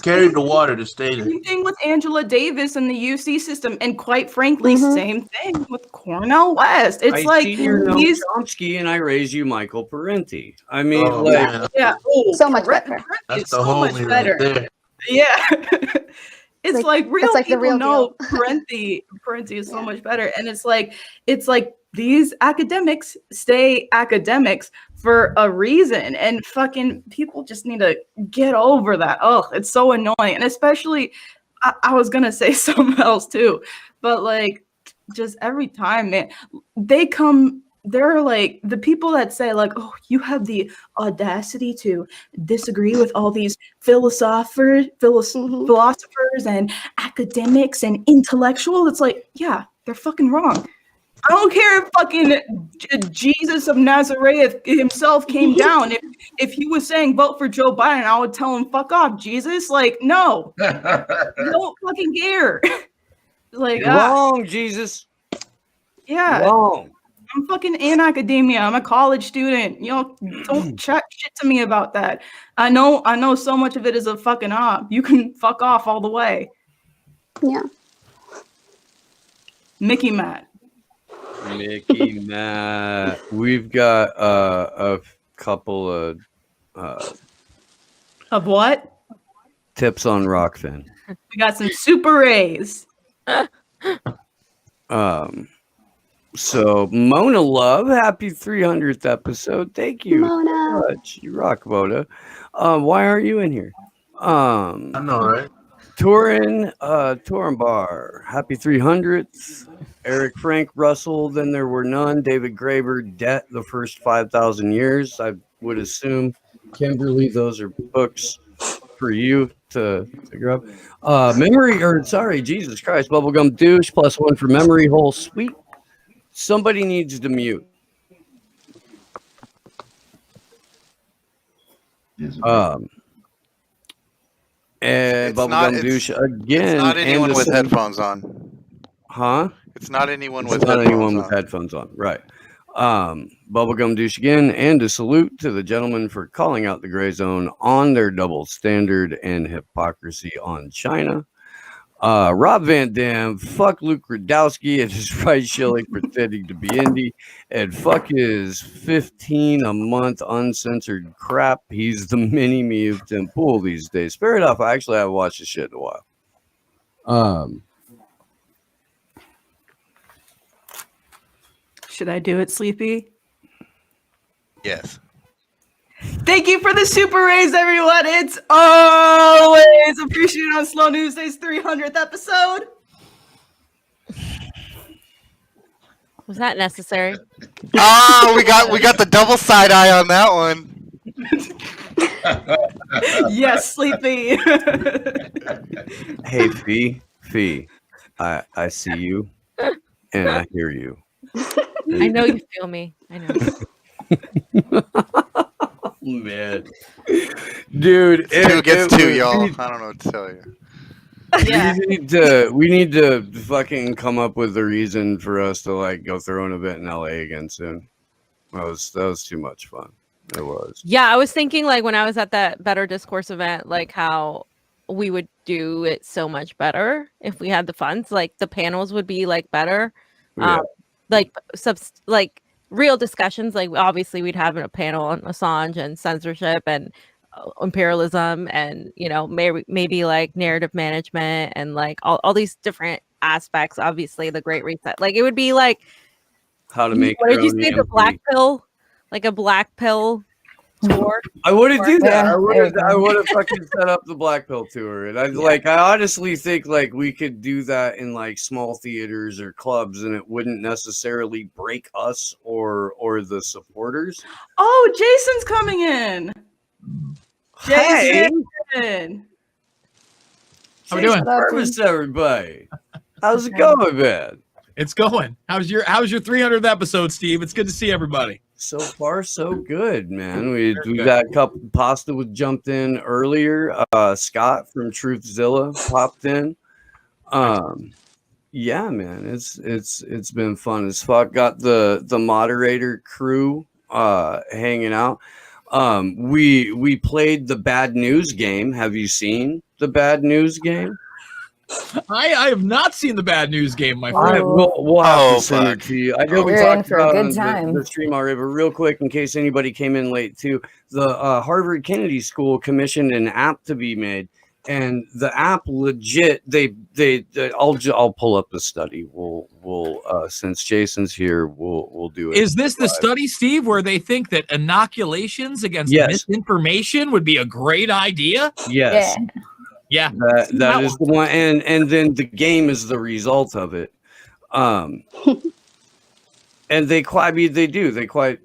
carried the water to stay there. Same thing with Angela Davis and the UC system, and quite frankly, same thing with Cornell West. It's like he's Chomsky, and I raise you Michael Parenti. I mean, so much better. That's the homie right there. Yeah. It's like real like the people real know Parenti is so much better. And it's like these academics stay academics for a reason, and fucking people just need to get over that. Oh, it's so annoying. And especially I was gonna say something else too, but like just every time, man, they're like the people that say like, oh, you have the audacity to disagree with all these philosophers and academics and intellectuals. It's like, yeah, they're fucking wrong. I don't care if fucking Jesus of Nazareth himself came down. If he was saying vote for Joe Biden, I would tell him fuck off, Jesus. Like, no, don't fucking care. Like, you're wrong, Jesus. Yeah, wrong. I'm fucking in academia. I'm a college student. You know, don't chat shit to me about that. I know so much of it is a fucking op. You can fuck off all the way. Yeah. Mickey Matt. We've got a couple of what? Tips on Rockfin. We got some Super Rays. So Mona Love, happy 300th episode. Thank you Mona. so much. You rock, Mona. Why aren't you in here? I know, right? Torin Bar, happy 300th. Eric Frank Russell, then there were none. David Graeber, Debt, the first 5,000 years. I would assume, Kimberly, those are books for you to grab. Jesus Christ, Bubblegum Douche, +1 for Memory Hole. Sweet. Somebody needs to mute. And Bubblegum Douche again. It's not anyone with headphones on. Huh? It's not anyone with headphones on. Right. Bubblegum Douche again, and a salute to the gentleman for calling out the gray zone on their double standard and hypocrisy on China. Rob Van Dam, fuck Luke Radowski and his right shilling pretending to be indie, and fuck his 15 a month uncensored crap. He's the mini me of Tim Pool these days. Fair enough. I actually haven't watched this shit in a while. Should I do it, Sleepy? Yes. Thank you for the Super Rays, everyone. It's always appreciated on Slow News Day's 300th episode. Was that necessary? We got the double side eye on that one. Yes, Sleepy. Hey, Fee. I see you and I hear you. I know you feel me. I know. Man, dude, Two gets two, y'all. I don't know what to tell you. Yeah. We need to fucking come up with a reason for us to like go throw an event in LA again soon. That was too much fun. It was. Yeah, I was thinking like when I was at that Better Discourse event, like how we would do it so much better if we had the funds. Like the panels would be like better. Yeah. Like real discussions. Like obviously we'd have a panel on Assange and censorship and imperialism and maybe like narrative management and like all these different aspects. Obviously the Great Reset. Like it would be like how to make. What did you say? The black pill. like a black pill tour? I wouldn't do that. Yeah, I would have fucking set up the Black Pill tour, and I honestly think like we could do that in like small theaters or clubs, and it wouldn't necessarily break us or the supporters. Oh, Jason's coming in. Hey, Jason. How we doing? Service, everybody. How's it going, man? It's going. How's your 300th episode, Steve? It's good to see everybody. So far, so good, man. We got a couple. Pasta was jumped in earlier. Scott from Truthzilla popped in. Yeah, man, it's been fun as fuck. Got the moderator crew hanging out. We played the bad news game. Have you seen the bad news game? I have not seen the bad news game, my All friend. right, we'll have to send it to you. I know we You're in talked for a about good it on time. the stream already, but real quick, in case anybody came in late too, the Harvard Kennedy School commissioned an app to be made, and the app legit. I'll pull up the study. We'll since Jason's here, we'll do it. Is this the study, Steve, where they think that inoculations against Yes. misinformation would be a great idea? Yes. Yeah. That is the one, and then the game is the result of it. And they quite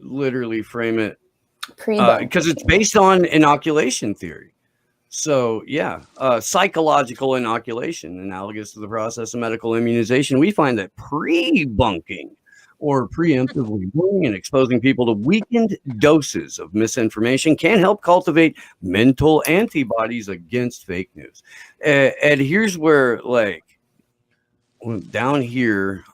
literally frame it because it's based on inoculation theory. So yeah, psychological inoculation, analogous to the process of medical immunization. We find that pre-bunking or preemptively warning and exposing people to weakened doses of misinformation can help cultivate mental antibodies against fake news. And here's where, like, down here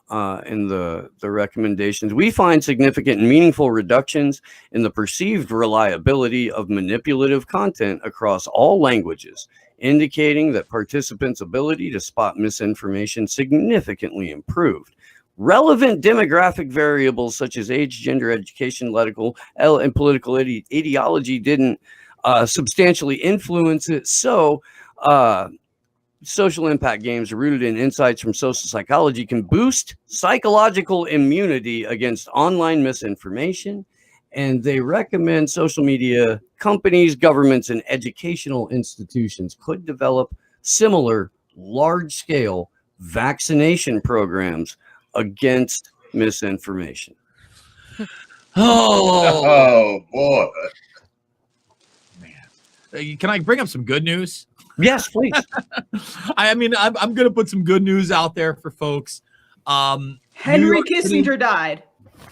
in the recommendations, we find significant and meaningful reductions in the perceived reliability of manipulative content across all languages, indicating that participants' ability to spot misinformation significantly improved. Relevant demographic variables such as age, gender, education, and political ideology didn't substantially influence it. So, social impact games rooted in insights from social psychology can boost psychological immunity against online misinformation. And they recommend social media companies, governments, and educational institutions could develop similar large-scale vaccination programs against misinformation. Oh boy. Man. Can I bring up some good news? Yes, please. I mean, I'm going to put some good news out there for folks. Henry Kissinger died.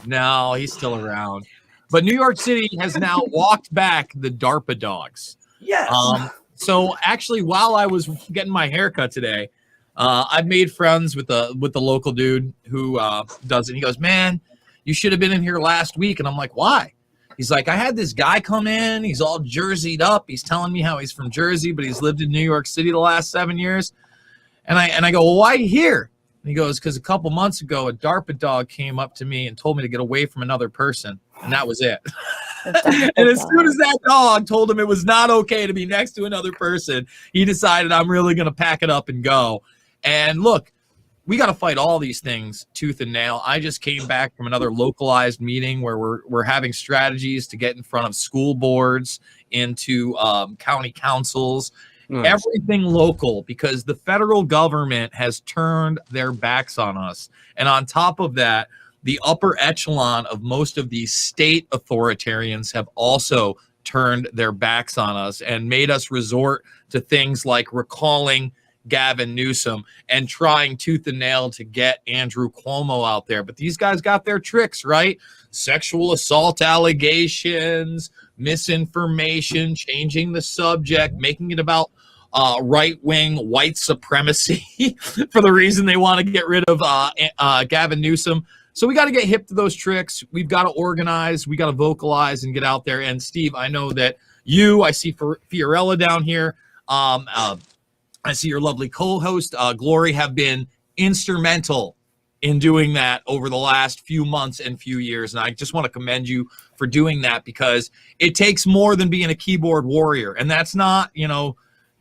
No, he's still around. But New York City has now walked back the DARPA dogs. Yes. So actually, while I was getting my haircut today, I made friends with the local dude who does it. He goes, "Man, you should have been in here last week." And I'm like, "Why?" He's like, "I had this guy come in. He's all jerseyed up. He's telling me how he's from Jersey, but he's lived in New York City the last 7 years." And I go, "Well, why are you here?" And he goes, "Because a couple months ago, a DARPA dog came up to me and told me to get away from another person, and that was it." And as soon as that dog told him it was not okay to be next to another person, he decided, I'm really going to pack it up and go. And look, we got to fight all these things tooth and nail. I just came back from another localized meeting where we're having strategies to get in front of school boards, into county councils, everything local, because the federal government has turned their backs on us. And on top of that, the upper echelon of most of these state authoritarians have also turned their backs on us and made us resort to things like recalling Gavin Newsom and trying tooth and nail to get Andrew Cuomo out there. But these guys got their tricks, right? Sexual assault allegations, misinformation, changing the subject, making it about right-wing white supremacy for the reason they want to get rid of Gavin Newsom. So we got to get hip to those tricks. We've got to organize. We got to vocalize and get out there. And Steve, I know that I see Fiorella down here. I see your lovely co-host, Glory, have been instrumental in doing that over the last few months and few years. And I just want to commend you for doing that, because it takes more than being a keyboard warrior. And that's not,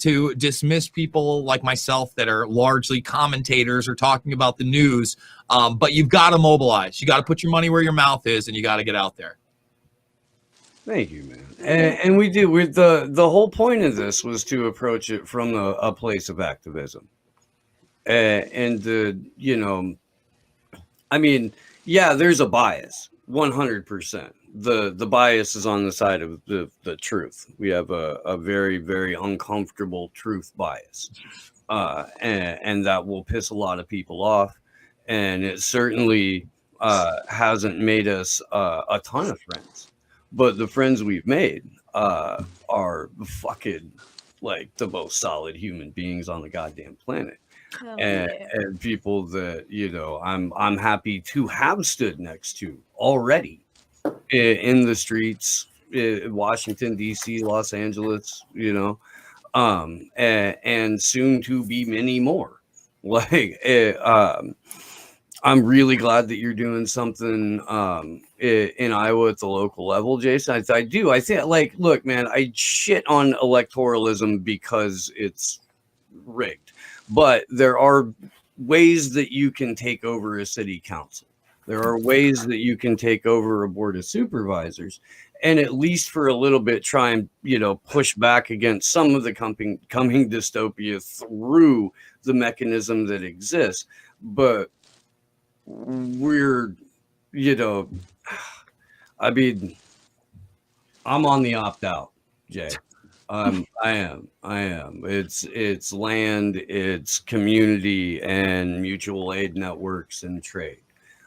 to dismiss people like myself that are largely commentators or talking about the news. But you've got to mobilize. You got to put your money where your mouth is, and you got to get out there. Thank you, man. And we do. With the whole point of this was to approach it from a place of activism, and you know, I mean, yeah, there's a bias, 100%. The bias is on the side of the truth. We have a very, very uncomfortable truth bias, and that will piss a lot of people off, and it certainly hasn't made us a ton of friends, but the friends we've made are fucking like the most solid human beings on the goddamn planet. And people that, you know, I'm happy to have stood next to already in the streets, Washington D.C., Los Angeles, you know, and soon to be many more. Like, I'm really glad that you're doing something in Iowa at the local level, Jason. I do. I think, like, look, man, I shit on electoralism because it's rigged, but there are ways that you can take over a city council. There are ways that you can take over a board of supervisors, and at least for a little bit try and, you know, push back against some of the coming dystopia through the mechanism that exists. But we're, you know, I mean, I'm on the opt out, Jay. I am. It's land, it's community, and mutual aid networks and trade.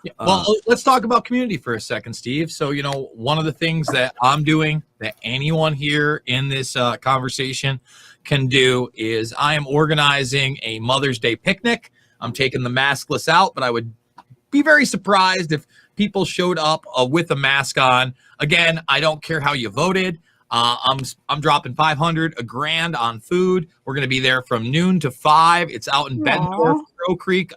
Yeah, well, let's talk about community for a second, Steve. So, you know, one of the things that I'm doing that anyone here in this conversation can do is I am organizing a Mother's Day picnic. I'm taking the maskless out, but I would be very surprised if people showed up with a mask on. Again, I don't care how you voted. I'm dropping $500, $1,000 on food. We're going to be there from noon to 5. It's out in Bettendorf, Crow Creek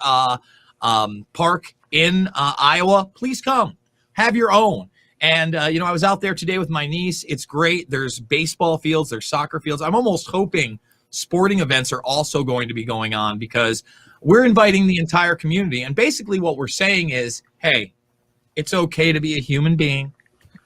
Park in Iowa. Please come, have your own. And you know, I was out there today with my niece. It's great. There's baseball fields, there's soccer fields. I'm almost hoping sporting events are also going to be going on because we're inviting the entire community. And basically what we're saying is, hey, it's okay to be a human being.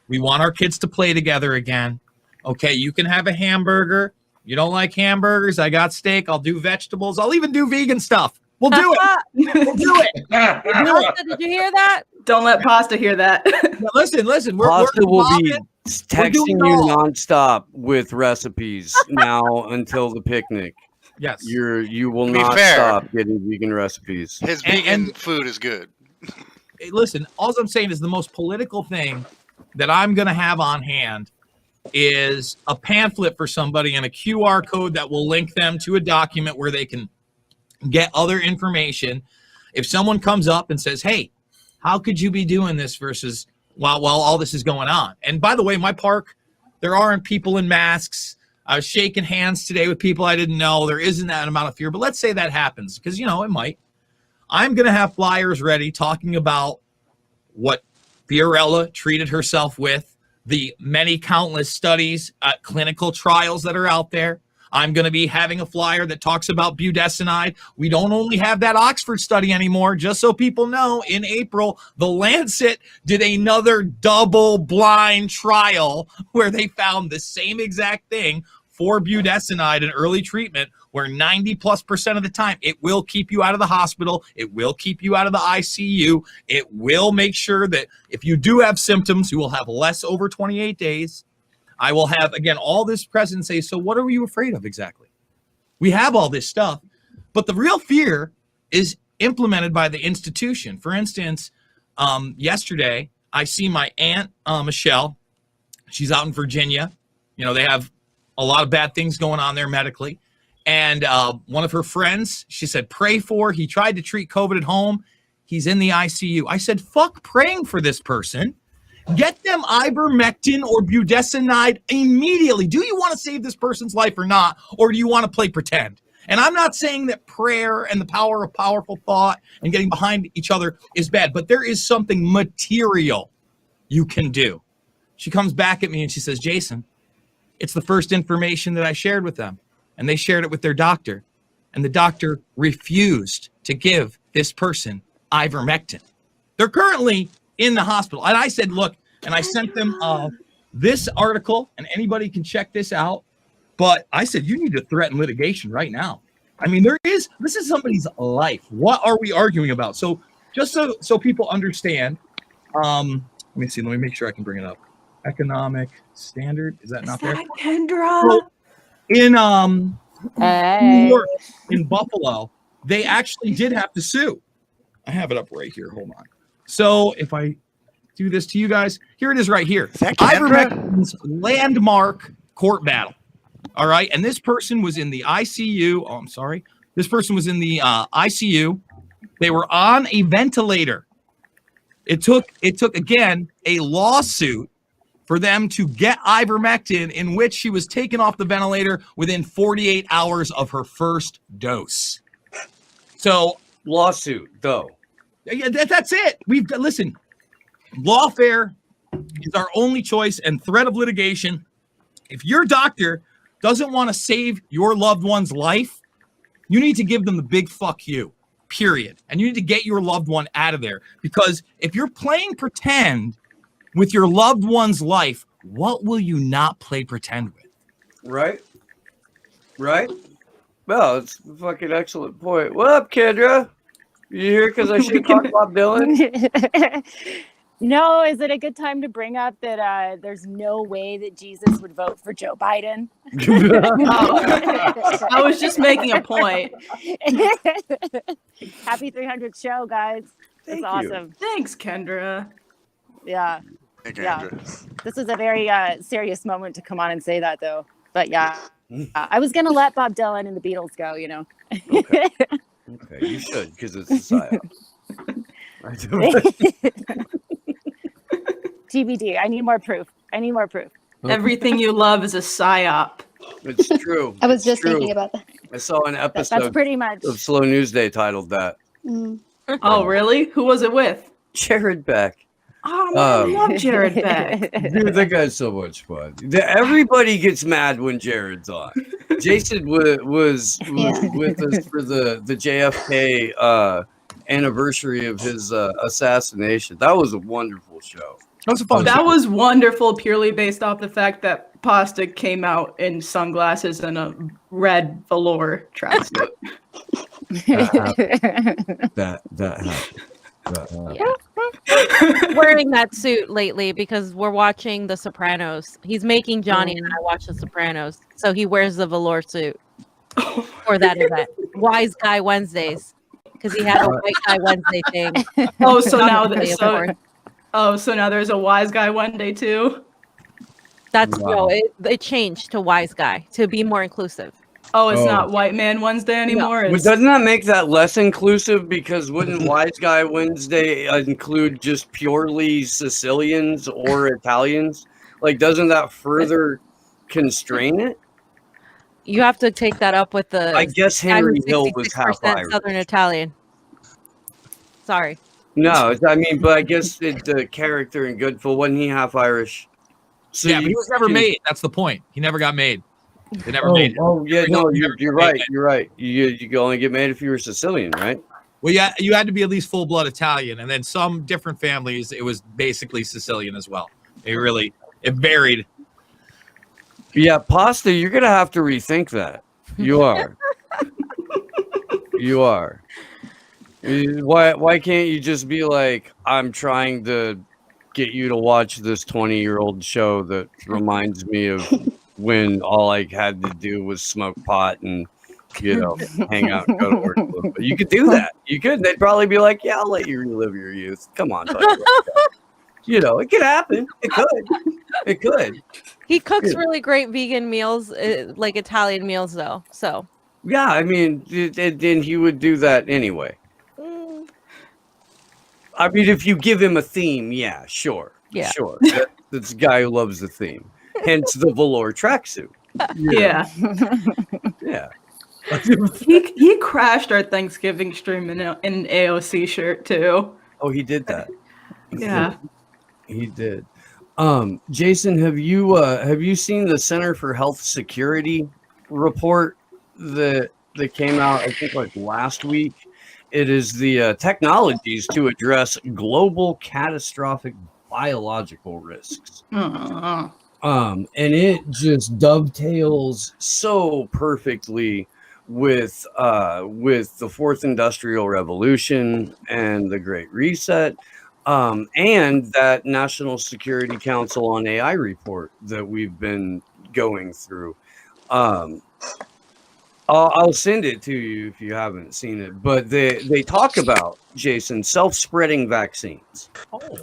We want our kids to play together again. Okay, you can have a hamburger. You don't like hamburgers? I got steak. I'll do vegetables. I'll even do vegan stuff. We'll do it. We'll do it. Pasta, did you hear that? Don't let Pasta hear that. Now, listen. Pasta will be We're texting doing you all. nonstop with recipes now until the picnic. Yes. You will To be not fair, stop getting vegan recipes. His vegan food is good. Hey, listen, all I'm saying is the most political thing that I'm going to have on hand is a pamphlet for somebody and a QR code that will link them to a document where they can get other information. If someone comes up and says, hey, how could you be doing this versus while all this is going on? And by the way, my park, there aren't people in masks. I was shaking hands today with people I didn't know. There isn't that amount of fear, but let's say that happens because, you know, it might. I'm going to have flyers ready talking about what Fiorella treated herself with, the many countless studies, clinical trials that are out there. I'm going to be having a flyer that talks about budesonide. We don't only have that Oxford study anymore. Just so people know, in April, the Lancet did another double-blind trial where they found the same exact thing for budesonide in early treatment, where 90+% of the time it will keep you out of the hospital. It will keep you out of the ICU. It will make sure that if you do have symptoms, you will have less over 28 days. I will have, again, all this present say, so what are you afraid of exactly? We have all this stuff, but the real fear is implemented by the institution. For instance, yesterday, I see my aunt, Michelle. She's out in Virginia. You know, they have a lot of bad things going on there medically. And one of her friends, she said, pray for, he tried to treat COVID at home. He's in the ICU. I said, fuck praying for this person. Get them ivermectin or budesonide immediately. Do you want to save this person's life or not? Or do you want to play pretend? And I'm not saying that prayer and the power of powerful thought and getting behind each other is bad, but there is something material you can do. She comes back at me and she says, Jason, it's the first information that I shared with them. And they shared it with their doctor. And the doctor refused to give this person ivermectin. They're currently in the hospital. And I said, look, and I sent them this article, and anybody can check this out, but I said, you need to threaten litigation right now. I mean, this is somebody's life. What are we arguing about? So just so people understand, let me see, let me make sure I can bring it up. Economic standard, is that not there? Kendra? So in New York, in Buffalo, they actually did have to sue. I have it up right here. Hold on. So if I do this to you guys, here it is right here. Ivermectin's landmark court battle. All right. And this person was in the ICU. Oh, I'm sorry. This person was in the ICU. They were on a ventilator. It took again a lawsuit for them to get ivermectin, in which she was taken off the ventilator within 48 hours of her first dose. So lawsuit, though. Yeah, that's it. Listen, lawfare is our only choice, and threat of litigation. If your doctor doesn't want to save your loved one's life, you need to give them the big fuck you, period. And you need to get your loved one out of there, because if you're playing pretend with your loved one's life, what will you not play pretend with? Right? Well, it's a fucking excellent point. What up, Kendra? You here because I should talk Bob Dylan? No, is it a good time to bring up that there's no way that Jesus would vote for Joe Biden? I was just making a point. Happy 300th show, guys. That's awesome. Thanks, Kendra. Yeah. This was a very serious moment to come on and say that, though. But yeah, I was going to let Bob Dylan and the Beatles go, you know. Okay, you should, because it's a psyop. TBD. I need more proof. Everything you love is a psyop. It's true. I was just thinking about that. I saw an episode That's pretty much of Slow News Day titled that. Oh, really? Who was it with? Jared Beck. Oh, man, I love Jared Beck. Dude, that guy's so much fun. Everybody gets mad when Jared's on. Jason was with us for the JFK anniversary of his assassination. That was a wonderful show. That was wonderful, purely based off the fact that Pasta came out in sunglasses and a red velour tracksuit. That happened. Wearing that suit lately because we're watching The Sopranos. He's making Johnny and I watch The Sopranos, so he wears the velour suit for that event. Wise Guy Wednesdays, because he had a White Guy Wednesday thing. Oh, so now there's a Wise Guy Wednesday too. That's it changed to Wise Guy to be more inclusive. Oh, it's not White Man Wednesday anymore. No. But doesn't that make that less inclusive? Because wouldn't Wise Guy Wednesday include just purely Sicilians or Italians? Like, doesn't that further constrain it? You have to take that up with the. I guess Henry Hill was half Irish. Southern Italian. Sorry. No, I mean, but I guess the character in Goodfellas, wasn't he half Irish? So yeah, but he was never made. That's the point. He never got made. They never made it. Oh yeah, no, you're right. You're right. You could only get made if you were Sicilian, right? Well, yeah, you had to be at least full blood Italian, and then some different families it was basically Sicilian as well. It varied. Yeah, Pasta, you're gonna have to rethink that. You are. You are. Why can't you just be like, I'm trying to get you to watch this 20-year-old show that reminds me of when all I had to do was smoke pot and, hang out and go to work a little bit. You could do that. You could. They'd probably be like, yeah, I'll let you relive your youth. Come on, buddy. It could happen. It could. It could. He cooks really great vegan meals, like Italian meals, though. So. Yeah, I mean, then he would do that anyway. I mean, if you give him a theme, yeah, sure. Yeah. Sure. That's a guy who loves the theme. Hence the velour tracksuit. Yeah. Yeah. He crashed our Thanksgiving stream in an AOC shirt too. Oh, he did that. Yeah. He did. Jason, have you seen the Center for Health Security report that came out, I think, like last week? It is the technologies to address global catastrophic biological risks. Uh, And it just dovetails so perfectly with the Fourth Industrial Revolution and the Great Reset, and that National Security Council on AI report that we've been going through. I'll send it to you if you haven't seen it, but they talk about, Jason, self-spreading vaccines. Oh.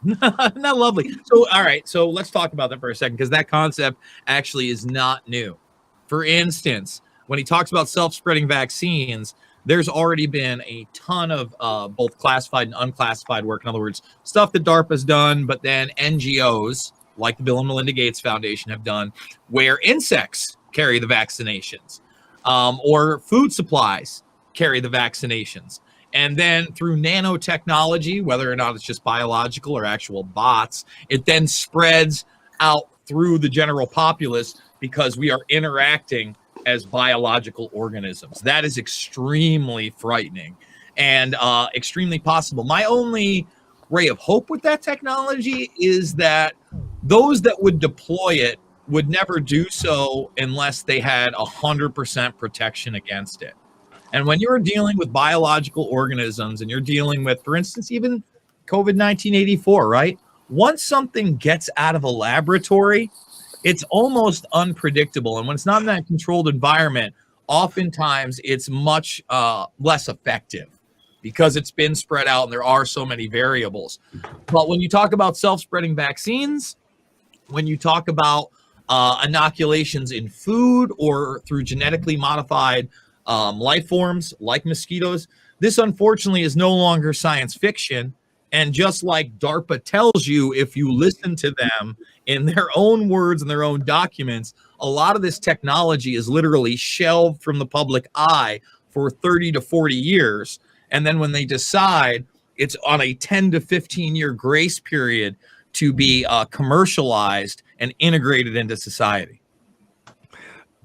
Not lovely. So, all right. So let's talk about that for a second, because that concept actually is not new. For instance, when he talks about self-spreading vaccines, there's already been a ton of both classified and unclassified work. In other words, stuff that DARPA's done, but then NGOs like the Bill and Melinda Gates Foundation have done, where insects carry the vaccinations, or food supplies carry the vaccinations. And then through nanotechnology, whether or not it's just biological or actual bots, it then spreads out through the general populace because we are interacting as biological organisms. That is extremely frightening and extremely possible. My only ray of hope with that technology is that those that would deploy it would never do so unless they had 100% protection against it. And when you're dealing with biological organisms and you're dealing with, for instance, even COVID-1984, right? Once something gets out of a laboratory, it's almost unpredictable. And when it's not in that controlled environment, oftentimes it's much less effective because it's been spread out and there are so many variables. But when you talk about self-spreading vaccines, when you talk about inoculations in food or through genetically modified life forms like mosquitoes, this unfortunately is no longer science fiction. And just like DARPA tells you, if you listen to them in their own words and their own documents, a lot of this technology is literally shelved from the public eye for 30 to 40 years. And then when they decide, it's on a 10 to 15 year grace period to be commercialized and integrated into society.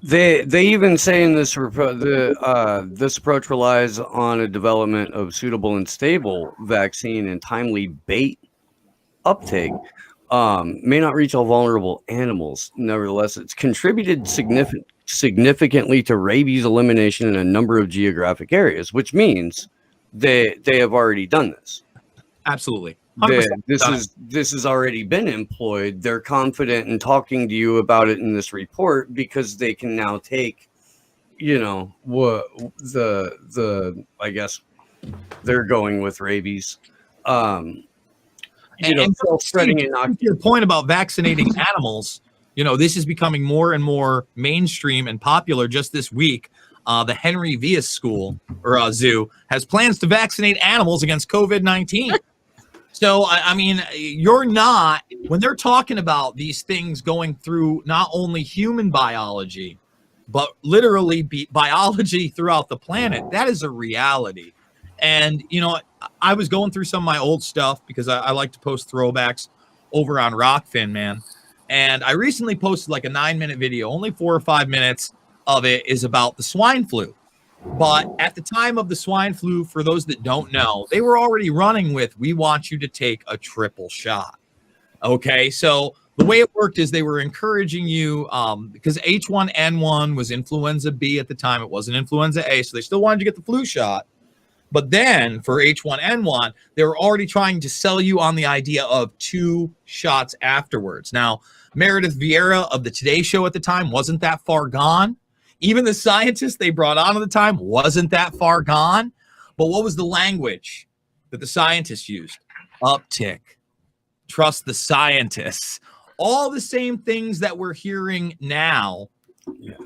They even say in this this approach relies on a development of suitable and stable vaccine and timely bait uptake. May not reach all vulnerable animals. Nevertheless, it's contributed significantly to rabies elimination in a number of geographic areas, which means they have already done this. Absolutely. This has already been employed. They're confident in talking to you about it in this report because they can now take, what I guess they're going with rabies. And to your point about vaccinating animals, this is becoming more and more mainstream and popular. Just this week, the Henry Vias School or Zoo has plans to vaccinate animals against COVID-19. So, I mean, when they're talking about these things going through not only human biology, but literally biology throughout the planet, that is a reality. And, I was going through some of my old stuff because I like to post throwbacks over on Rockfin, man. And I recently posted like a 9-minute video, only 4 or 5 minutes of it is about the swine flu. But at the time of the swine flu, for those that don't know, they were already running with, we want you to take a triple shot. Okay, so the way it worked is they were encouraging you, because H1N1 was influenza B at the time. It wasn't influenza A, so they still wanted you to get the flu shot. But then for H1N1, they were already trying to sell you on the idea of 2 shots afterwards. Now, Meredith Vieira of the Today Show at the time wasn't that far gone. Even the scientists they brought on at the time wasn't that far gone. But what was the language that the scientists used? Uptick. Trust the scientists. All the same things that we're hearing now,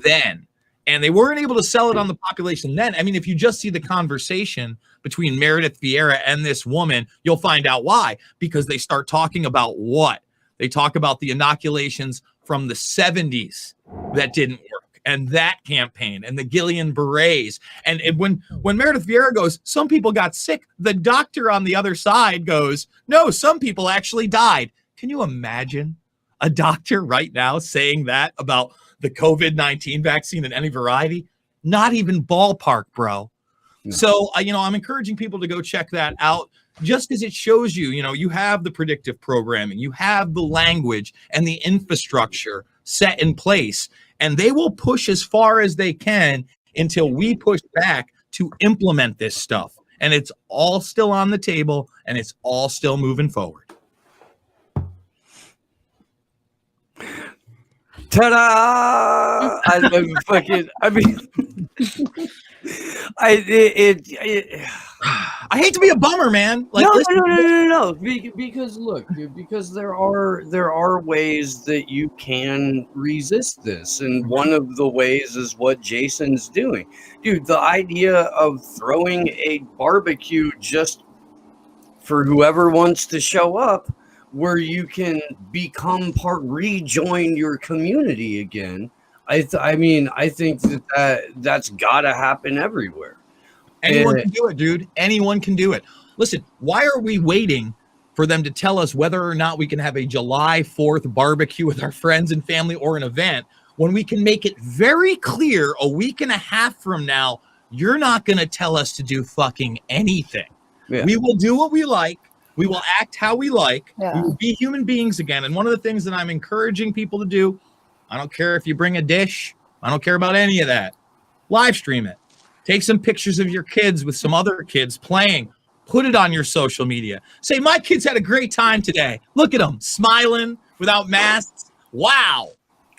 then. And they weren't able to sell it on the population then. I mean, if you just see the conversation between Meredith Vieira and this woman, you'll find out why. Because they start talking about what? They talk about the inoculations from the 70s that didn't work. And that campaign and the Guillain Berets. And when Meredith Vieira goes, some people got sick, the doctor on the other side goes, no, some people actually died. Can you imagine a doctor right now saying that about the COVID-19 vaccine in any variety? Not even ballpark, bro. So, I'm encouraging people to go check that out just because it shows you, you have the predictive programming, you have the language and the infrastructure set in place, and they will push as far as they can until we push back to implement this stuff. And it's all still on the table and it's all still moving forward. Ta-da! I hate to be a bummer, man. Like, no. Because look, dude, because there are ways that you can resist this, and one of the ways is what Jason's doing, dude. The idea of throwing a barbecue just for whoever wants to show up, where you can rejoin your community again. I think that's gotta happen everywhere. Anyone can do it, dude. Anyone can do it. Listen, why are we waiting for them to tell us whether or not we can have a July 4th barbecue with our friends and family or an event when we can make it very clear a week and a half from now, you're not going to tell us to do fucking anything. Yeah. We will do what we like. We will act how we like. Yeah. We will be human beings again. And one of the things that I'm encouraging people to do, I don't care if you bring a dish. I don't care about any of that. Live stream it. Take some pictures of your kids with some other kids playing. Put it on your social media. Say, my kids had a great time today. Look at them smiling without masks. Wow.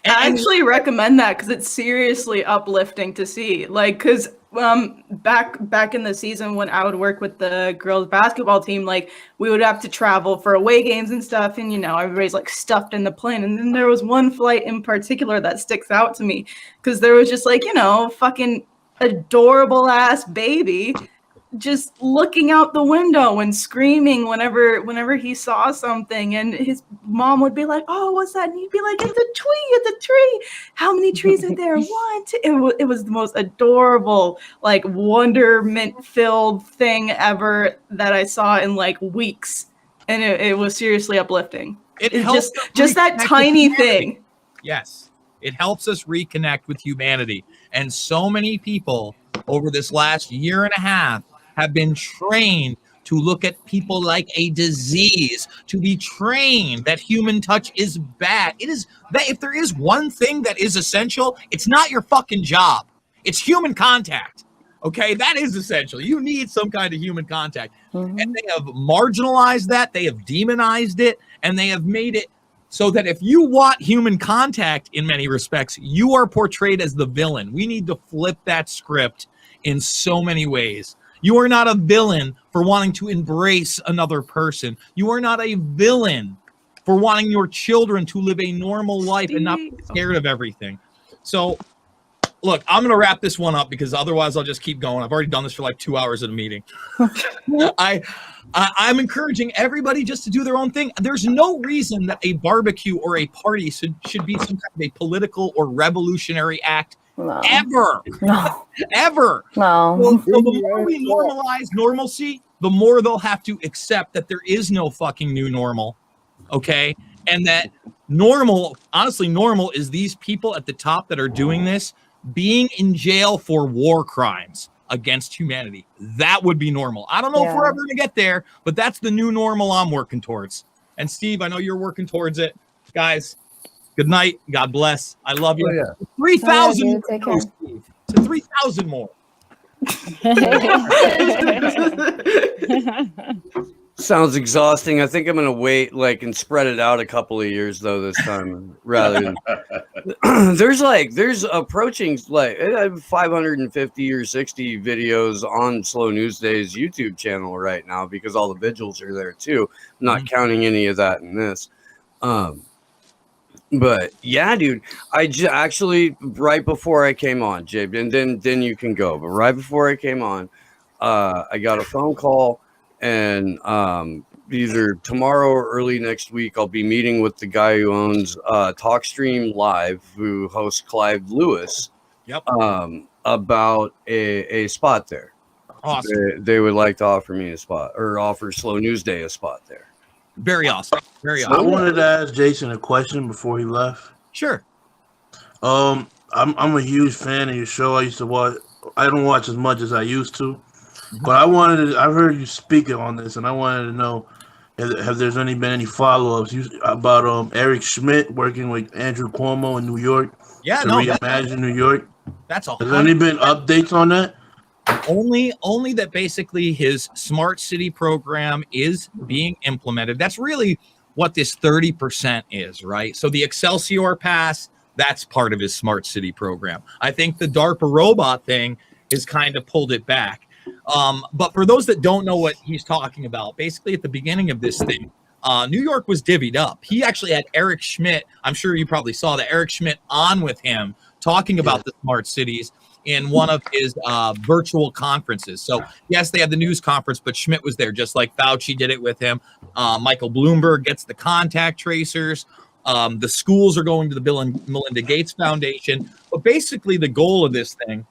And I actually recommend that because it's seriously uplifting to see. Like, because back in the season when I would work with the girls basketball team, like we would have to travel for away games and stuff, and everybody's like stuffed in the plane. And then there was one flight in particular that sticks out to me because there was just like fucking adorable ass baby just looking out the window and screaming whenever he saw something, and his mom would be like, "Oh, what's that?" And he'd be like, it's a tree. How many trees are there? One, two. It was the most adorable, like wonderment filled thing ever that I saw in like weeks, and it was seriously uplifting. It's just that tiny thing. Yes, it helps us reconnect with humanity, and so many people over this last year and a half have been trained to look at people like a disease, to be trained that human touch is bad. It is that if there is one thing that is essential, it's not your fucking job. It's human contact. Okay, that is essential. You need some kind of human contact. Mm-hmm. And they have marginalized that, they have demonized it, and they have made it so that if you want human contact in many respects, you are portrayed as the villain. We need to flip that script in so many ways. You are not a villain for wanting to embrace another person. You are not a villain for wanting your children to live a normal life and not be scared of everything. So, look, I'm going to wrap this one up because otherwise I'll just keep going. I've already done this for like 2 hours at a meeting. I'm encouraging everybody just to do their own thing. There's no reason that a barbecue or a party should be some kind of a political or revolutionary act. No. Ever. So the more we normalize normalcy, the more they'll have to accept that there is no fucking new normal. Okay. And that normal is these people at the top that are doing this being in jail for war crimes against humanity. That would be normal. I don't know if we're ever going to get there, but that's the new normal I'm working towards. And Steve, I know you're working towards it. Guys, good night. God bless. I love you. Oh, yeah. 3,000 more, Steve. To 3,000 more. Sounds exhausting. I think I'm going to wait and spread it out a couple of years though this time rather than there's approaching 550 or 60 videos on Slow News Day's YouTube channel right now because all the vigils are there too. I'm not counting any of that in this. But yeah, dude, I actually right before I came on, Jay, and then you can go. But right before I came on, I got a phone call, and either tomorrow or early next week, I'll be meeting with the guy who owns TalkStream Live, who hosts Clive Lewis. Yep. About a spot there. Awesome. They would like to offer me a spot, or offer Slow News Day a spot there. Very awesome. Very awesome. I wanted to ask Jason a question before he left. Sure. I'm a huge fan of your show. I used to watch. I don't watch as much as I used to, But I've heard you speaking on this, and I wanted to know have there's been any follow-ups about Eric Schmidt working with Andrew Cuomo in New York to reimagine New York? That's Has there any been updates on that? Only that basically his smart city program is being implemented. That's really what this 30% is, right? So the Excelsior Pass, that's part of his smart city program. I think the DARPA robot thing is kind of pulled it back. But for those that don't know what he's talking about, basically at the beginning of this thing, New York was divvied up. He actually had Eric Schmidt. I'm sure you probably saw that Eric Schmidt on with him talking about the smart cities in one of his virtual conferences. So yes, they had the news conference, but Schmidt was there, just like Fauci did it with him. Michael Bloomberg gets the contact tracers. The schools are going to the Bill and Melinda Gates Foundation. But basically the goal of this thing,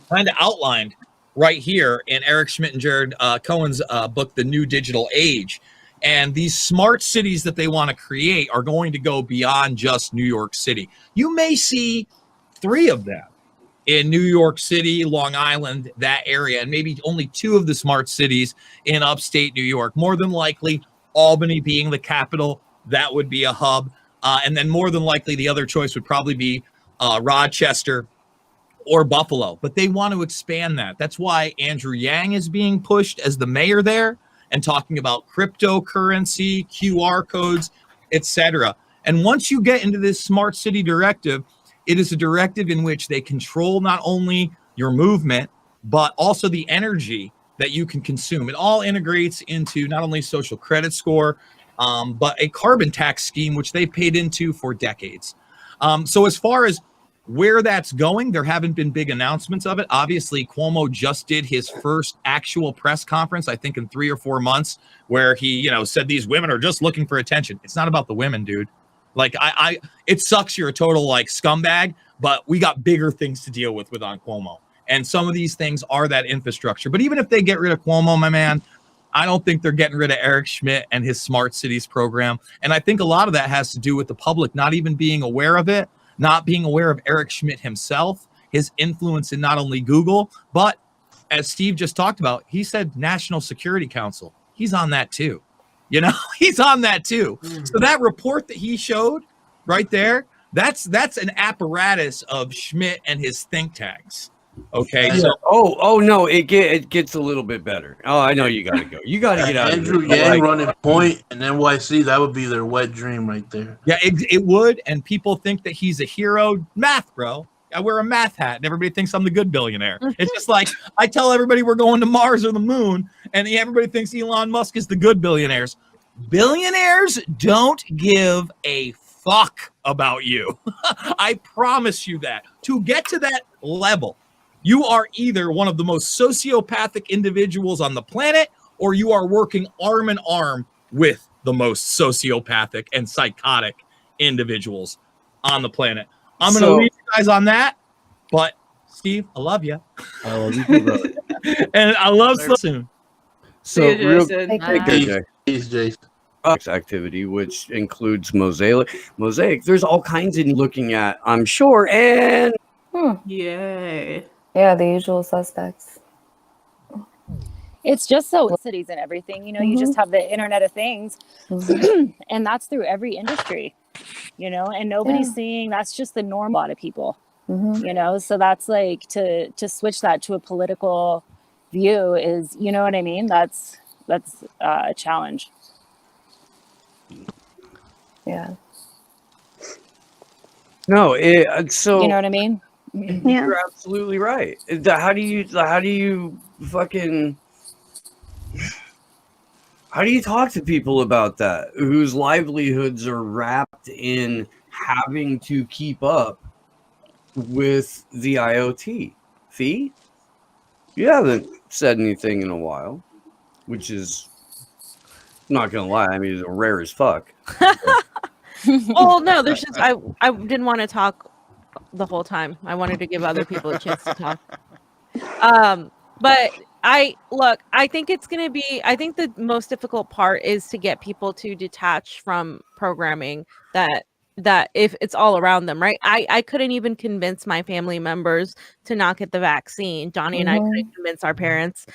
kind of outlined right here in Eric Schmidt and Jared Cohen's book, The New Digital Age. And these smart cities that they want to create are going to go beyond just New York City. You may see 3 of them in New York City, Long Island, that area, and maybe only 2 of the smart cities in upstate New York. More than likely, Albany being the capital, that would be a hub. And then more than likely, the other choice would probably be Rochester or Buffalo. But they want to expand that. That's why Andrew Yang is being pushed as the mayor there and talking about cryptocurrency, QR codes, etc. And once you get into this smart city directive, it is a directive in which they control not only your movement, but also the energy that you can consume. It all integrates into not only social credit score, but a carbon tax scheme, which they've paid into for decades. So as far as where that's going, there haven't been big announcements of it. Obviously, Cuomo just did his first actual press conference, I think in 3 or 4 months, where he, said these women are just looking for attention. It's not about the women, dude. Like it sucks you're a total like scumbag, but we got bigger things to deal with on Cuomo. And some of these things are that infrastructure. But even if they get rid of Cuomo, my man, I don't think they're getting rid of Eric Schmidt and his smart cities program. And I think a lot of that has to do with the public not even being aware of it, not being aware of Eric Schmidt himself, his influence in not only Google, but as Steve just talked about, he said National Security Council. He's on that too. He's on that too. So that report that he showed right there, that's an apparatus of Schmidt and his think tanks. Okay. Yeah. So oh no, it gets a little bit better. Oh, I know you gotta go. You gotta get out Andrew of here. Yang running point and NYC, that would be their wet dream right there. Yeah, it would. And people think that he's a hero. Math, bro. I wear a math hat and everybody thinks I'm the good billionaire. It's just like I tell everybody we're going to Mars or the moon, and everybody thinks Elon Musk is the good billionaires. Billionaires don't give a fuck about you. I promise you that. To get to that level, you are either one of the most sociopathic individuals on the planet, or you are working arm in arm with the most sociopathic and psychotic individuals on the planet. I'm going to leave you guys on that, but Steve, I love you. I love you too, brother. And I love so soon. So real Peace, Jason. Activity, which includes mosaic. There's all kinds of looking at, I'm sure, and yay. Yeah, the usual suspects. It's just so cities and everything, you just have the Internet of Things, and that's through every industry, and nobody's seeing that's just the norm. A lot of people, so that's like to switch that to a political view is, you know what I mean? That's a challenge. Yeah. No, so you know what I mean? Yeah, you're absolutely right. How do you talk to people about that whose livelihoods are wrapped in having to keep up with the IoT? Fee? You haven't said anything in a while, which is not gonna lie. I mean, it's rare as fuck. Oh no, there's just I didn't want to talk the whole time. I wanted to give other people a chance to talk. But I think it's going to be, I think the most difficult part is to get people to detach from programming that that if it's all around them, right? I couldn't even convince my family members to not get the vaccine. Johnny and I couldn't convince our parents,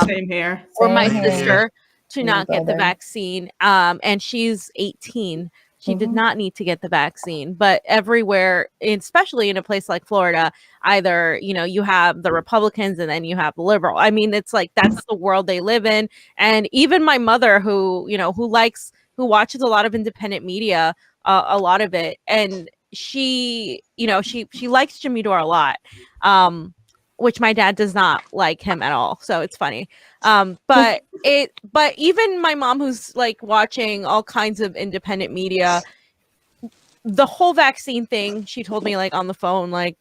Same here. or my Same here. sister to My not get the brother. vaccine. And she's 18. She did not need to get the vaccine, but everywhere, especially in a place like Florida, either, you know, you have the Republicans and then you have the liberal. I mean, it's like, that's the world they live in. And even my mother, who, you know, who watches a lot of independent media, a lot of it. And she, you know, she likes Jimmy Dore a lot. Which my dad does not like him at all. So it's funny. But even my mom, who's like watching all kinds of independent media, the whole vaccine thing, she told me like on the phone, like,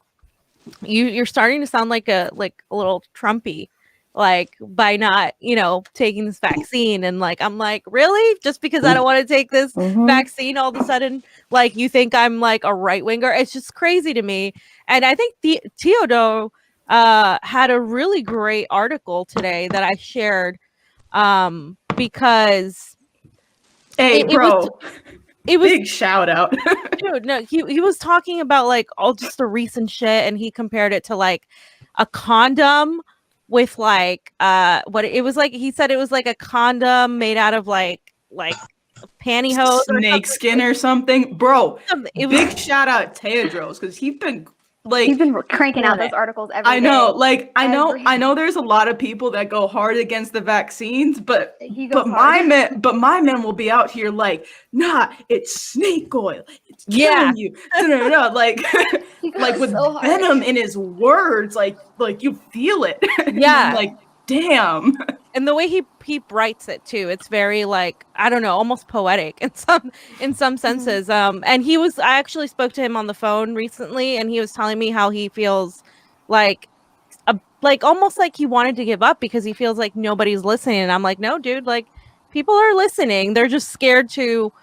you're starting to sound like a little Trumpy, like, by not, you know, taking this vaccine. And like, I'm like, really? Just because I don't want to take this vaccine, all of a sudden, like, you think I'm like a right winger? It's just crazy to me. And I think Theodore had a really great article today that I shared, because it was big shout out. Dude, no, he was talking about like all just the recent shit, and he compared it to like a condom with like what it was like. He said it was like a condom made out of like pantyhose, snake skin or something. Bro, it big was shout out Teodros, because he's been cranking out those articles every day. I know, like, I know there's a lot of people that go hard against the vaccines, but my man will be out here like, nah, it's snake oil, it's killing you. No, like like with venom in his words, like you feel it. Yeah. Like, damn. And the way he writes it too, it's very like, I don't know, almost poetic in some senses. And I actually spoke to him on the phone recently, and he was telling me how he feels like almost like he wanted to give up because he feels like nobody's listening. And I'm like, no, dude, like, people are listening. They're just scared to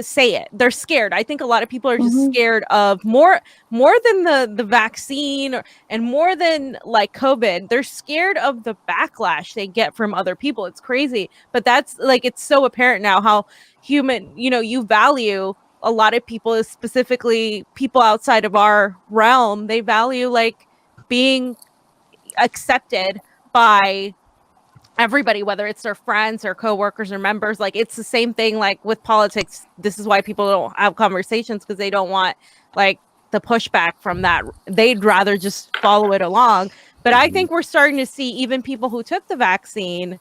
say it. They're scared. I think a lot of people are just scared of more than the vaccine and more than like COVID. They're scared of the backlash they get from other people. It's crazy, but that's like, it's so apparent now how human, you know, you value a lot of people, specifically people outside of our realm. They value like being accepted by everybody, whether it's their friends or coworkers or members. Like, it's the same thing like with politics. This is why people don't have conversations, because they don't want like the pushback from that. They'd rather just follow it along. But I think we're starting to see even people who took the vaccine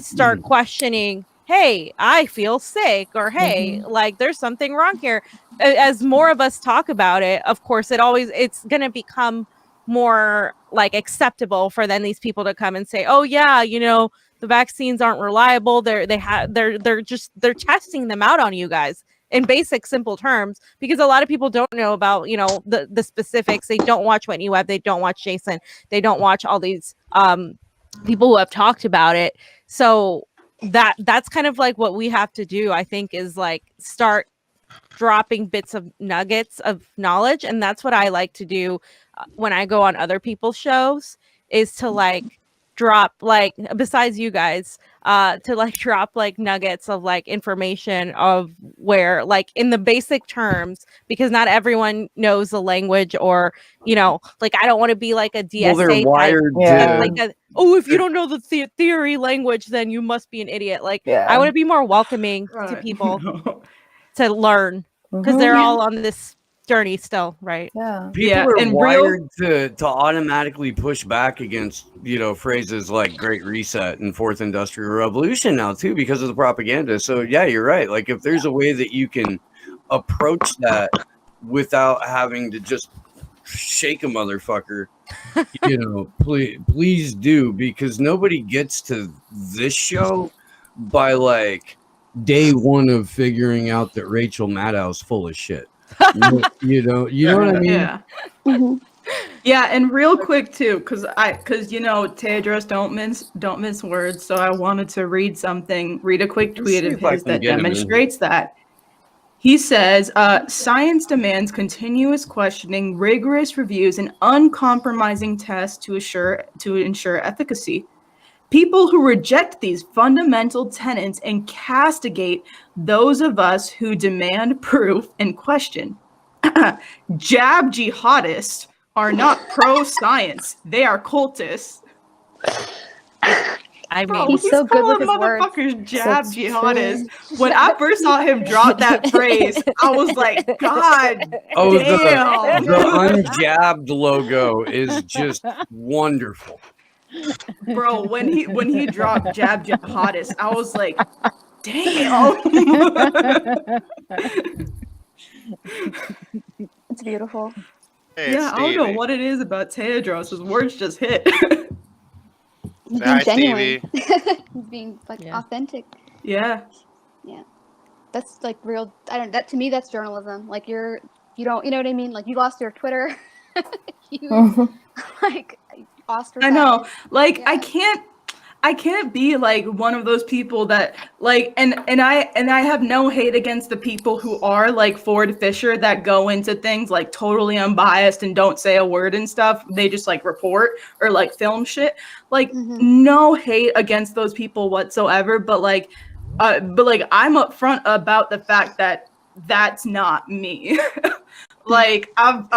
start questioning, hey, I feel sick, or hey, like, there's something wrong here. As more of us talk about it, of course, it's going to become more like acceptable for then these people to come and say, oh yeah, you know, the vaccines aren't reliable. They're testing them out on you guys in basic, simple terms, because a lot of people don't know about, you know, the specifics. They don't watch Whitney Webb. They don't watch Jason. They don't watch all these people who have talked about it. So that's kind of like what we have to do, I think, is like start dropping bits of nuggets of knowledge. And that's what I like to do when I go on other people's shows, is to like drop, like, besides you guys, to like drop like nuggets of like information of where, like, in the basic terms, because not everyone knows the language, or, you know, like, I don't want to be like a DSA they're wired type, if you don't know the theory language, then you must be an idiot. Like, I want to be more welcoming to people to learn, because they're all on this journey still, right? People are wired to automatically push back against, you know, phrases like Great Reset and Fourth Industrial Revolution now too, because of the propaganda. So yeah, you're right. Like, if there's a way that you can approach that without having to just shake a motherfucker, you know, please do, because nobody gets to this show by like day one of figuring out that Rachel Maddow's full of shit. you know what I mean? Yeah. Yeah, and real quick too, because you know, Tedros don't mince words. So I wanted to read a quick tweet of his that demonstrates that. He says, science demands continuous questioning, rigorous reviews, and uncompromising tests to ensure efficacy. People who reject these fundamental tenets and castigate those of us who demand proof and question. Jab jihadists are not pro-science. They are cultists. I Bro, mean, He's so good with calling his words. motherfuckers jab That's jihadists. true. When I first saw him drop that phrase, I was like, God Oh, damn. the unjabbed logo is just wonderful. Bro, when he dropped jab jihadist, I was like, damn. It's beautiful. Hey, Yeah, I don't know Stevie. what it is about Tedros. His words just hit. He's Say hi, being genuine. Stevie. He's being like Yeah. authentic. Yeah. Yeah. That's like real. I don't. That to me, that's journalism. Like you don't. You know what I mean? Like you lost your Twitter. You like ostracized. I know. Like Yeah. I can't be like one of those people that like and I have no hate against the people who are like Ford Fisher that go into things like totally unbiased and don't say a word and stuff. They just like report or like film shit. Like no hate against those people whatsoever, but like I'm upfront about the fact that that's not me. Like I'm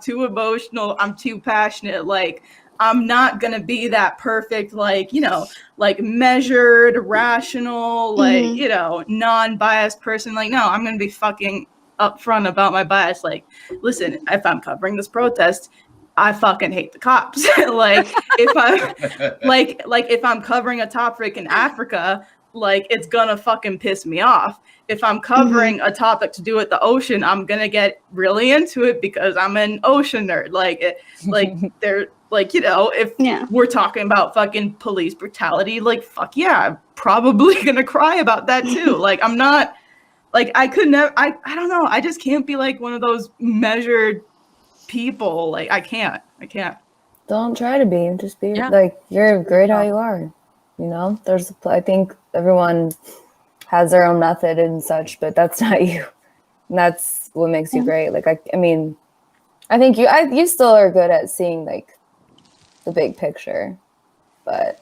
too emotional, I'm too passionate, like I'm not gonna be that perfect, like, you know, like measured, rational, like, you know, non-biased person. Like, no, I'm gonna be fucking upfront about my bias. Like, listen, if I'm covering this protest, I fucking hate the cops. Like, if I like if I'm covering a topic in Africa, like it's gonna fucking piss me off. If I'm covering a topic to do with the ocean, I'm gonna get really into it because I'm an ocean nerd. They're like, you know, if we're talking about fucking police brutality, like fuck yeah, I'm probably gonna cry about that too. Like I'm not like I could never I don't know, I just can't be like one of those measured people. Like I can't. Don't try to be. Just be like you're great how you are. You know, I think everyone has their own method and such, but that's not you. And that's what makes you great. Like I mean, I think you still are good at seeing like the big picture, but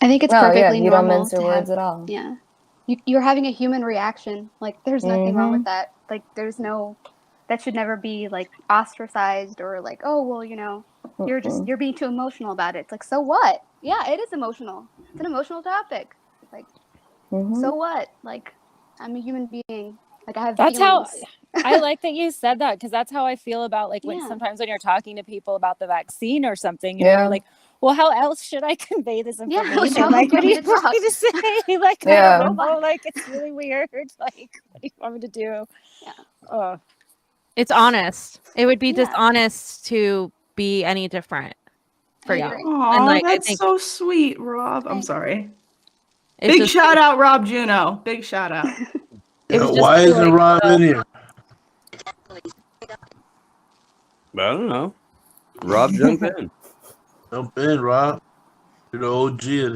I think it's perfectly you normal. don't mince your to words have, at all. Yeah, you're having a human reaction. Like there's nothing wrong with that. Like there's no, that should never be like ostracized or like, oh well, you know, you're being too emotional about it. It's like, so what? Yeah, it is emotional. It's an emotional topic. Like, so what? Like, I'm a human being. Like I have That's feelings. how I like that you said that, because that's how I feel about like when sometimes when you're talking to people about the vaccine or something, you know, like, well, how else should I convey this information? Like, what do you want me to say? Like, I don't know. Like, it's really weird. Like, what do you want me to do? Yeah. It's honest. It would be dishonest to be any different for you. Aw, And like, that's I think so sweet, Rob. I'm sorry. it's Big just- shout out, Rob Juno. Big shout out. Why isn't Rob in here? I don't know. Rob, jump in. Jump in, Rob. You're the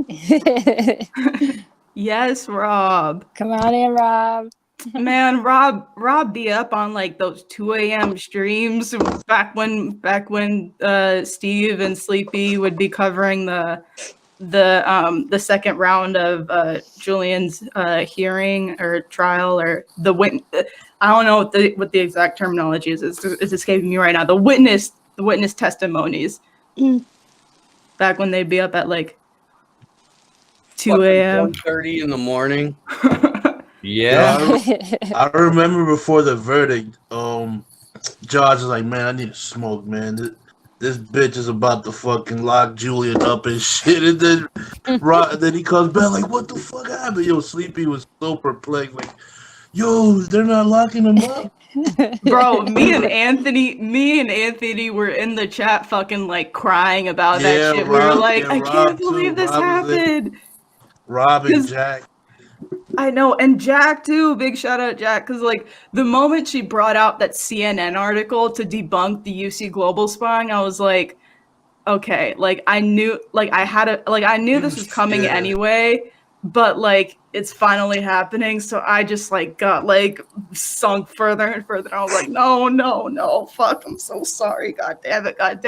OG. Yes, Rob. Come on in, Rob. Man, Rob be up on like those 2 a.m. streams back when Steve and Sleepy would be covering the second round of Julian's hearing or trial, or the witness. I don't know what the exact terminology is. It's escaping me right now. The witness testimonies. Back when they'd be up at like 2 a.m. 1:30 in the morning. Yeah, I remember before the verdict, George was like, "Man, I need to smoke, man. This bitch is about to fucking lock Julian up and shit." And then he comes back like, "What the fuck happened?" Yo, Sleepy was so perplexed, like, "Yo, they're not locking him up." Bro, me and Anthony were in the chat fucking like crying about that shit. We were like, I can't believe this happened. Rob and Jack. I know, and Jack too. Big shout out Jack, because like the moment she brought out that CNN article to debunk the UC Global spying, I was like, okay, like I knew, like I knew this was coming anyway, but like it's finally happening. So I just like got like sunk further and further. I was like, no, fuck, I'm so sorry. God damn it. And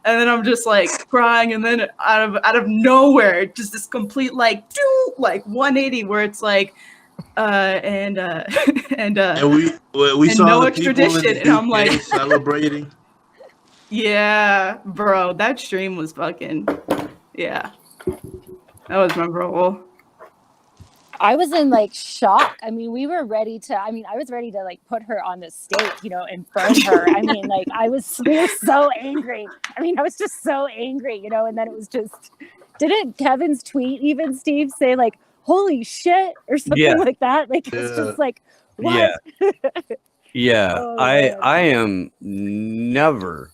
then I'm just like crying, and then out of nowhere, just this complete like 180 where it's like and we and saw no the people in extradition, the and I'm UK like celebrating. Yeah, bro, that stream was fucking that was memorable. I was in like shock. I mean, we were ready to, I was ready to like put her on the stake, and burn her. I mean, like we were so angry. I was just so angry, and then it was just, didn't Kevin's tweet even, Steve, say like, holy shit, or something like that? Like, it's just like, what? Yeah. Oh, I am never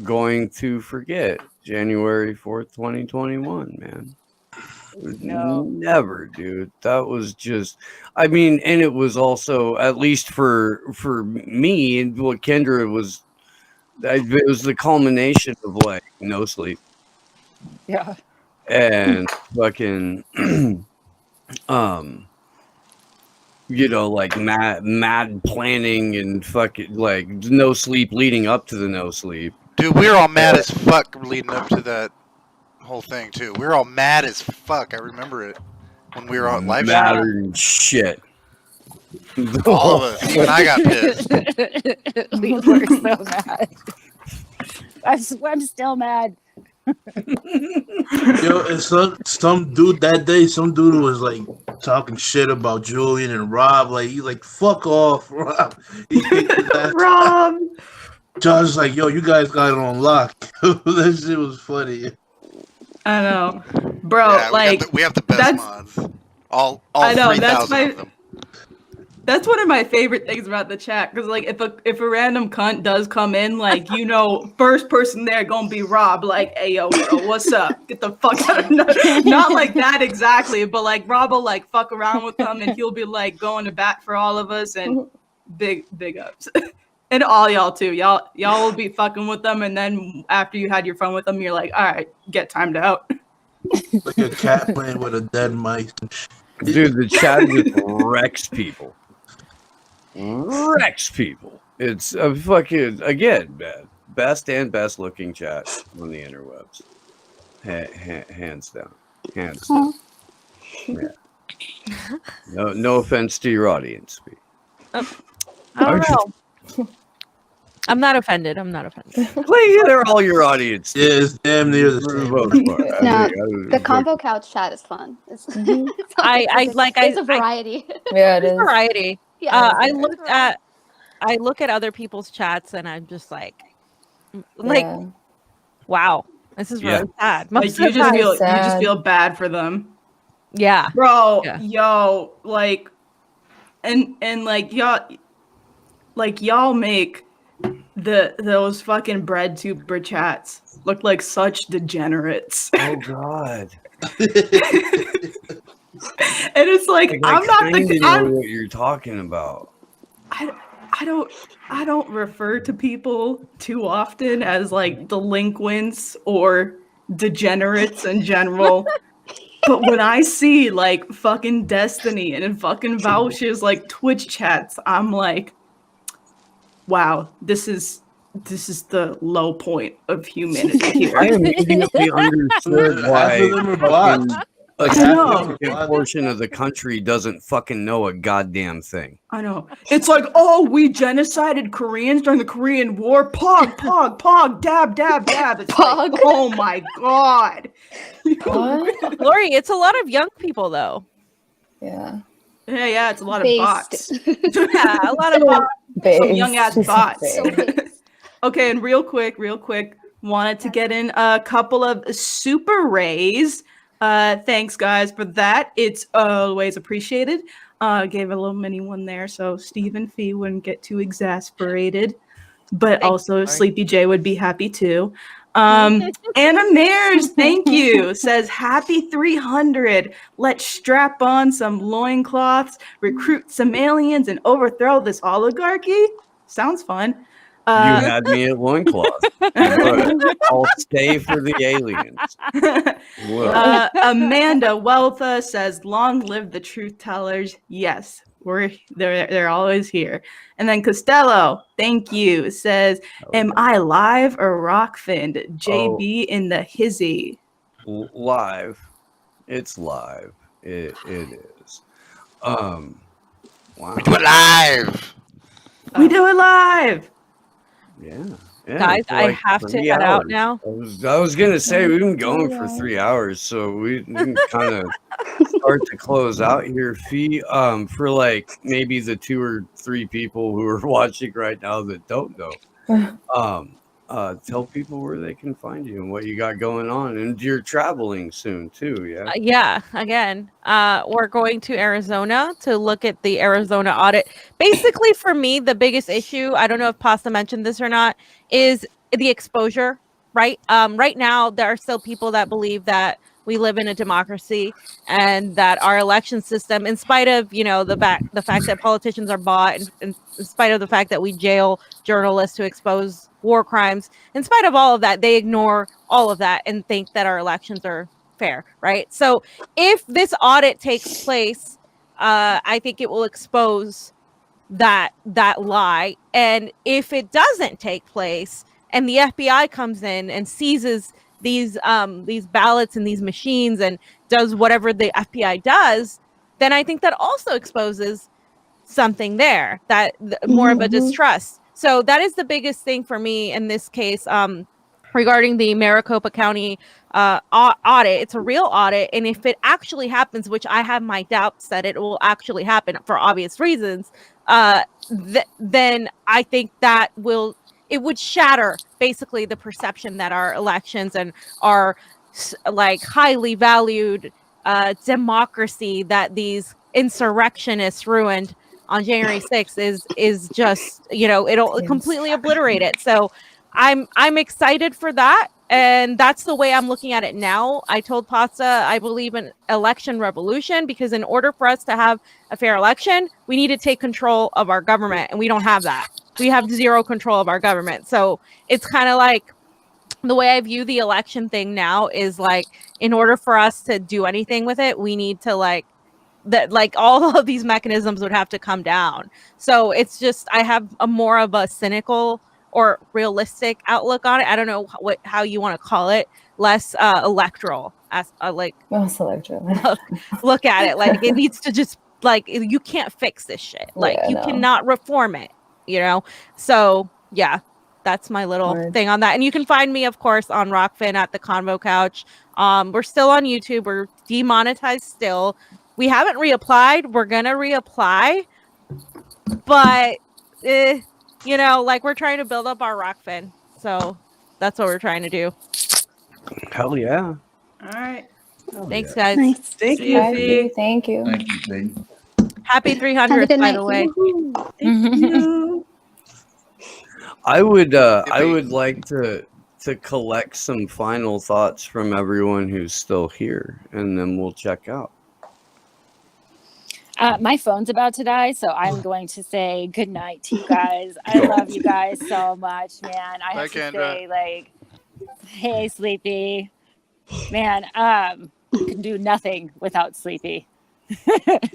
going to forget January 4th, 2021, man. No. Never, dude. That was just, and it was also, at least for me, and what Kendra was, it was the culmination of like no sleep. Yeah. And fucking, like mad planning and fucking like no sleep leading up to the no sleep. Dude, we were all mad as fuck leading up to that whole thing too. We were all mad as fuck. I remember it when we were on live. Madder than shit. All of us. Even I got pissed. We were so mad. I'm still mad. Yo, and some dude that day, some dude was like talking shit about Julian and Rob. Like he's like, "Fuck off, Rob." He kicked his ass. Rob. Josh was like, "Yo, you guys got it on lock." That shit was funny. I know, bro. Yeah, we have the best mods. All I know 3,000 of them. That's one of my favorite things about the chat, because like if a random cunt does come in, like first person there gonna be Rob, like, hey yo, bro, what's up? Get the fuck out of not like that exactly, but like Rob will like fuck around with them, and he'll be like going to bat for all of us, and big ups. And all y'all too. Y'all will be fucking with them, and then after you had your fun with them, you're like, all right, get timed out. Like a cat playing with a dead mice. Dude, the chat just wrecks people. It's a fucking, again, best looking chat on the interwebs. Hands down. Yeah. No offense to your audience. I don't know. I'm not offended. They're all your audience. Yeah, it's damn near the same. No, the combo couch chat is fun. It's a variety. Yeah, it is. Variety. Yeah, I look at other people's chats, and I'm just like, wow, this is really sad. Like you just feel bad for them. Yeah, bro. Yeah. Yo, like, and like y'all make those fucking bread super chats look like such degenerates. Oh God. And it's like I'm not know what you're talking about. I don't refer to people too often as like delinquents or degenerates in general. But when I see like fucking Destiny and fucking Vouch's like Twitch chats, I'm like, wow, this is the low point of humanity here. I immediately understood why a significant portion of the country doesn't fucking know a goddamn thing. I know. It's like, oh, we genocided Koreans during the Korean War. Pog, dab. It's like, oh my God. Lori, it's a lot of young people though. Yeah. Yeah, it's a lot of bots. Yeah, a lot of bots. Some young ass bots. Okay, and real quick, wanted to get in a couple of super rays. Thanks guys for that. It's always appreciated. Gave a little mini one there so Stephen Fee wouldn't get too exasperated, but also Sleepy J would be happy too. Anna Mears, thank you, says happy 300. Let's strap on some loincloths, recruit some aliens, and overthrow this oligarchy. Sounds fun. You had me at loincloth. But I'll stay for the aliens. Well, Amanda Weltha says, "Long live the truth tellers." Yes, they're always here. And then Costello, thank you, says, "Am I live or Rockfin?" JB in the hizzy. Live. It's live. It is. Wow. We do it live. We do it live. Yeah. Guys, for I have to 3 head out hours. now. I was gonna say we've been going for 3 hours, so we can kind of start to close out here. Fee, for like maybe the 2 or 3 people who are watching right now that don't know, tell people where they can find you and what you got going on, and you're traveling soon too. Yeah. Yeah, again, we're going to Arizona to look at the Arizona audit. Basically, for me, the biggest issue, I don't know if Pasta mentioned this or not, is the exposure, right? Right now, there are still people that believe that we live in a democracy and that our election system, in spite of, the fact that politicians are bought, and in spite of the fact that we jail journalists to expose war crimes, in spite of all of that, they ignore all of that and think that our elections are fair, right? So if this audit takes place, I think it will expose that lie. And if it doesn't take place and the FBI comes in and seizes these ballots and these machines and does whatever the FBI does, then I think that also exposes something there, that more of a distrust. So that is the biggest thing for me in this case, regarding the Maricopa County audit. It's a real audit, and if it actually happens, which I have my doubts that it will actually happen for obvious reasons, then I think that it would shatter basically the perception that our elections and our like highly valued democracy that these insurrectionists ruined on January 6th is just, it'll completely obliterate it. So I'm excited for that. And that's the way I'm looking at it now. I told Pasta I believe in election revolution, because in order for us to have a fair election, we need to take control of our government. And we don't have that. We have zero control of our government. So it's kind of like, the way I view the election thing now is like, in order for us to do anything with it, we need to all of these mechanisms would have to come down. So it's just, I have a more of a cynical or realistic outlook on it. I don't know how you want to call it, less electoral, as less electoral. Look at it like it needs to just, like, you can't fix this shit. Like, you cannot reform it, So yeah, that's my little thing on that. And you can find me, of course, on Rockfin at the Convo Couch. We're still on YouTube. We're demonetized still. We haven't reapplied. We're gonna reapply, but we're trying to build up our Rockfin. So that's what we're trying to do. Hell yeah! All right. Thanks, guys. Nice. Thank you, Fee. Thank you. Thank you, Fee. Happy 300th, by the way. Thank you. I would like to collect some final thoughts from everyone who's still here, and then we'll check out. My phone's about to die, so I'm going to say good night to you guys. I love you guys so much, man. I have to say, hey, Sleepy. Man, can do nothing without Sleepy.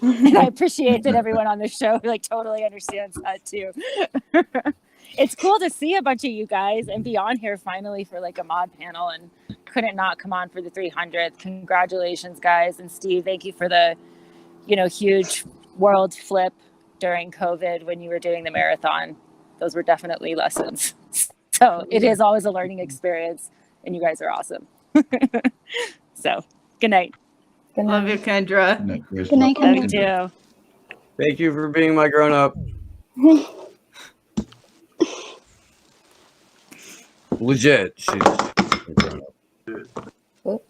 And I appreciate that everyone on the show totally understands that too. It's cool to see a bunch of you guys and be on here finally for a mod panel, and couldn't not come on for the 300th. Congratulations, guys. And Steve, thank you for the huge world flip during COVID when you were doing the marathon. Those were definitely lessons. So it is always a learning experience, and you guys are awesome. So good night. Good night. Love you, Kendra. Good night, Kendra. Love you too. Thank you for being my grown up. Legit, she's a grown up.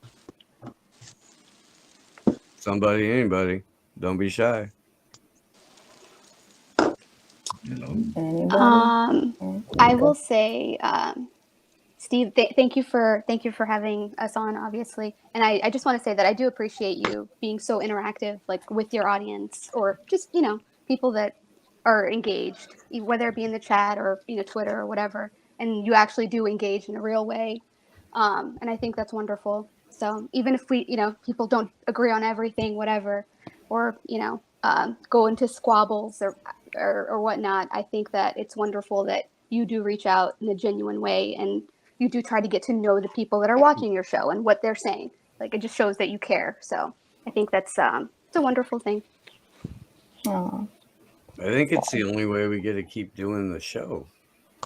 Somebody, anybody, don't be shy. I will say, Steve, thank you for having us on, obviously. And I just want to say that I do appreciate you being so interactive, with your audience, or just, people that are engaged, whether it be in the chat or Twitter or whatever, and you actually do engage in a real way. And I think that's wonderful. So even if we, people don't agree on everything, whatever, or go into squabbles or whatnot, I think that it's wonderful that you do reach out in a genuine way, and you do try to get to know the people that are watching your show and what they're saying. Like, it just shows that you care. So I think that's it's a wonderful thing. Aww. I think it's the only way we get to keep doing the show.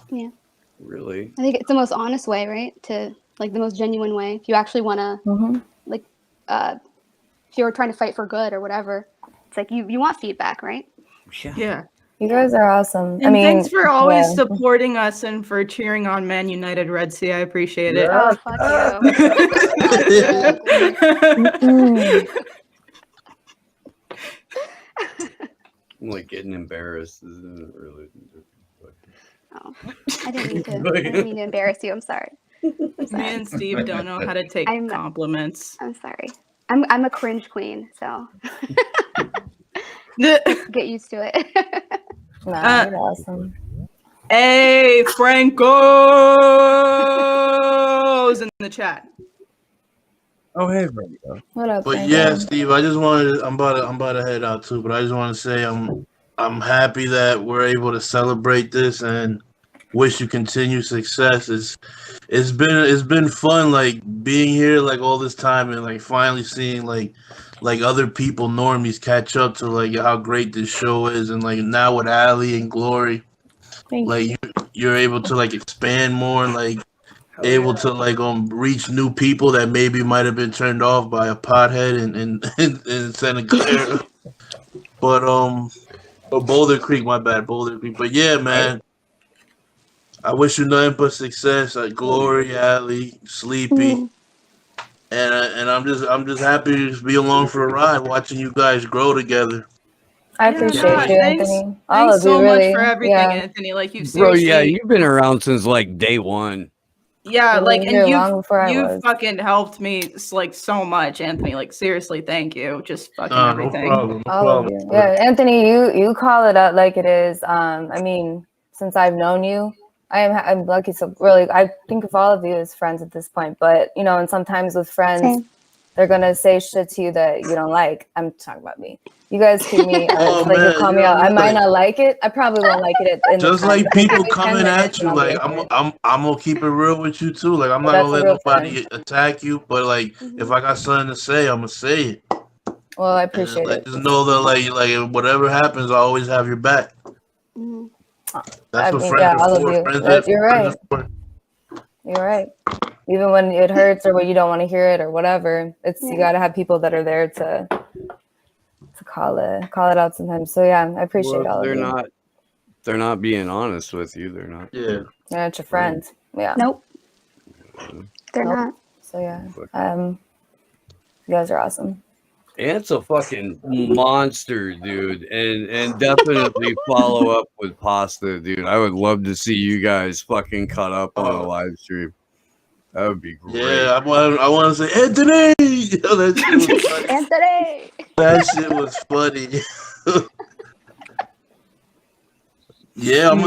Yeah. Really. I think it's the most honest way, right? To like the most genuine way. If you actually want to, like, if you're trying to fight for good or whatever, it's like you want feedback, right? Yeah. You guys are awesome. And I mean, thanks for always yeah. supporting us and for cheering on Man United Red Sea. I appreciate it. Oh, fuck you. I'm like getting embarrassed. Isn't it really? Oh, I didn't mean to embarrass you. I'm sorry. Me and Steve don't know how to take compliments. I'm sorry. I'm a cringe queen, so get used to it. Nah, you're awesome. Hey, Franco's in the chat. Oh, hey, Franco. What up, But Franco? yeah, Steve, I just wanted. I'm about to head out too, but I just want to say I'm happy that we're able to celebrate this and wish you continued success. It's been fun, like being here like all this time and like finally seeing like other people, normies, catch up to like how great this show is, and like now with Ali and Glory, like you're able to like expand more and like able to like reach new people that maybe might have been turned off by a pothead in Santa Clara. But Boulder Creek, my bad, Boulder Creek. But yeah, man, I wish you nothing but success. Like Glory, Ali, Sleepy, and I'm just happy to just be along for a ride, watching you guys grow together. I appreciate you, Anthony. All Thanks of so you, really. much for everything, Yeah. Anthony. Like you Bro, seriously. yeah, you've been around since like day one. Yeah, You like, were here and long before I you was. fucking helped me like so much, Anthony. Like seriously, thank you. Just fucking No everything. problem. No All of problem. you. Yeah, Anthony, you call it out like it is. I mean, since I've known you, I'm lucky. So really, I think of all of you as friends at this point. But and sometimes with friends, Same. they're gonna say shit to you that you don't like. I'm talking about me. You guys keep me. Oh, like man, you call you me know, out. I might like- not like it. I probably won't like it in the Just time. like people Give me 10 coming minutes at you, and I'll be like over it. I'm gonna keep it real with you too. Like I'm But not gonna that's a let real nobody attack you, but like if I got something to say, I'm gonna say it. Well, I And appreciate like it. just know that like whatever happens, I always have your back. That's I what mean, friends yeah, are all of for. you. Friends You're friends right. are for. You're right. Even when it hurts or when you don't want to hear it or whatever, you got to have people that are there to call it out sometimes. So yeah, I appreciate Well, all of you. they're not being honest with you. They're not. Yeah. They're not your friends. Yeah. Nope. They're Nope. not. So yeah, you guys are awesome. Ant's a fucking monster, dude, and definitely follow up with pasta, dude. I would love to see you guys fucking cut up on a live stream. That would be great. Yeah, I want to say Anthony. That shit was funny. Anthony. That shit was funny. Yeah, I'm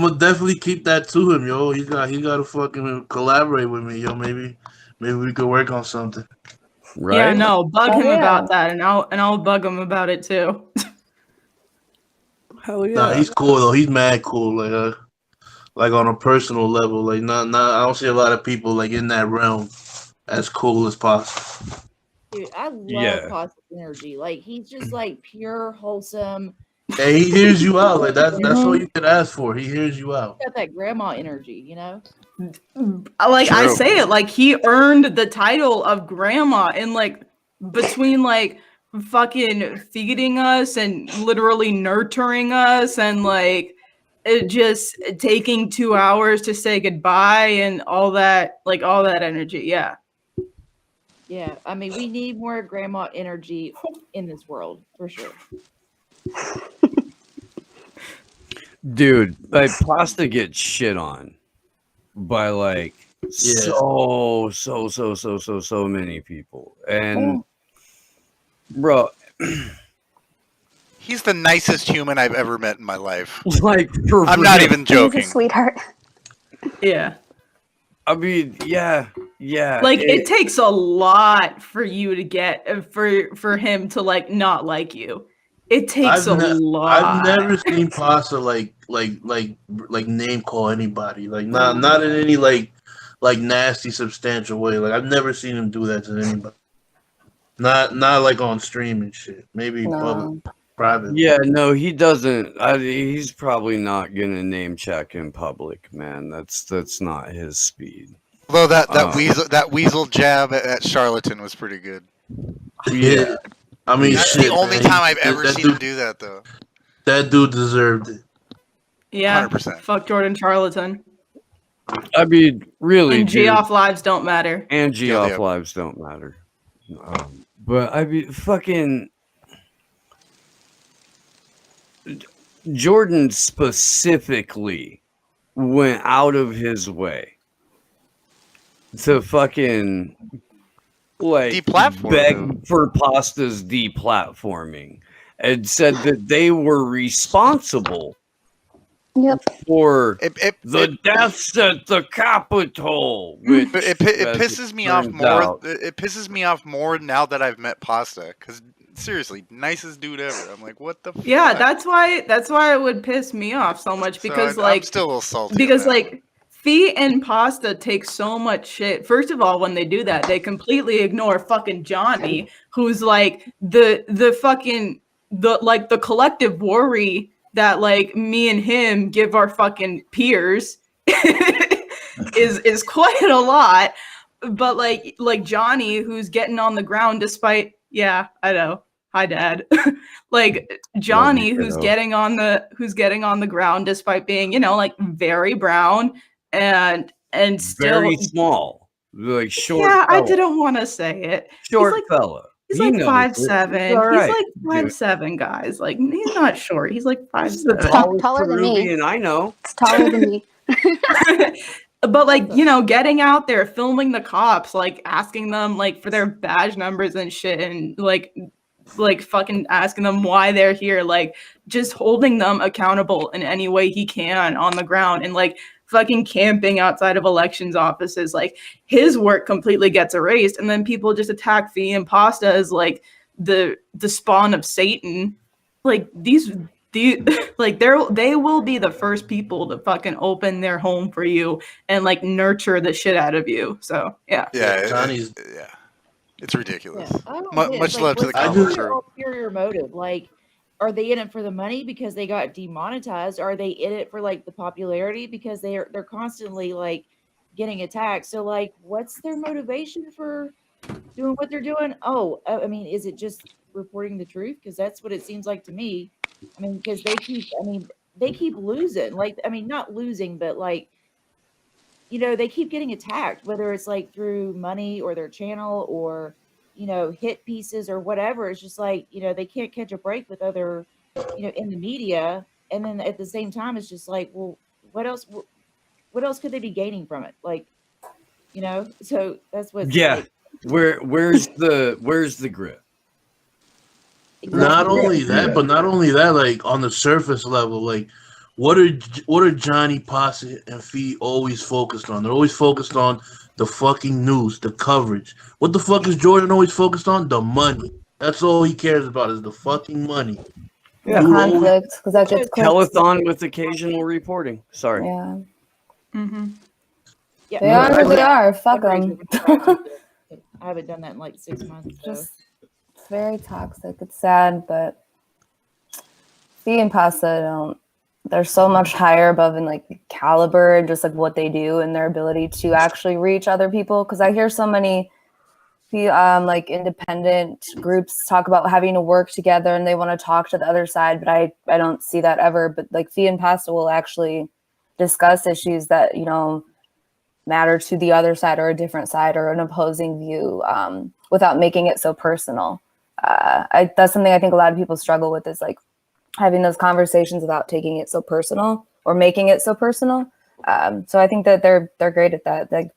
gonna definitely keep that to him, yo. He's got to fucking collaborate with me, yo. Maybe we could work on something. Right? Yeah, no, bug Oh, him yeah. about that, and I'll bug him about it too. Hell yeah. Nah, he's cool though. He's mad cool, like on a personal level. Like not I don't see a lot of people like in that realm as cool as possible. Dude, I love Yeah. Pasta's energy. Like he's just like pure, wholesome. Yeah, he hears you out. Like that's all you could ask for. He hears you out. Got that grandma energy, you know? Like I True. say it, like he earned the title of grandma, and like between like fucking feeding us and literally nurturing us and like it just taking 2 hours to say goodbye and all that energy. Yeah. Yeah. I mean, we need more grandma energy in this world for sure. Dude, like pasta gets shit on by like so many people. And bro, He's the nicest human I've ever met in my life. Like, I'm not even joking. He's a sweetheart. Yeah. I mean, yeah. Like it takes a lot for you to get for him to like not like you. It takes a lot. I've never seen Pasta like name call anybody. Like not in any like nasty substantial way. Like I've never seen him do that to anybody. Not like on stream and shit. Maybe public, private. Yeah, no, he doesn't. He's probably not gonna name check in public, man. That's not his speed. Although that weasel jab at Charlatan was pretty good. Yeah. I mean, that's shit, the only man. time I've ever seen him do that, though. That dude deserved it. Yeah. 100%. Fuck Jordan Charlatan. I mean, really, And G-off lives don't matter. And G-off lives don't matter. But I mean, fucking Jordan specifically went out of his way to fucking like beg for Pasta's deplatforming and said that they were responsible for the deaths at the Capitol. Which, it pisses me off more. It pisses me off more now that I've met Pasta. Because seriously, nicest dude ever. I'm like, what the? Yeah, fuck? that's why it would piss me off so much because I'm still a little salty. Because like Fee and Pasta take so much shit. First of all, when they do that, they completely ignore fucking Johnny, who's like the fucking the collective worry that like me and him give our fucking peers is quite a lot. But like Johnny, who's getting on the ground despite I know. Hi, Dad. Like Johnny, who's getting on the ground despite being, like very brown and still very small, like short. Yeah, fella. I didn't want to say it. Short fella. He's He like knows 5'7". it. All right. He's like 5'7", guys. Like he's not short. He's like 5'7". Taller than me. Peruvian I know. It's taller than me. But like, getting out there, filming the cops, like asking them like for their badge numbers and shit, and like fucking asking them why they're here, like just holding them accountable in any way he can on the ground, and like fucking camping outside of elections offices. Like his work completely gets erased, and then people just attack Fee and Pasta as like the spawn of Satan. Like like they will be the first people to fucking open their home for you and like nurture the shit out of you. So yeah. Johnny's it's ridiculous. I don't Much get, love to the what's combo their crew. ulterior motive? Like, are they in it for the money because they got demonetized? Are they in it for like the popularity because they're constantly like getting attacked? So like, what's their motivation for doing what they're doing? Oh, I mean, is it just reporting the truth? Because that's what it seems like to me. I mean, because they keep losing. Like, I mean, not losing, but like, they keep getting attacked, whether it's like through money or their channel or, hit pieces or whatever. It's just like, they can't catch a break with other, in the media. And then at the same time, it's just like, well, what else could they be gaining from it? Like, so that's what. Like, where's the grip? Not only that, like on the surface level, like what are Johnny, Pasta, and Fee always focused on? They're always focused on the fucking news, the coverage. What the fuck is Jordan always focused on? The money. That's all he cares about is the fucking money. Yeah, conflict, because that gets telethon with occasional reporting. Sorry. Yeah. Mm-hmm. Yeah, they are who they are. Fuck them. I haven't done that in like 6 months. So. It's very toxic. It's sad, but Fee and Pasta they're so much higher above in like caliber and just like what they do and their ability to actually reach other people. Because I hear so many like independent groups talk about having to work together and they want to talk to the other side, but I don't see that ever. But like Fee and Pasta will actually discuss issues that matter to the other side or a different side or an opposing view without making it so personal. That's something I think a lot of people struggle with, is like having those conversations without taking it so personal or making it so personal. So I think that they're great at that. Like,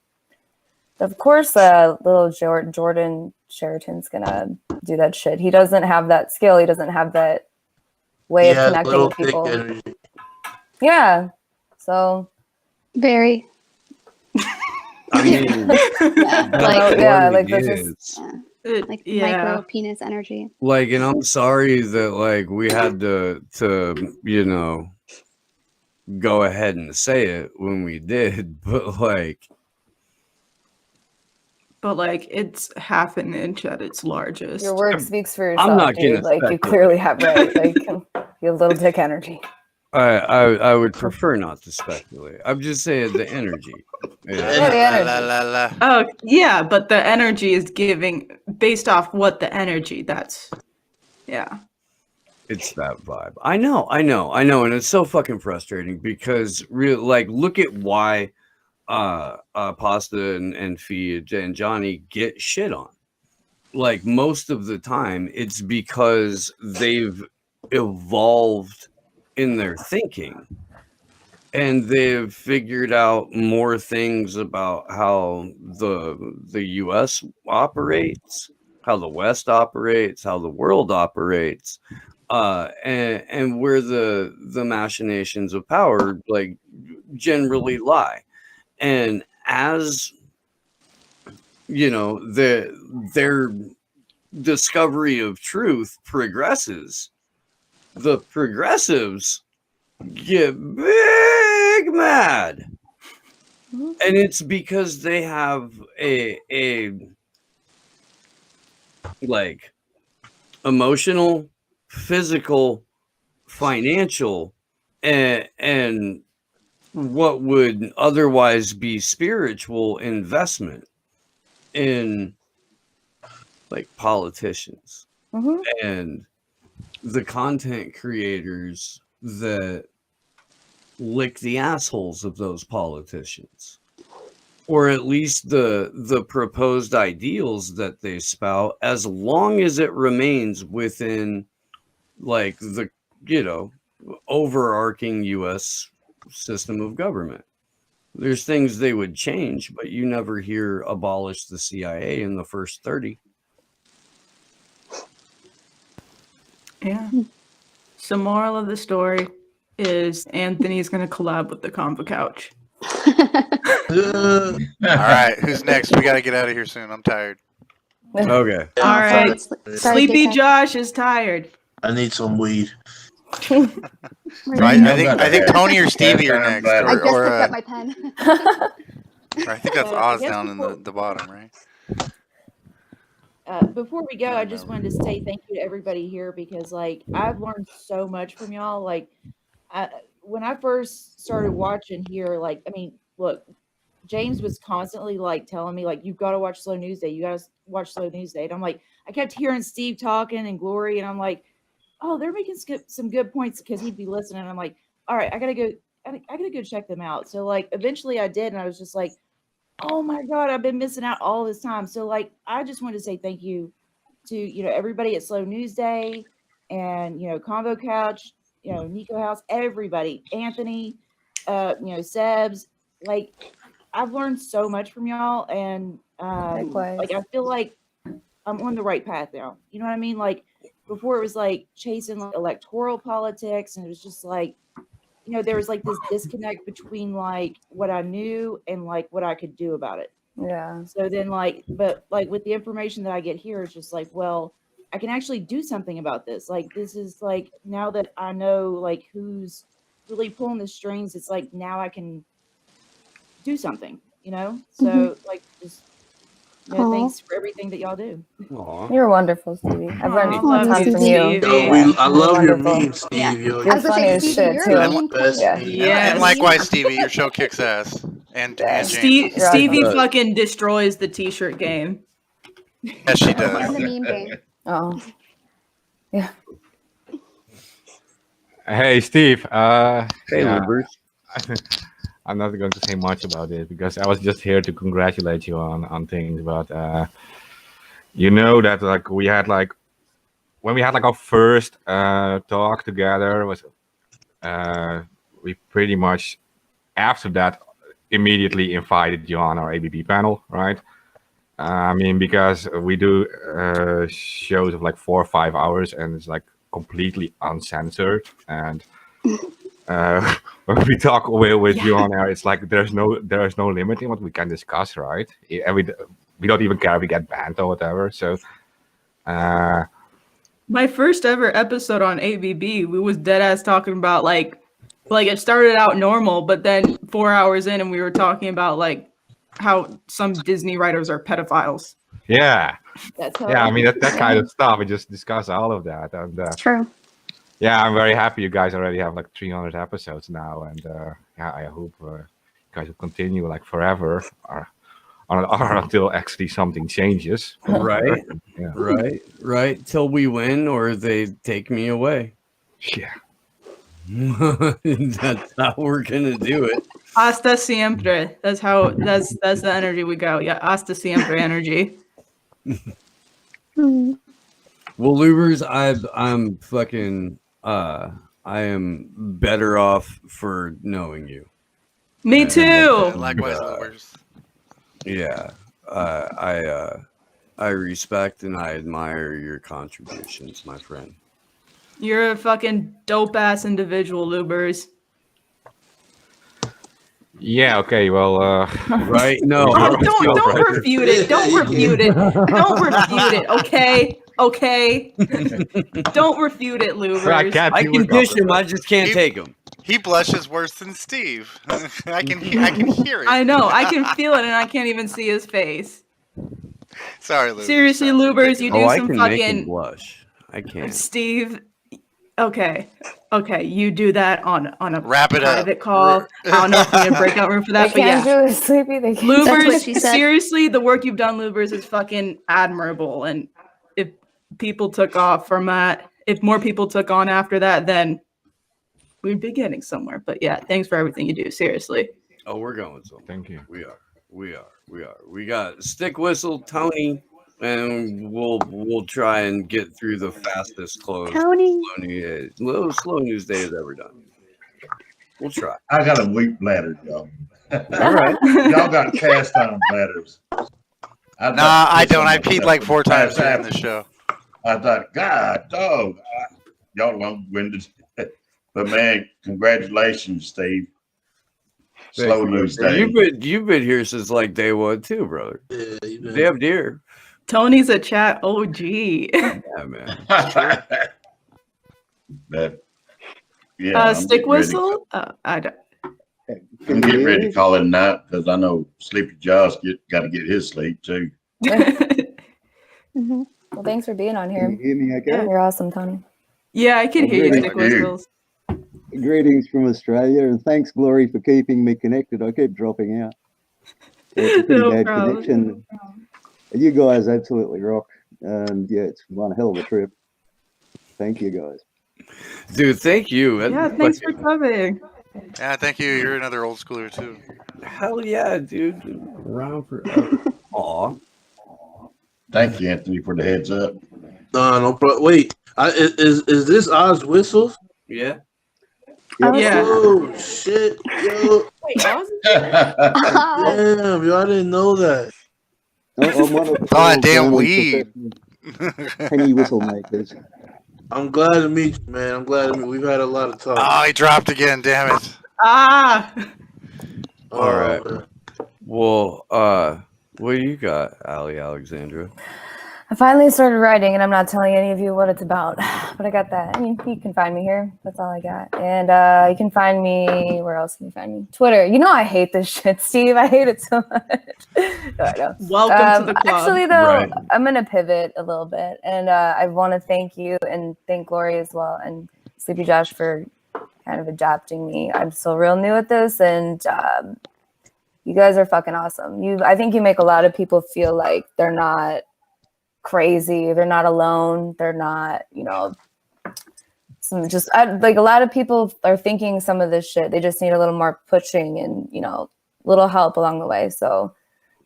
of course, little Jordan Sheraton's gonna do that shit. He doesn't have that skill. He doesn't have that way of Yeah, connecting little with thick people. energy. Yeah. So Very. I mean, like, yeah, like this is. is Like micro penis energy. Like, and I'm sorry that like we had to you know go ahead and say it when we did, but like it's half an inch at its largest. your work speaks for yourself, I'm not dude. gonna Like you speculate. clearly have right. Like you have little dick energy. I would prefer not to speculate. I'm just saying the energy. Yeah. Oh yeah, but the energy is giving based off what the energy. That's yeah. It's that vibe. I know, and it's so fucking frustrating because like look at why Pasta and Feed and Johnny get shit on. Like most of the time it's because they've evolved in their thinking and they've figured out more things about how the US operates, how the West operates, how the world operates, and where the machinations of power like generally lie. And as you know, their discovery of truth progresses, the progressives get big mad. And it's because they have a like emotional, physical, financial, and what would otherwise be spiritual investment in like politicians and the content creators that lick the assholes of those politicians, or at least the proposed ideals that they spout, as long as it remains within like the overarching US system of government. There's things they would change, but you never hear abolish the CIA in the first 30. Yeah. So moral of the story is Anthony's going to collab with the Convo Couch. All right, who's next? We got to get out of here soon. I'm tired. Okay. All right. Sorry, Sleepy dickhead. Josh is tired. I need some weed. Right? I think Tony or Stevie are next. I just Or, picked up my pen. I think that's I Oz guess down in the bottom, right? Before we go, I just wanted to say thank you to everybody here because, like, I've learned so much from y'all. Like, when I first started watching here, like, I mean, look, James was constantly like telling me, like, you've got to watch Slow News Day. You got to watch Slow News Day. And I'm like, I kept hearing Steve talking and Glory, and I'm like, oh, they're making some good points because he'd be listening. And I'm like, all right, I gotta go check them out. So like, eventually I did, and I was just like, oh my God, I've been missing out all this time. So like, I just wanted to say thank you to, everybody at Slow News Day and, Convo Couch, Nico House, everybody, Anthony, Sebs, like I've learned so much from y'all. And like, I feel like I'm on the right path now. You know what I mean? Like before it was like chasing like electoral politics. And it was just like, there was like this disconnect between like what I knew and like what I could do about it. Yeah. So then but with the information that I get here, it's just like, well, I can actually do something about this. Like, this is like, now that I know like who's really pulling the strings, it's like, now I can do something, So like, just, thanks for everything that y'all do. You're wonderful, Stevie. I've learned a love ton you, from you. Yo, I love your Wonderful. memes, Steve. Yo, You're funny as shit too. And likewise, Stevie, your show kicks ass. And James. Stevie fucking destroys the t-shirt game. Yes, she does. And the meme game. Oh. Yeah. Hey, Steve. Hey, yeah, Bruce. I'm not going to say much about it because I was just here to congratulate you on things. But you know that like we had like when we had like our first talk together was we pretty much after that immediately invited you on our ABB panel, right? I mean, because we do shows of like 4 or 5 hours, and it's like completely uncensored, and when we talk with you on air, it's like there is no limit in what we can discuss, right? We don't even care if we get banned or whatever. So My first ever episode on ABB, we was dead ass talking about like it started out normal, but then 4 hours in and we were talking about like how some Disney writers are pedophiles. yeah, That's I mean that kind of stuff. We just discuss all of that, and True. yeah, I'm very happy you guys already have like 300 episodes now, and yeah, I hope you guys will continue like forever, or until actually something changes. Right, Yeah. right. Till we win or they take me away. Yeah. That's how we're gonna do it. Hasta siempre. That's the energy we go. Yeah, hasta siempre energy. Well, Lubers, I'm fucking I am better off for knowing you. Me too. Likewise, Lubers. Yeah, I respect and I admire your contributions, my friend. You're a fucking dope ass individual, Lubers. Yeah. Okay. Well. Right. No. Don't refute it. Don't refute it. Don't refute it. Okay. Okay. Don't refute it, Lubers. I can dish him. I just can't take him. He blushes worse than Steve. I can hear it. I know. I can feel it, and I can't even see his face. Sorry, Lubers. Seriously, Lubers, you do I some can fucking make him blush. I can't. Steve. Okay, you do that on a Wrap it up. private call. I don't know if we need a breakout room for that, They but can't yeah. do it sleepy. They can't. That's what Lubers, she said. seriously, the work you've done, Lubers, is fucking admirable. And if people took off from that, if more people took on after that, then we'd be getting somewhere. But yeah, thanks for everything you do. Seriously. Oh, we're going somewhere. Thank you. We are. We got Stick Whistle, Tony, and we'll try and get through the fastest close Tony. slow news day has ever done. We'll try. I got a weak bladder, y'all. All right. Y'all got cast iron bladders. Nah, I don't. I peed like 4 times during the show. I thought, God, dog, y'all long-winded. But man, congratulations, Steve. Slow news day. You've been here since like day one too, brother. Yeah, you know. Damn dear. Tony's a chat OG. Yeah, man. But, yeah, I'm Stick getting ready. Whistle? I don't. I'm getting ready to call it a night because I know Sleepy Josh got to get his sleep too. Well, thanks for being on here. Can you hear me okay? You're awesome, Tony. Yeah, I can hear you, Thank Stick you. Whistles. Greetings from Australia, and thanks, Glory, for keeping me connected. I keep dropping out. It's a pretty No bad problem. connection. You guys absolutely rock. And yeah, it's one hell of a trip. Thank you, guys. Dude, thank you. Yeah, thanks for coming. Yeah, thank you. You're another old schooler too. Hell yeah, dude. Around forever. Aw. Thank you, Anthony, for the heads up. No problem. Wait, is this Oz Whistles? Yeah. Yeah. Oh shit, yo. Wait, Oz? Damn, yo, I didn't know that. I'm one of the Oh, world's damn only weed. professional penny whistle makers. I'm glad to meet you, man. I'm glad to meet you. We've had a lot of talk. Oh, he dropped again. Damn it. Ah. All right. Well, what do you got, Ali Alexandra? I finally started writing, and I'm not telling any of you what it's about, but I got that. I mean, you can find me here. That's all I got. And you can find me, where else can you find me? Twitter. You know I hate this shit, Steve. I hate it so much. No, I know. Welcome to the club. Actually, though, Right. I'm going to pivot a little bit, and I want to thank you and thank Glory as well, and Sleepy Josh for kind of adapting me. I'm still real new at this, and you guys are fucking awesome. I think you make a lot of people feel like they're not crazy, they're not alone, they're not, like a lot of people are thinking some of this shit, they just need a little more pushing and little help along the way. So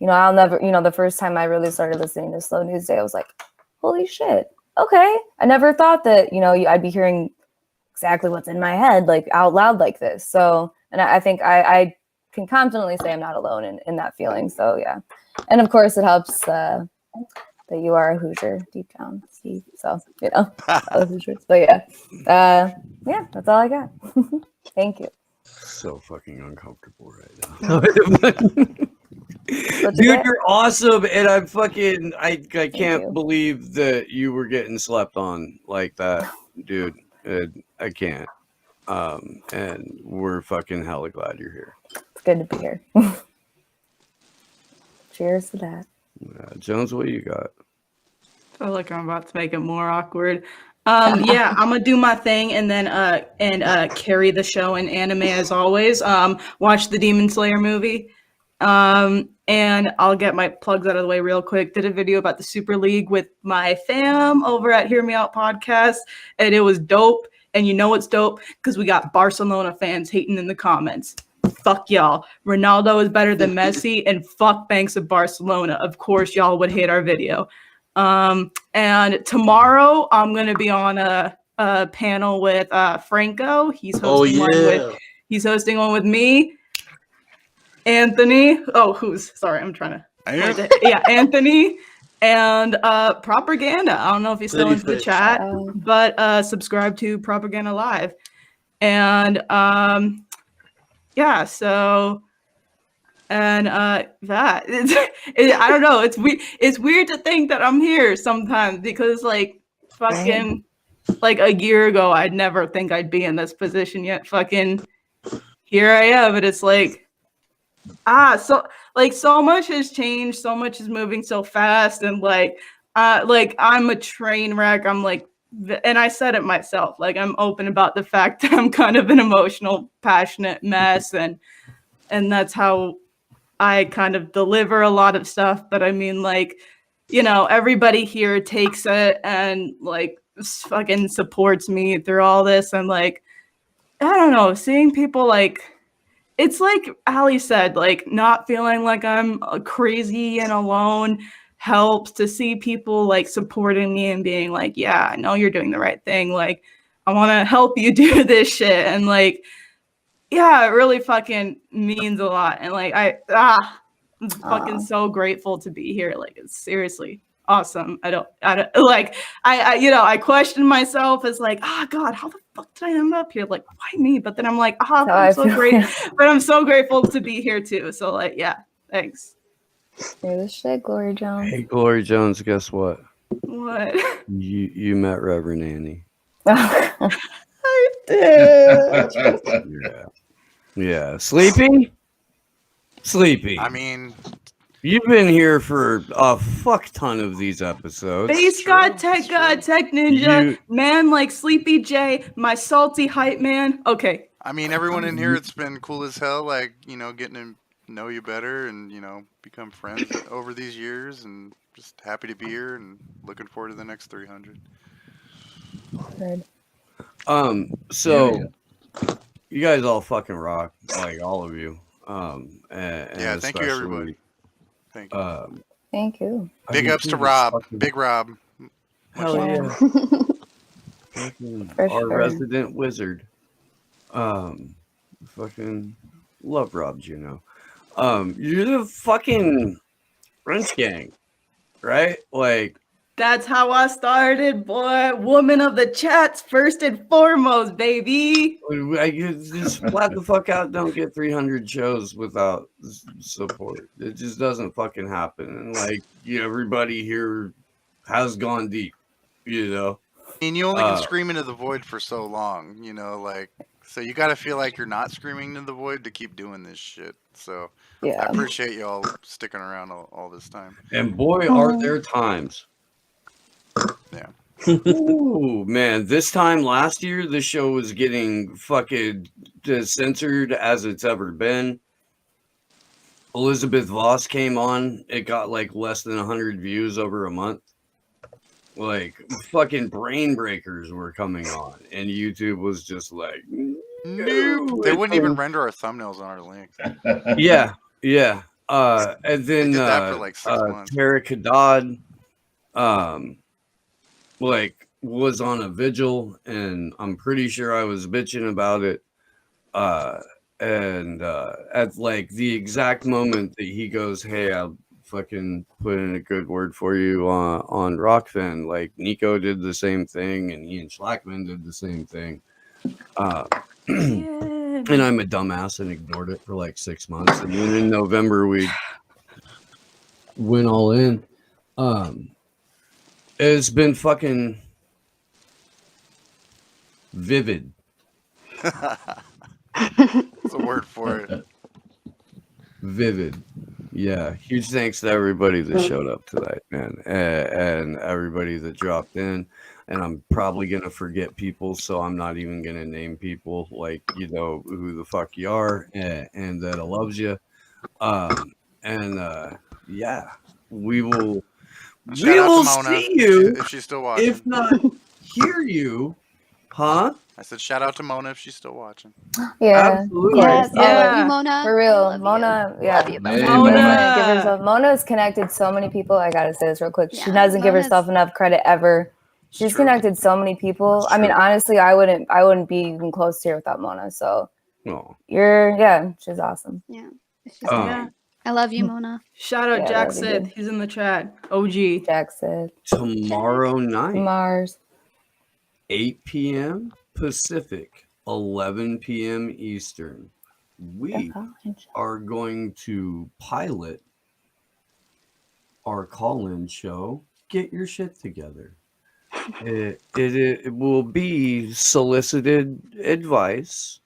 I'll never, the first time I really started listening to Slow News Day, I was like, holy shit, okay. I never thought that I'd be hearing exactly what's in my head like out loud like this. So, and I think I can confidently say I'm not alone in that feeling. So yeah, and of course it helps that you are a Hoosier deep down, Steve. So all Hoosiers. But yeah, that's all I got. Thank you. So fucking uncomfortable right now. Dude, you're awesome, and I can't believe that you were getting slept on like that, dude. I can't. And we're fucking hella glad you're here. It's good to be here. Cheers to that. Jones, what you got? I feel like I'm about to make it more awkward. Yeah, I'm gonna do my thing and then carry the show in anime as always. Watch the Demon Slayer movie. And I'll get my plugs out of the way real quick. Did a video about the Super League with my fam over at Hear Me Out Podcast, and it was dope. And you know it's dope because we got Barcelona fans hating in the comments. Fuck y'all. Ronaldo is better than Messi, and fuck Banks of Barcelona. Of course, y'all would hate our video. And tomorrow I'm gonna be on a panel with Franco. He's hosting he's hosting one with me. Anthony. Anthony and Propaganda. I don't know if he's still into the chat, but subscribe to Propaganda Live. And that I don't know. It's weird to think that I'm here sometimes because like fucking like a year ago I'd never think I'd be in this position yet. Fucking here I am, but it's like so much has changed, so much is moving so fast, and like I'm a train wreck. I'm like, and I said it myself, like I'm open about the fact that I'm kind of an emotional, passionate mess, and that's how I kind of deliver a lot of stuff. But I mean, like, everybody here takes it and like fucking supports me through all this, and like, I don't know, seeing people like. It's like Ali said, like not feeling like I'm crazy and alone helps to see people like supporting me and being like, yeah, I know you're doing the right thing. Like, I want to help you do this shit. And like, yeah, it really fucking means a lot. And like, I'm fucking so grateful to be here. Like, it's seriously awesome. I don't like, I question myself as like, God, how the fuck did I end up here? Like, why me? But then I'm like, I'm so great. But I'm so grateful to be here too. So like, yeah, thanks. You're the shit, Glory Jones. Hey, Glory Jones, guess what? What? You met Reverend Annie. I did. Yeah. Sleepy? I mean, you've been here for a fuck ton of these episodes. Base God, Tech Ninja, man like Sleepy J, my salty hype man. Okay. I mean, everyone in here, it's been cool as hell, like, getting to know you better and, become friends over these years, and just happy to be here and looking forward to the next 300. Good. So you guys all fucking rock, like all of you. Yeah, thank you, everybody. Thank you. Thank you. Big ups to Rob. Big Rob. Hell yeah. Our resident wizard. Fucking love Rob Juno. You're the fucking Wrench Gang, right? Like, that's how I started, boy. Woman of the chats, first and foremost, baby. I just flat the fuck out. Don't get 300 shows without support. It just doesn't fucking happen. And like, everybody here has gone deep, I mean, you only can scream into the void for so long, so you got to feel like you're not screaming into the void to keep doing this shit. So I appreciate y'all sticking around all this time. And boy, are there times. Yeah. Ooh, man. This time last year, the show was getting fucking censored as it's ever been. Elizabeth Voss came on. It got like less than 100 views over a month. Like, fucking brain breakers were coming on. And YouTube was just like, nope. They wouldn't even render our thumbnails on our links. Yeah. And then they did that for like 6 months. Tarek Haddad, like was on a vigil, and I'm pretty sure I was bitching about it. And at like the exact moment that he goes, hey, I fucking put in a good word for you on Rockfin. Like Nico did the same thing, and Ian Schlackman did the same thing. And I'm a dumbass and ignored it for like 6 months, and then in November we went all in. It's been fucking vivid. That's a word for it. Vivid. Yeah. Huge thanks to everybody that showed up tonight, man. And everybody that dropped in. And I'm probably going to forget people, so I'm not even going to name people, like, you know, who the fuck you are and that I loves you. Yeah, we will Shout out to Mona see you if she's still watching. if not hear you. Huh? I said shout out to Mona if she's still watching. Yeah, absolutely. Yes, I love you, Yeah. Mona. For real, Mona. Yeah, Love you, Hey, Mona. Give herself. Mona's connected so many people. I gotta say this real quick. She doesn't give herself enough credit ever. She's connected so many people. I mean, honestly, I wouldn't be even close to her without Mona. So she's awesome. Yeah. Yeah. I love you, Mona. Shout out Yeah, Jack that'd be Sith. good. He's in the chat. OG. Jack Sith. Tomorrow night, Mars. 8 p.m. Pacific, 11 p.m. Eastern. We are going to pilot our call-in show, Get Your Shit Together. It will be solicited advice,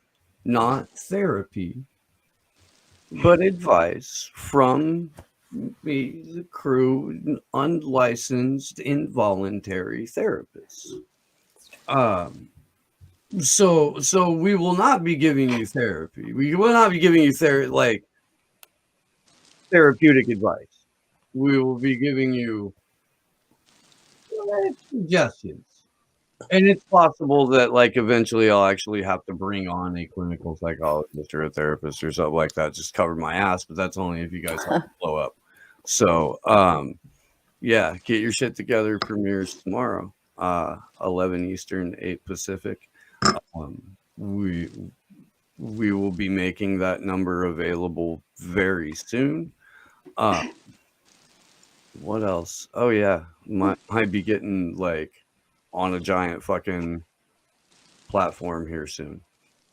not therapy, but advice from me, the crew, unlicensed, involuntary therapists. So we will not be giving you therapy. We will not be giving you therapeutic advice. We will be giving you suggestions. And it's possible that like eventually I'll actually have to bring on a clinical psychologist or a therapist or something like that, just cover my ass, but that's only if you guys have to blow up. So yeah, Get Your Shit Together premieres tomorrow, 11 Eastern, 8 Pacific. We will be making that number available very soon. What else? Oh yeah, might be getting like on a giant fucking platform here soon.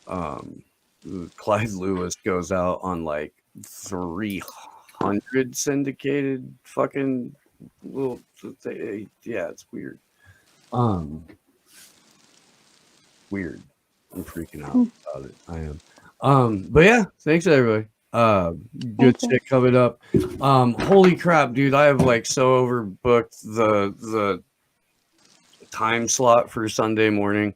Clyde Lewis goes out on like 300 syndicated fucking little. Yeah, it's weird. Weird. I'm freaking out about it. I am. But yeah, thanks everybody. Good shit coming up. Holy crap, dude! I have like so overbooked the time slot for Sunday morning.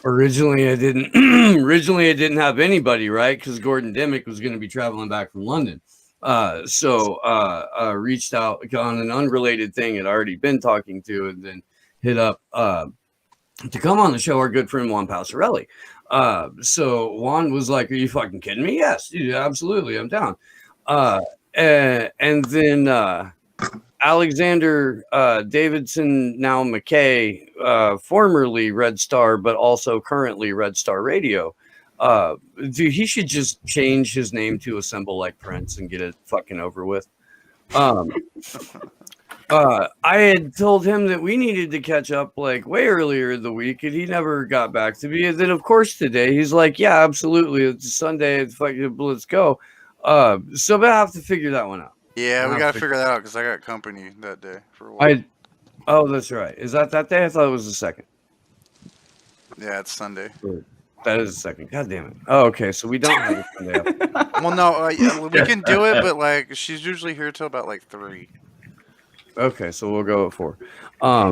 Originally I didn't have anybody, right? Because Gordon Dimmick was going to be traveling back from London. So reached out on an unrelated thing I'd already been talking to, and then hit up to come on the show our good friend Juan Passarelli. So Juan was like, "Are you fucking kidding me?" Yes, dude, absolutely, I'm down. And then Alexander Davidson, now McKay, formerly Red Star, but also currently Red Star Radio. Dude, he should just change his name to a symbol like Prince and get it fucking over with. I had told him that we needed to catch up like way earlier in the week, and he never got back to me. And then, of course, today he's like, "Yeah, absolutely, it's Sunday. It's fucking let's go." So I have to figure that one out. Yeah, we gotta figure that out because I got company that day for a while. Oh, that's right. Is that day? I thought it was the second. Yeah, it's Sunday. That is the second. God damn it. Oh, okay. So we don't have a Sunday after. Well, no, we can do it, but like she's usually here till about like 3. Okay, so we'll go at 4.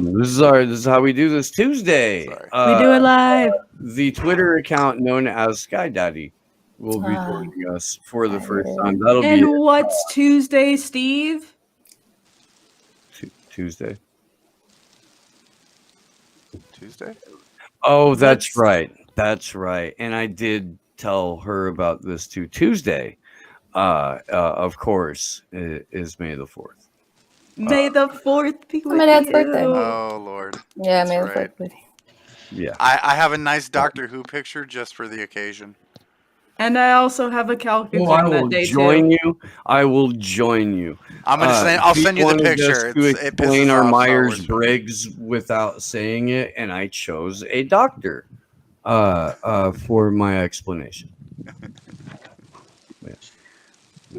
This is how we do this Tuesday. We do it live. The Twitter account known as Sky Daddy will be joining us for the first time. That'll be what's Tuesday, Steve? Tuesday. Tuesday? Oh, that's right. That's right. And I did tell her about this too. Tuesday, of course, is May the 4th. May the 4th be with My dad's you. birthday. Oh Lord. Yeah, That's May the right. 4th. Yeah. I have a nice Doctor Who picture just for the occasion. And I also have a calc exam that day join too. you. I will join you. I'm gonna send. I'll Pete send you the wanted us picture. to It explain pisses our off Star Wars. Myers-Briggs without saying it, and I chose a doctor for my explanation.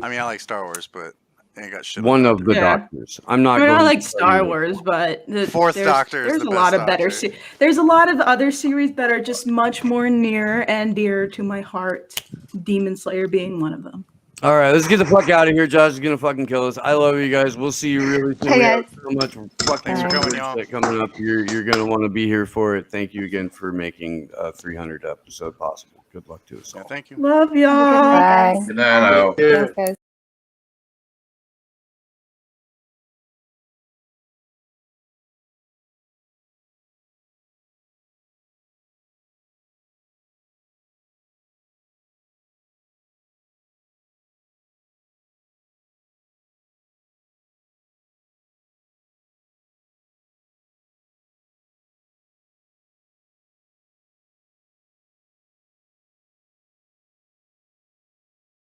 I mean, I like Star Wars, but I ain't got shit. One on of the Yeah. doctors. I'm not I mean, going I like to tell Star you. Wars, but Fourth Doctor is there's the a lot best of better. Doctor. There's a lot of other series that are just much more near and dear to my heart. Demon Slayer being one of them. All right, let's get the fuck out of here. Josh is gonna fucking kill us. I love you guys. We'll see you really soon. Hey, We have guys. so much fucking Thanks for coming, y'all. shit coming up. You're gonna want to be here for it. Thank you again for making a 300 episode possible. Good luck to us all. Thank you. Love y'all. Bye. Good night, all. Thanks, guys.